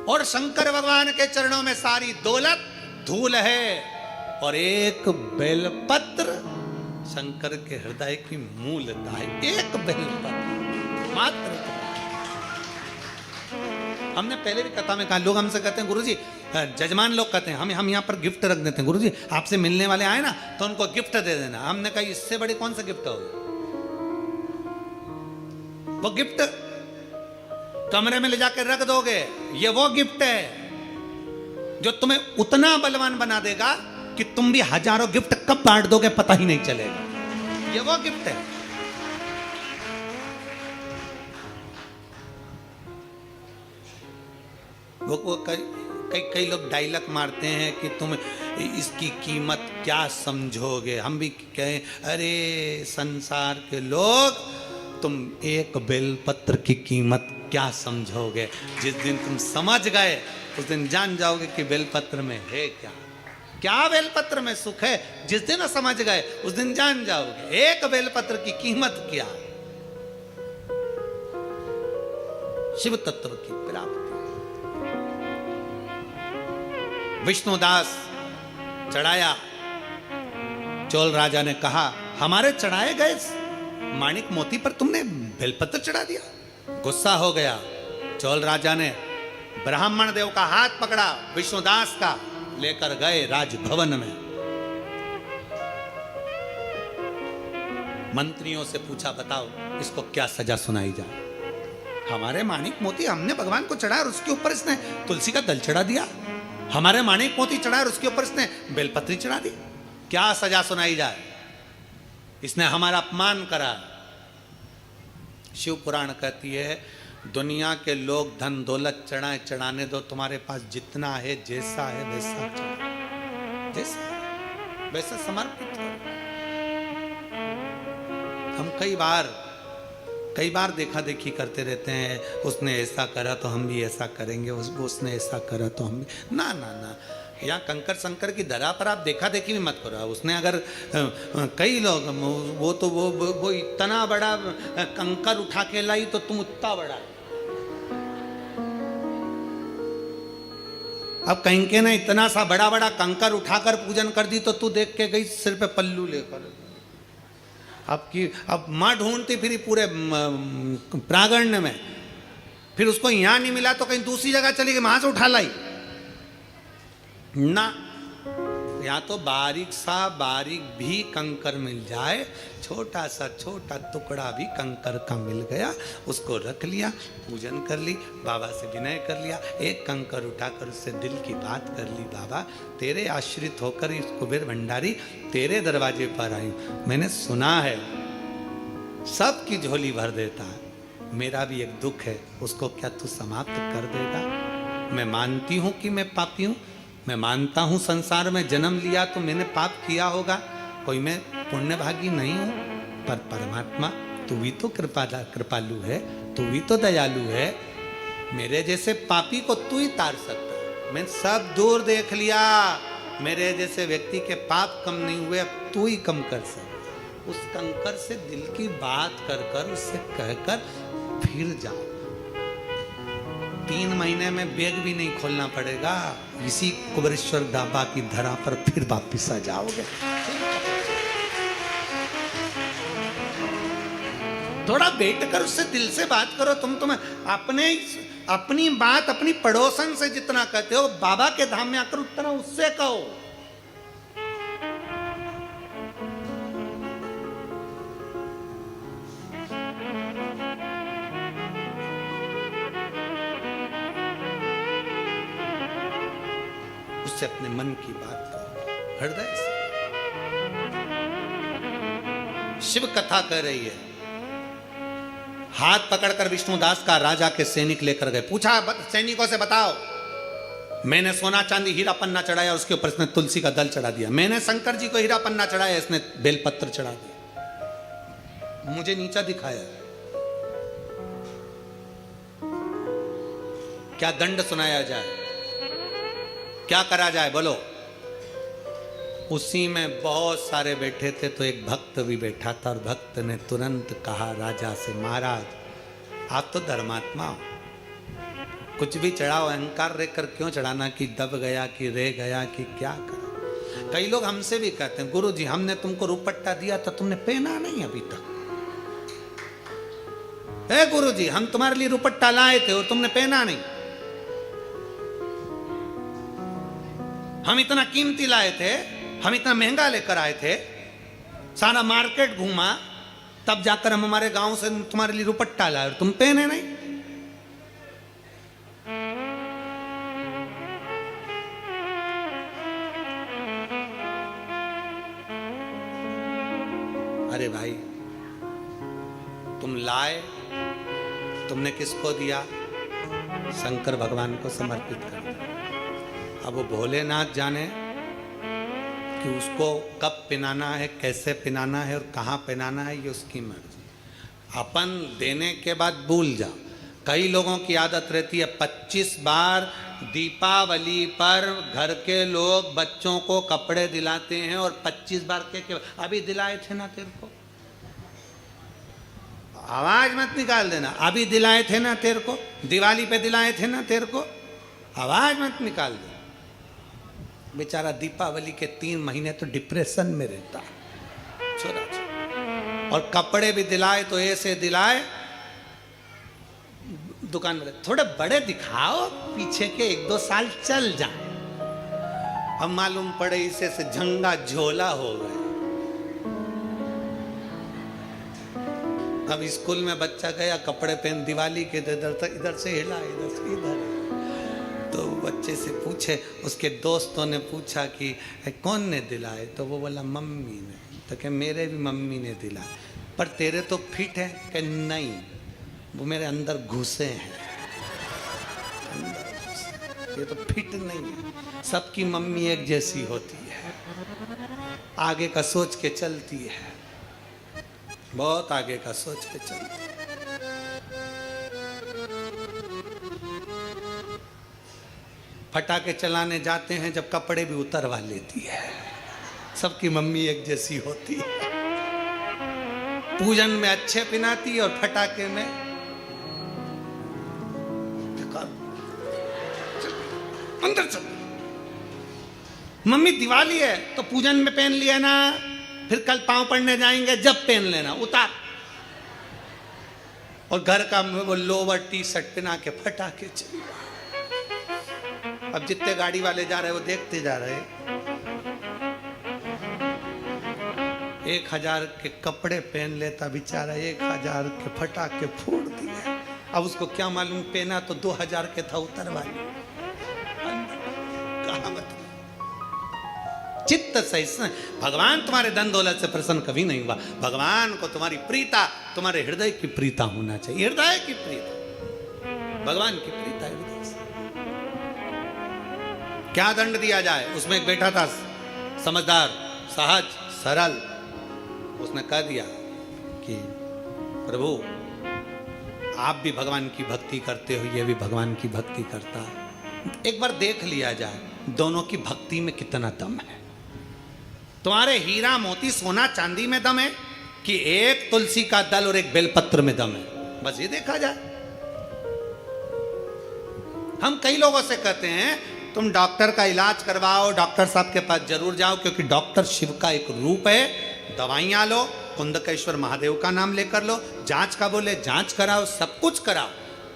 और शंकर भगवान के चरणों में सारी दौलत धूल है, और एक बेलपत्र शंकर के हृदय की मूलता है। एक बेलपत्र मात्र। हमने पहले भी कथा में कहा, लोग हमसे कहते हैं गुरुजी, जजमान लोग कहते हैं हम यहाँ पर गिफ्ट रख देते हैं, गुरुजी आपसे मिलने वाले आए ना तो उनको गिफ्ट दे देना। हमने कहा इससे बड़ी कौन सा गिफ्ट होगा? वो गिफ्ट कमरे में ले जाकर रख दोगे, ये वो गिफ्ट है जो तुम्हें उतना बलवान बना देगा कि तुम भी हजारों गिफ्ट कब बांट दोगे पता ही नहीं चलेगा। ये वो गिफ्ट है। वो कई लोग डायलॉग मारते हैं कि तुम इसकी कीमत क्या समझोगे। हम भी कहें, अरे संसार के लोग, तुम एक बेलपत्र की कीमत क्या समझोगे? जिस दिन तुम समझ गए उस दिन जान जाओगे कि बेलपत्र में है क्या, क्या बेलपत्र में सुख है। जिस दिन समझ गए उस दिन जान जाओगे एक बेलपत्र की कीमत क्या। शिव तत्व की प्राप्ति। विष्णुदास चढ़ाया, चोल राजा ने कहा हमारे चढ़ाए गए माणिक मोती पर तुमने बेलपत्र चढ़ा दिया। गुस्सा हो गया। चोल राजा ने ब्राह्मण देव का हाथ पकड़ा, विष्णुदास का, लेकर गए राजभवन में। मंत्रियों से पूछा, बताओ इसको क्या सजा सुनाई जाए? हमारे माणिक मोती हमने भगवान को चढ़ाया और उसके ऊपर इसने तुलसी का दल चढ़ा दिया। हमारे माणिक मोती चढ़ाया और उसके ऊपर इसने बेलपत्री चढ़ा दी। क्या सजा सुनाई जाए? इसने हमारा अपमान करा। शिव पुराण कहती है, दुनिया के लोग धन दौलत चढ़ाए, चढ़ाने दो, तुम्हारे पास जितना है, जैसा है वैसा चढ़ाओ, जैसा है वैसा समर्पित करो। हम कई बार देखा देखी करते रहते हैं, उसने ऐसा करा तो हम भी ऐसा करेंगे, उसने ऐसा करा तो हम भी। ना ना ना, यहाँ कंकर संकर की धरा पर आप देखा देखी भी मत करो। उसने अगर कई लोग वो इतना बड़ा कंकर उठा के लाई तो तुम उतना बड़ा। अब कहीं के ना इतना सा बड़ा बड़ा कंकर उठाकर पूजन कर दी तो तू देख के गई सिर पे पल्लू लेकर। अब माँ ढूंढती फिर पूरे प्रांगण में, फिर उसको यहाँ नहीं मिला तो कहीं दूसरी जगह चली गई, वहां से उठा लाई ना। या तो बारीक भी कंकर मिल जाए, छोटा सा छोटा टुकड़ा भी कंकर का मिल गया, उसको रख लिया, पूजन कर ली, बाबा से विनय कर लिया, एक कंकर उठाकर उससे दिल की बात कर ली, बाबा तेरे आश्रित होकर इस कुबेर भंडारी तेरे दरवाजे पर आई, मैंने सुना है सबकी झोली भर देता है, मेरा भी एक दुख है, उसको क्या तू समाप्त कर देगा? मैं मानती हूँ कि मैं पापी हूँ, मैं मानता हूँ संसार में जन्म लिया तो मैंने पाप किया होगा, कोई मैं पुण्यभागी नहीं हूँ, पर परमात्मा तू भी तो कृपालु है, तू भी तो दयालु है, मेरे जैसे पापी को तू ही तार सकता है। मैं सब दूर देख लिया, मेरे जैसे व्यक्ति के पाप कम नहीं हुए, अब तू ही कम कर सकता। उस कंकर से दिल की बात कर कर उससे कहकर फिर जाओ। 3 महीने में बैग भी नहीं खोलना पड़ेगा, इसी कुबेरेश्वर ढाबा की धरा पर फिर वापिस आ जाओगे। थोड़ा बैठ कर उससे दिल से बात करो। तुम अपनी बात अपनी पड़ोसन से जितना कहते हो, बाबा के धाम में आकर उतना उससे कहो। उससे अपने मन की बात कहो, हृदय से। शिव कथा कह रही है, हाथ पकड़कर विष्णुदास का राजा के सैनिक लेकर गए। पूछा सैनिकों से, बताओ, मैंने सोना चांदी हीरा पन्ना चढ़ाया, उसके ऊपर इसने तुलसी का दल चढ़ा दिया। मैंने शंकर जी को हीरा पन्ना चढ़ाया, इसने बेलपत्र चढ़ा दिया। मुझे नीचा दिखाया, क्या दंड सुनाया जाए, क्या करा जाए, बोलो। उसी में बहुत सारे बैठे थे, तो एक भक्त भी बैठा था, और भक्त ने तुरंत कहा राजा से, महाराज आप तो धर्मात्मा हो, कुछ भी चढ़ाओ, अहंकार रहकर क्यों चढ़ाना कि दब गया कि रह गया कि क्या करा। कई लोग हमसे भी कहते हैं, गुरु जी हमने तुमको रुपट्टा दिया तो तुमने पहना नहीं अभी तक। हे गुरु जी हम तुम्हारे लिए रुपट्टा लाए थे और तुमने पहना नहीं। हम इतना कीमती लाए थे, हम इतना महंगा लेकर आए थे, सारा मार्केट घूमा, तब जाकर हम हमारे गांव से तुम्हारे लिए रुपट्टा लाए और तुम पहने नहीं। अरे भाई तुम लाए, तुमने किसको दिया? शंकर भगवान को समर्पित कर दिया। अब वो भोलेनाथ जाने कि उसको कब पिनाना है, कैसे पिनाना है और कहाँ पिनाना है, ये उसकी मर्जी। अपन देने के बाद भूल जाओ। कई लोगों की आदत रहती है 25 बार दीपावली पर घर के लोग बच्चों को कपड़े दिलाते हैं और 25 बार के अभी दिलाए थे ना तेरे को, आवाज मत निकाल देना, अभी दिलाए थे ना तेरे को, दिवाली पे दिलाए थे ना तेरे को, आवाज मत निकाल दे। बेचारा दीपावली के 3 महीने तो डिप्रेशन में रहता छोरा। और कपड़े भी दिलाए तो ऐसे दिलाए, दुकान में थोड़े बड़े दिखाओ, पीछे के 1-2 साल चल जाए। अब मालूम पड़े इसे से झंगा झोला हो गए। अब स्कूल में बच्चा गया, कपड़े पहन, दिवाली के इधर से हिला, इधर से इधर। तो बच्चे से पूछे, उसके दोस्तों ने पूछा कि कौन ने दिलाए, तो वो बोला मम्मी ने। तो क्या मेरे भी मम्मी ने दिलाए, पर तेरे तो फिट है। कि नहीं, वो मेरे अंदर घुसे हैं, ये तो फिट नहीं है। सबकी मम्मी एक जैसी होती है, आगे का सोच के चलती है, बहुत आगे का सोच के चलती है। पटाखे चलाने जाते हैं जब कपड़े भी उतरवा लेती है, सबकी मम्मी एक जैसी होती है। पूजन में अच्छे पिनाती है और फटाके में अंदर चल। मम्मी दिवाली है तो पूजन में पहन लिया ना, फिर कल पांव पड़ने जाएंगे जब पहन लेना, उतार। और घर का वो लोवर टी शर्ट पहना के फटाके चल। अब जितने गाड़ी वाले जा रहे हैं वो देखते जा रहे हैं। 1000 के कपड़े पहन लेता बेचारा, 1000 के फटाके फोड़ दिए। अब उसको क्या मालूम, पहना तो 2000 के था, उतरवा लिया। चित्त सहिष्णु। भगवान तुम्हारे धन दौलत से प्रसन्न कभी नहीं हुआ। भगवान को तुम्हारी प्रीता, तुम्हारे हृदय की प्रीता होना चाहिए। हृदय की प्रीता, भगवान की प्रीता हृदय से। क्या दंड दिया जाए? उसमें एक बैठा था समझदार, सहज, सरल। उसने कह दिया कि प्रभु आप भी भगवान की भक्ति करते हो, ये भी भगवान की भक्ति करता है, एक बार देख लिया जाए दोनों की भक्ति में कितना दम है। तुम्हारे हीरा मोती सोना चांदी में दम है कि एक तुलसी का दल और एक बेलपत्र में दम है? बस ये देखा जाए। हम कई लोगों से कहते हैं तुम डॉक्टर का इलाज करवाओ, डॉक्टर साहब के पास जरूर जाओ, क्योंकि डॉक्टर शिव का एक रूप है। दवाइयाँ लो, कुंदकेश्वर महादेव का नाम लेकर लो, जांच का बोले जांच कराओ, सब कुछ कराओ,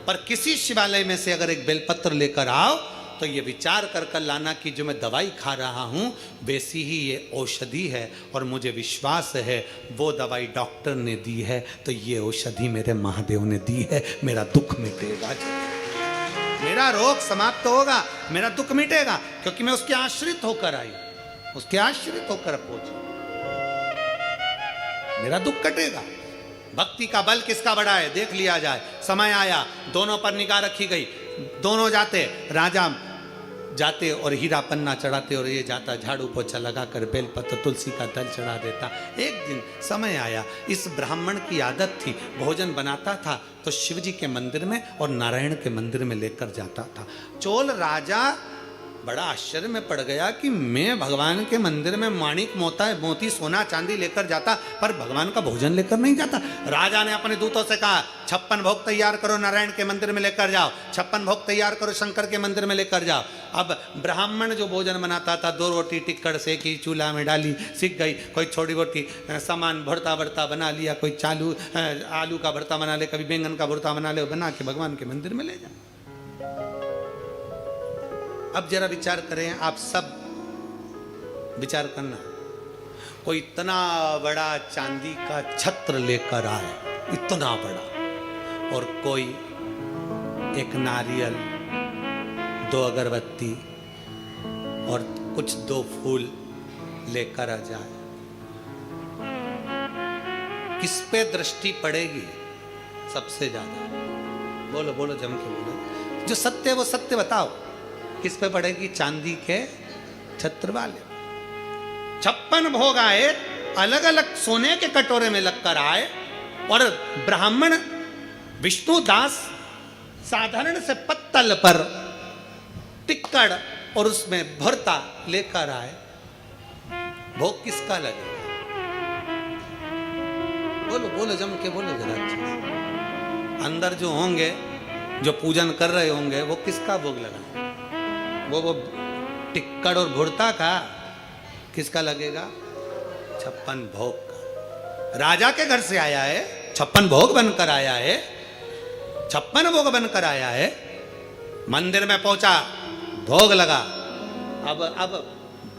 पर किसी शिवालय में से अगर एक बेलपत्र लेकर आओ तो ये विचार कर कर लाना कि जो मैं दवाई खा रहा हूँ वैसी ही ये औषधि है, और मुझे विश्वास है वो दवाई डॉक्टर ने दी है तो ये औषधि मेरे महादेव ने दी है, मेरा दुख मिटेगा, मेरा रोग समाप्त होगा, मेरा दुख मिटेगा, क्योंकि मैं उसके आश्रित होकर आई, उसके आश्रित होकर पहुंची, मेरा दुख कटेगा। भक्ति का बल किसका बड़ा है देख लिया जाए। समय आया, दोनों पर निगाह रखी गई, दोनों जाते, राजा जाते और हीरा पन्ना चढ़ाते और ये जाता झाड़ू पोछा लगाकर बेलपत्र तुलसी का दल चढ़ा देता। एक दिन समय आया, इस ब्राह्मण की आदत थी, भोजन बनाता था तो शिव जी के मंदिर में और नारायण के मंदिर में लेकर जाता था। चोल राजा बड़ा आश्चर्य में पड़ गया कि मैं भगवान के मंदिर में माणिक मोती सोना चांदी लेकर जाता, पर भगवान का भोजन लेकर नहीं जाता। राजा ने अपने दूतों से कहा 56 भोग तैयार करो, नारायण के मंदिर में लेकर जाओ, 56 भोग तैयार करो, शंकर के मंदिर में लेकर जाओ। अब ब्राह्मण जो भोजन बनाता था, 2 रोटी टिक्कड़ सेकी, चूल्हा में डाली, सीख गई, कोई छोटी मोटी सामान भरता भरता बना लिया, कोई आलू का भरता बना ले, कभी बैंगन का भरता बना ले, बना के भगवान के मंदिर में ले जाए। अब जरा विचार करें, आप सब विचार करना, कोई इतना बड़ा चांदी का छत्र लेकर आए, इतना बड़ा, और कोई एक नारियल, 2 अगरबत्ती और कुछ 2 फूल लेकर आ जाए, किस पे दृष्टि पड़ेगी सबसे ज्यादा? बोलो बोलो, जम के बोलो, जो सत्य है वो सत्य बताओ, किस पे पड़ेगी? चांदी के छत्र वाले। 56 भोग आए, अलग अलग सोने के कटोरे में लगकर आए, और ब्राह्मण विष्णुदास साधारण से पत्तल पर टिक्कड़ और उसमें भरता लेकर आए। भोग किसका लगेगा? बोलो बोलो, जम के बोलो जरा अच्छे से। अंदर जो होंगे, जो पूजन कर रहे होंगे, वो किसका भोग लगा? वो टिक्कड़ और भुरता का किसका लगेगा? 56 भोग का। राजा के घर से आया है, 56 भोग बनकर आया है, 56 भोग बनकर आया है, मंदिर में पहुंचा, भोग लगा। अब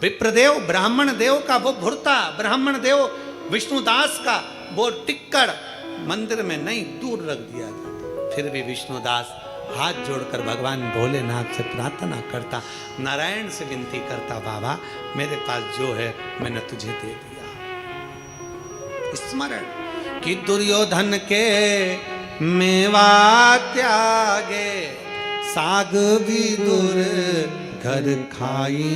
विप्रदेव ब्राह्मण देव का वो भुरता, ब्राह्मण देव विष्णुदास का वो टिक्कड़ मंदिर में नहीं, दूर रख दिया जाता। फिर भी विष्णुदास हाथ जोड़कर भगवान भोलेनाथ से प्रार्थना करता, नारायण से विनती करता, बाबा मेरे पास जो है मैंने तुझे दे दिया। स्मरण कि दुर्योधन के मेवा त्यागे, साग भी दूर घर खाई,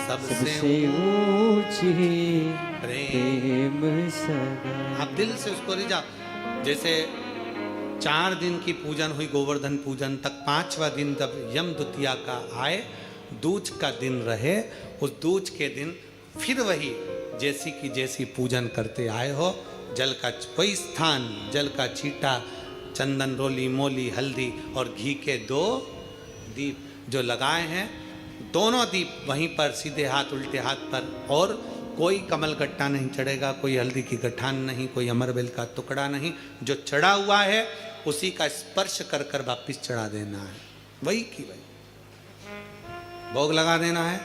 सबसे ऊंची प्रेम सगा। आप दिल से उसको रिझाओ। जैसे 4 दिन की पूजन हुई, गोवर्धन पूजन तक, 5वां दिन जब यम द्वितीया का आए, दूज का दिन रहे, उस दूज के दिन फिर वही जैसी की जैसी पूजन करते आए हो, जल का कोई स्थान, जल का छींटा, चंदन रोली मोली हल्दी और घी के 2 दीप जो लगाए हैं, दोनों दीप वहीं पर सीधे हाथ उल्टे हाथ पर, और कोई कमल गट्टा नहीं चढ़ेगा, कोई हल्दी की गठान नहीं, कोई अमरबेल का टुकड़ा नहीं, जो चढ़ा हुआ है उसी का स्पर्श कर कर वापिस चढ़ा देना है, वही की वही भोग लगा देना है।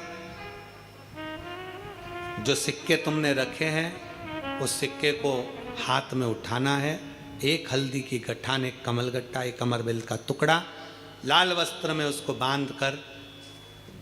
जो सिक्के तुमने रखे हैं उस सिक्के को हाथ में उठाना है, एक हल्दी की गठान, एक कमल गट्टा, एक अमरबेल का टुकड़ा, लाल वस्त्र में उसको बांध कर,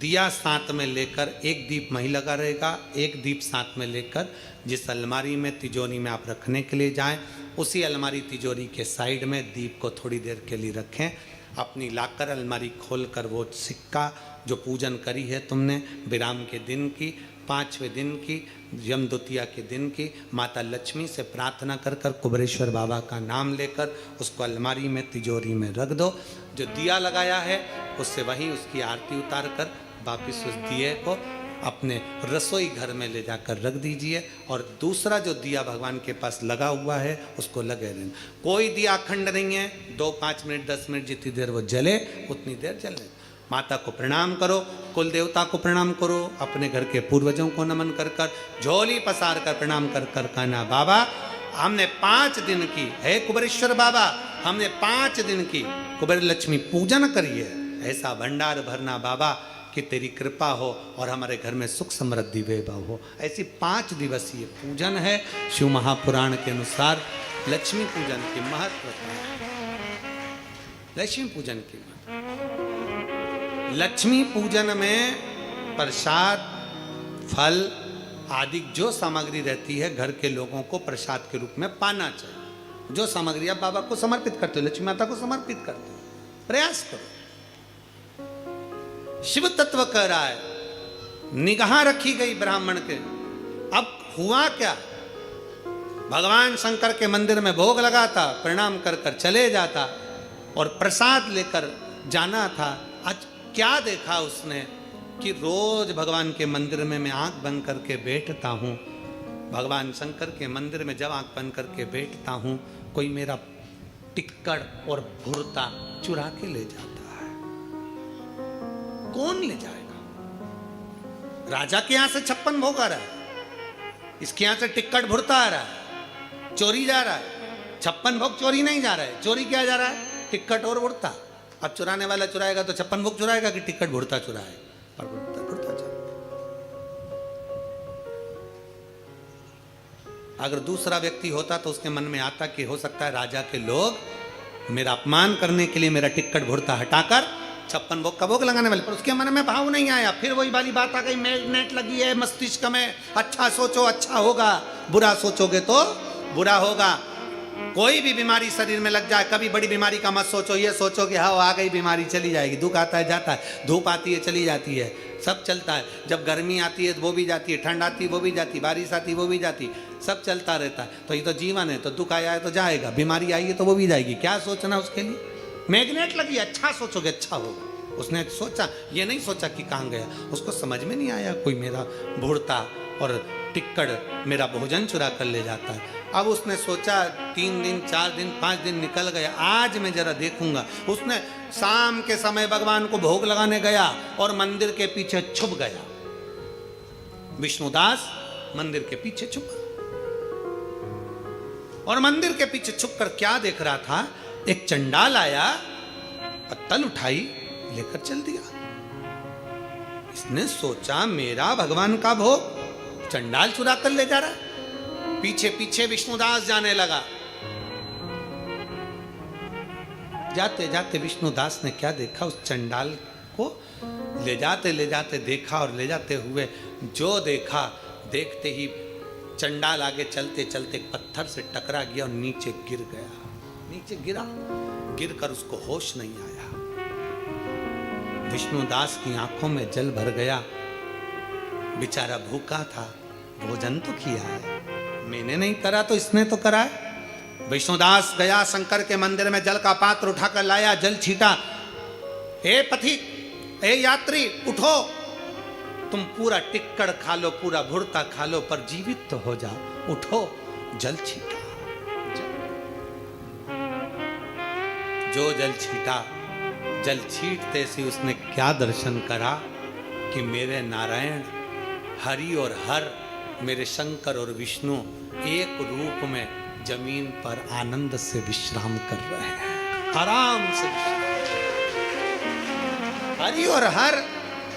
दिया साथ में लेकर, एक दीप वहीं लगा रहेगा, एक दीप साथ में लेकर जिस अलमारी में तिजोरी में आप रखने के लिए जाएं, उसी अलमारी तिजोरी के साइड में दीप को थोड़ी देर के लिए रखें। अपनी लाकर अलमारी खोलकर वो सिक्का जो पूजन करी है तुमने विराम के दिन की, 5वें दिन की, यम द्वितीया के दिन की, माता लक्ष्मी से प्रार्थना कर कर कुबेरेश्वर बाबा का नाम लेकर उसको अलमारी में तिजोरी में रख दो। जो दिया लगाया है उससे वहीं उसकी आरती उतार कर वापिस उस दिए को अपने रसोई घर में ले जाकर रख दीजिए और दूसरा जो दिया भगवान के पास लगा हुआ है उसको लगे रहना। कोई दिया अखंड नहीं है, 2, 5 मिनट 10 मिनट जितनी देर वो जले उतनी देर जले। माता को प्रणाम करो, कुल देवता को प्रणाम करो, अपने घर के पूर्वजों को नमन कर कर, झोली पसार कर प्रणाम कर कर कहना बाबा हमने 5 दिन की, हे कुबेरेश्वर बाबा हमने 5 दिन की कुबेर लक्ष्मी पूजन करी है, ऐसा भंडार भरना बाबा कि तेरी कृपा हो और हमारे घर में सुख समृद्धि वैभव हो। ऐसी 5 दिवसीय पूजन है। शिव महापुराण के अनुसार लक्ष्मी पूजन की महत्वता है। लक्ष्मी पूजन की लक्ष्मी पूजन में प्रसाद, फल आदि जो सामग्री रहती है घर के लोगों को प्रसाद के रूप में पाना चाहिए। जो सामग्री आप बाबा को समर्पित करते हो, लक्ष्मी माता को समर्पित करते हो, प्रयास करो। शिव तत्व कह रहा है, निगाह रखी गई ब्राह्मण के। अब हुआ क्या, भगवान शंकर के मंदिर में भोग लगाता, प्रणाम कर कर चले जाता और प्रसाद लेकर जाना था। आज क्या देखा उसने कि रोज भगवान के मंदिर में मैं आंख बंद करके बैठता हूँ, भगवान शंकर के मंदिर में जब आंख बंद करके बैठता हूँ कोई मेरा टिक्कड़ और भुरता चुरा के ले जाता है। कौन ले जाएगा? राजा के यहां से 56 भोग आ रहा है, इसके यहां से टिक्कड़ भुरता आ रहा है, चोरी जा रहा है। 56 भोग चोरी नहीं जा रहा है, चोरी क्या जा रहा है? टिक्कट और भुरता। अब चुराने वाला चुराएगा तो 56 भोग चुराएगा कि टिक्कट भुरता चुराए? और भुरता चुराए। अगर दूसरा व्यक्ति होता तो उसके मन में आता कि हो सकता है राजा के लोग मेरा अपमान करने के लिए मेरा टिक्कट भुरता हटाकर 56 भोग का भोग लगाने वाले, पर उसके मन में भाव नहीं आया। फिर वही वाली बात आ गई, मैग्नेट लगी है मस्तिष्क में, अच्छा सोचो अच्छा होगा, बुरा सोचोगे तो बुरा होगा। कोई भी बीमारी शरीर में लग जाए, कभी बड़ी बीमारी का मत सोचो, ये सोचो कि हाँ आ गई बीमारी चली जाएगी। दुख आता है जाता है, धूप आती है चली जाती है, सब चलता है। जब गर्मी आती है वो भी जाती है, ठंड आती है वो भी जाती है, बारिश आती है वो भी जाती है, सब चलता रहता है। तो ये तो जीवन है, तो दुख आया है तो जाएगा, बीमारी आई है तो वो भी जाएगी। क्या सोचना उसके लिए? मैग्नेट लगी, अच्छा सोचोगे अच्छा होगा। उसने सोचा, ये नहीं सोचा कि कहाँ गया, उसको समझ में नहीं आया कोई मेरा भुड़ता और टिक्कड़ मेरा भोजन चुरा कर ले जाता है। अब उसने सोचा 3 दिन 4 दिन 5 दिन निकल गया, आज मैं जरा देखूंगा। उसने शाम के समय भगवान को भोग लगाने गया और मंदिर के पीछे छुप गया। विष्णुदास मंदिर के पीछे छुपा और मंदिर के पीछे छुपकर क्या देख रहा था, एक चंडाल आया, पत्तल उठाई, लेकर चल दिया। इसने सोचा मेरा भगवान का भोग चंडाल चुरा कर ले जा रहा है। पीछे पीछे विष्णुदास जाने लगा। जाते जाते विष्णुदास ने क्या देखा, उस चंडाल को ले जाते देखा और ले जाते हुए जो देखा, देखते ही चंडाल आगे चलते चलते पत्थर से टकरा गया और नीचे गिर गया। नीचे गिरा, गिरकर उसको होश नहीं आया। विष्णुदास की आंखों में जल भर गया। बेचारा भूखा था, भोजन तो किया है, मैंने नहीं करा तो इसने तो करा है। विष्णुदास गया शंकर के मंदिर में, जल का पात्र उठाकर लाया, जल छीटा। हे पथिक, हे यात्री, उठो, तुम पूरा टिक्कड़ खा लो, पूरा भुड़ता खा लो, पर जीवित तो हो जाओ, उठो। जल छीटा, जो जल छीटा, जल छीटते से उसने क्या दर्शन करा कि मेरे नारायण हरि और हर, मेरे शंकर और विष्णु एक रूप में जमीन पर आनंद से विश्राम कर रहे हैं, आराम से। हरि और हर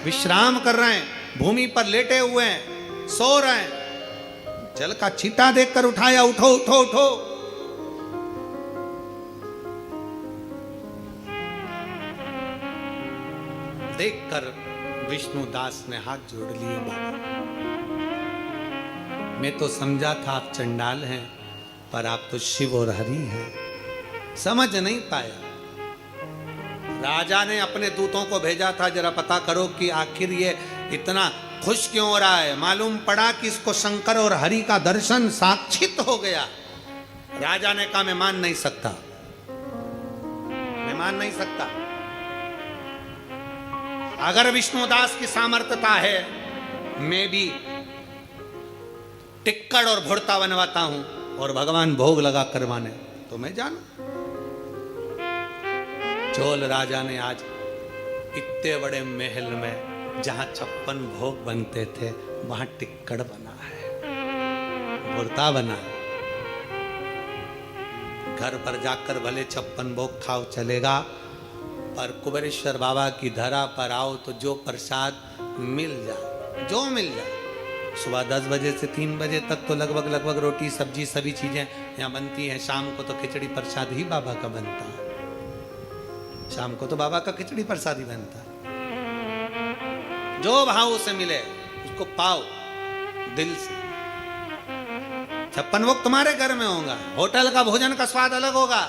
विश्राम कर रहे हैं, भूमि पर लेटे हुए हैं, सो रहे हैं। जल का छींटा देखकर उठाया, उठो उठो उठो। देखकर विष्णुदास ने हाथ जोड़ लिए। बाबा, मैं तो समझा था आप चंडाल हैं, पर आप तो शिव और हरि हैं। समझ नहीं पाया। राजा ने अपने दूतों को भेजा था, जरा पता करो कि आखिर ये इतना खुश क्यों हो रहा है। मालूम पड़ा कि इसको शंकर और हरि का दर्शन साक्षित हो गया। राजा ने कहा मैं मान नहीं सकता, मैं मान नहीं सकता। अगर विष्णुदास की सामर्थ्यता है मैं भी टिक्कड़ और भुर्ता बनवाता हूं और भगवान भोग लगा करवाने, तो मैं जानू। चोल राजा ने आज इतने बड़े महल में जहां 56 भोग बनते थे वहां टिक्कड़ बना है, भुर्ता बना है। घर पर जाकर भले 56 भोग खाओ चलेगा, पर कुबेरेश्वर बाबा की धरा पर आओ तो जो प्रसाद मिल जाए, जो मिल जाए। सुबह 10 बजे से 3 बजे तक तो लगभग रोटी सब्जी सभी चीजें यहाँ बनती हैं। शाम को तो खिचड़ी प्रसाद ही बाबा का बनता है, शाम को तो बाबा का खिचड़ी प्रसाद ही बनता है। जो भाव से मिले उसको पाओ दिल से। 56 भोग तुम्हारे घर में होगा, होटल का भोजन का स्वाद अलग होगा,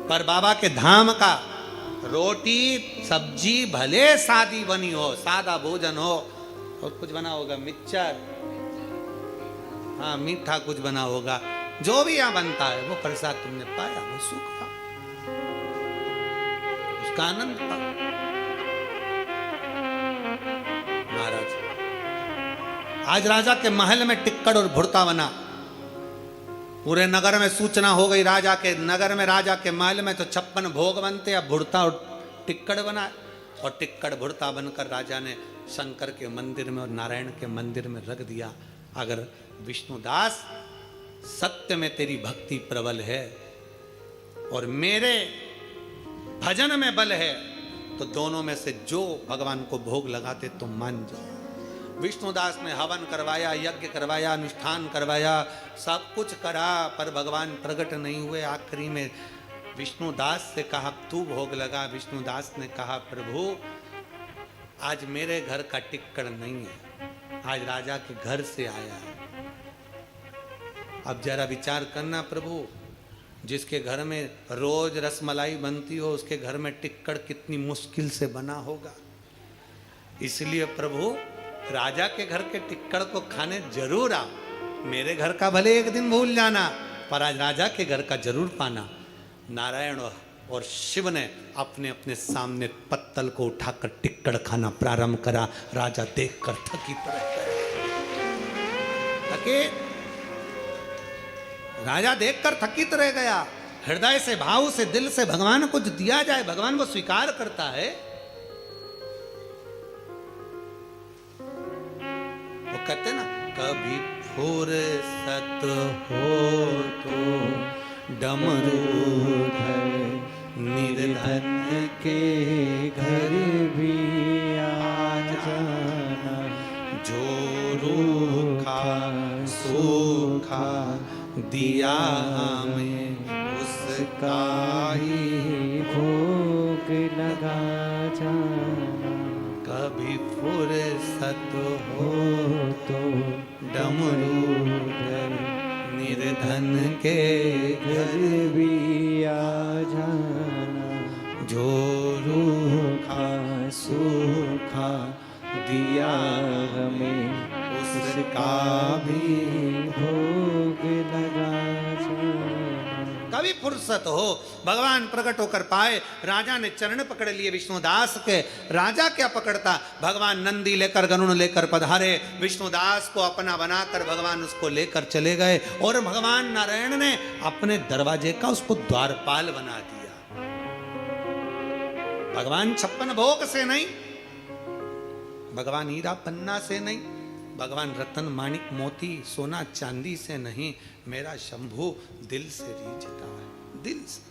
पर बाबा के धाम का रोटी सब्जी भले सादी बनी हो, सादा भोजन हो, और कुछ बना होगा मिक्सचर, हाँ मीठा कुछ बना होगा, जो भी यहाँ बनता है वो प्रसाद तुमने पाया, वो सुख पाओ, उसका आनंद पाओ। महाराज आज राजा के महल में टिक्कड़ और भुर्ता बना, पूरे नगर में सूचना हो गई। राजा के नगर में, राजा के महल में तो 56 भोग बनते, अब भुर्ता और टिक्कड़ बना, और टिक्कड़ भुर्ता बनकर राजा ने शंकर के मंदिर में और नारायण के मंदिर में रख दिया। अगर विष्णुदास सत्य में तेरी भक्ति प्रबल है और मेरे भजन में बल है, तो दोनों में से जो भगवान को भोग लगाते तुम मान जाओ। विष्णुदास ने हवन करवाया, यज्ञ करवाया, अनुष्ठान करवाया, सब कुछ करा, पर भगवान प्रकट नहीं हुए। आखिरी में विष्णुदास से कहा तू भोग लगा। विष्णुदास ने कहा प्रभु आज मेरे घर का टिक्कड़ नहीं है, आज राजा के घर से आया है। अब जरा विचार करना प्रभु, जिसके घर में रोज रसमलाई बनती हो उसके घर में टिक्कड़ कितनी मुश्किल से बना होगा। इसलिए प्रभु राजा के घर के टिक्कड़ को खाने जरूर आओ, मेरे घर का भले एक दिन भूल जाना, पर आज राजा के घर का जरूर पाना। नारायण और शिव ने अपने अपने सामने पत्तल को उठाकर टिक्कड़ खाना प्रारंभ करा। राजा देखकर थकित रह गए, राजा देखकर थकित रह गया। हृदय से, भाव से, दिल से भगवान को जो दिया जाए भगवान वो स्वीकार करता है। वो कहते ना, कभी फुर्सत हो तो डमरू निर्धन के घर भी आ जाना, जो रूखा सूखा दिया हमें उसका ही भोग लगा जाना। कभी फुर्सत हो तो डमरू निर्धन के घर भी आ जाना, जो रूखा सूखा दिया हमें उसका भी भोग लगा जाना। कभी फुर्सत हो भगवान प्रकट होकर पाए। राजा ने चरण पकड़ लिए विष्णुदास के। राजा क्या पकड़ता, भगवान नंदी लेकर गरुड़ लेकर पधारे, विष्णुदास को अपना बनाकर भगवान उसको लेकर चले गए, और भगवान नारायण ने अपने दरवाजे का उसको द्वारपाल बना दिया। भगवान 56 भोग से नहीं, भगवान हीरा पन्ना से नहीं, भगवान रतन माणिक मोती सोना चांदी से नहीं, मेरा शंभु दिल से रीझता है, दिल से।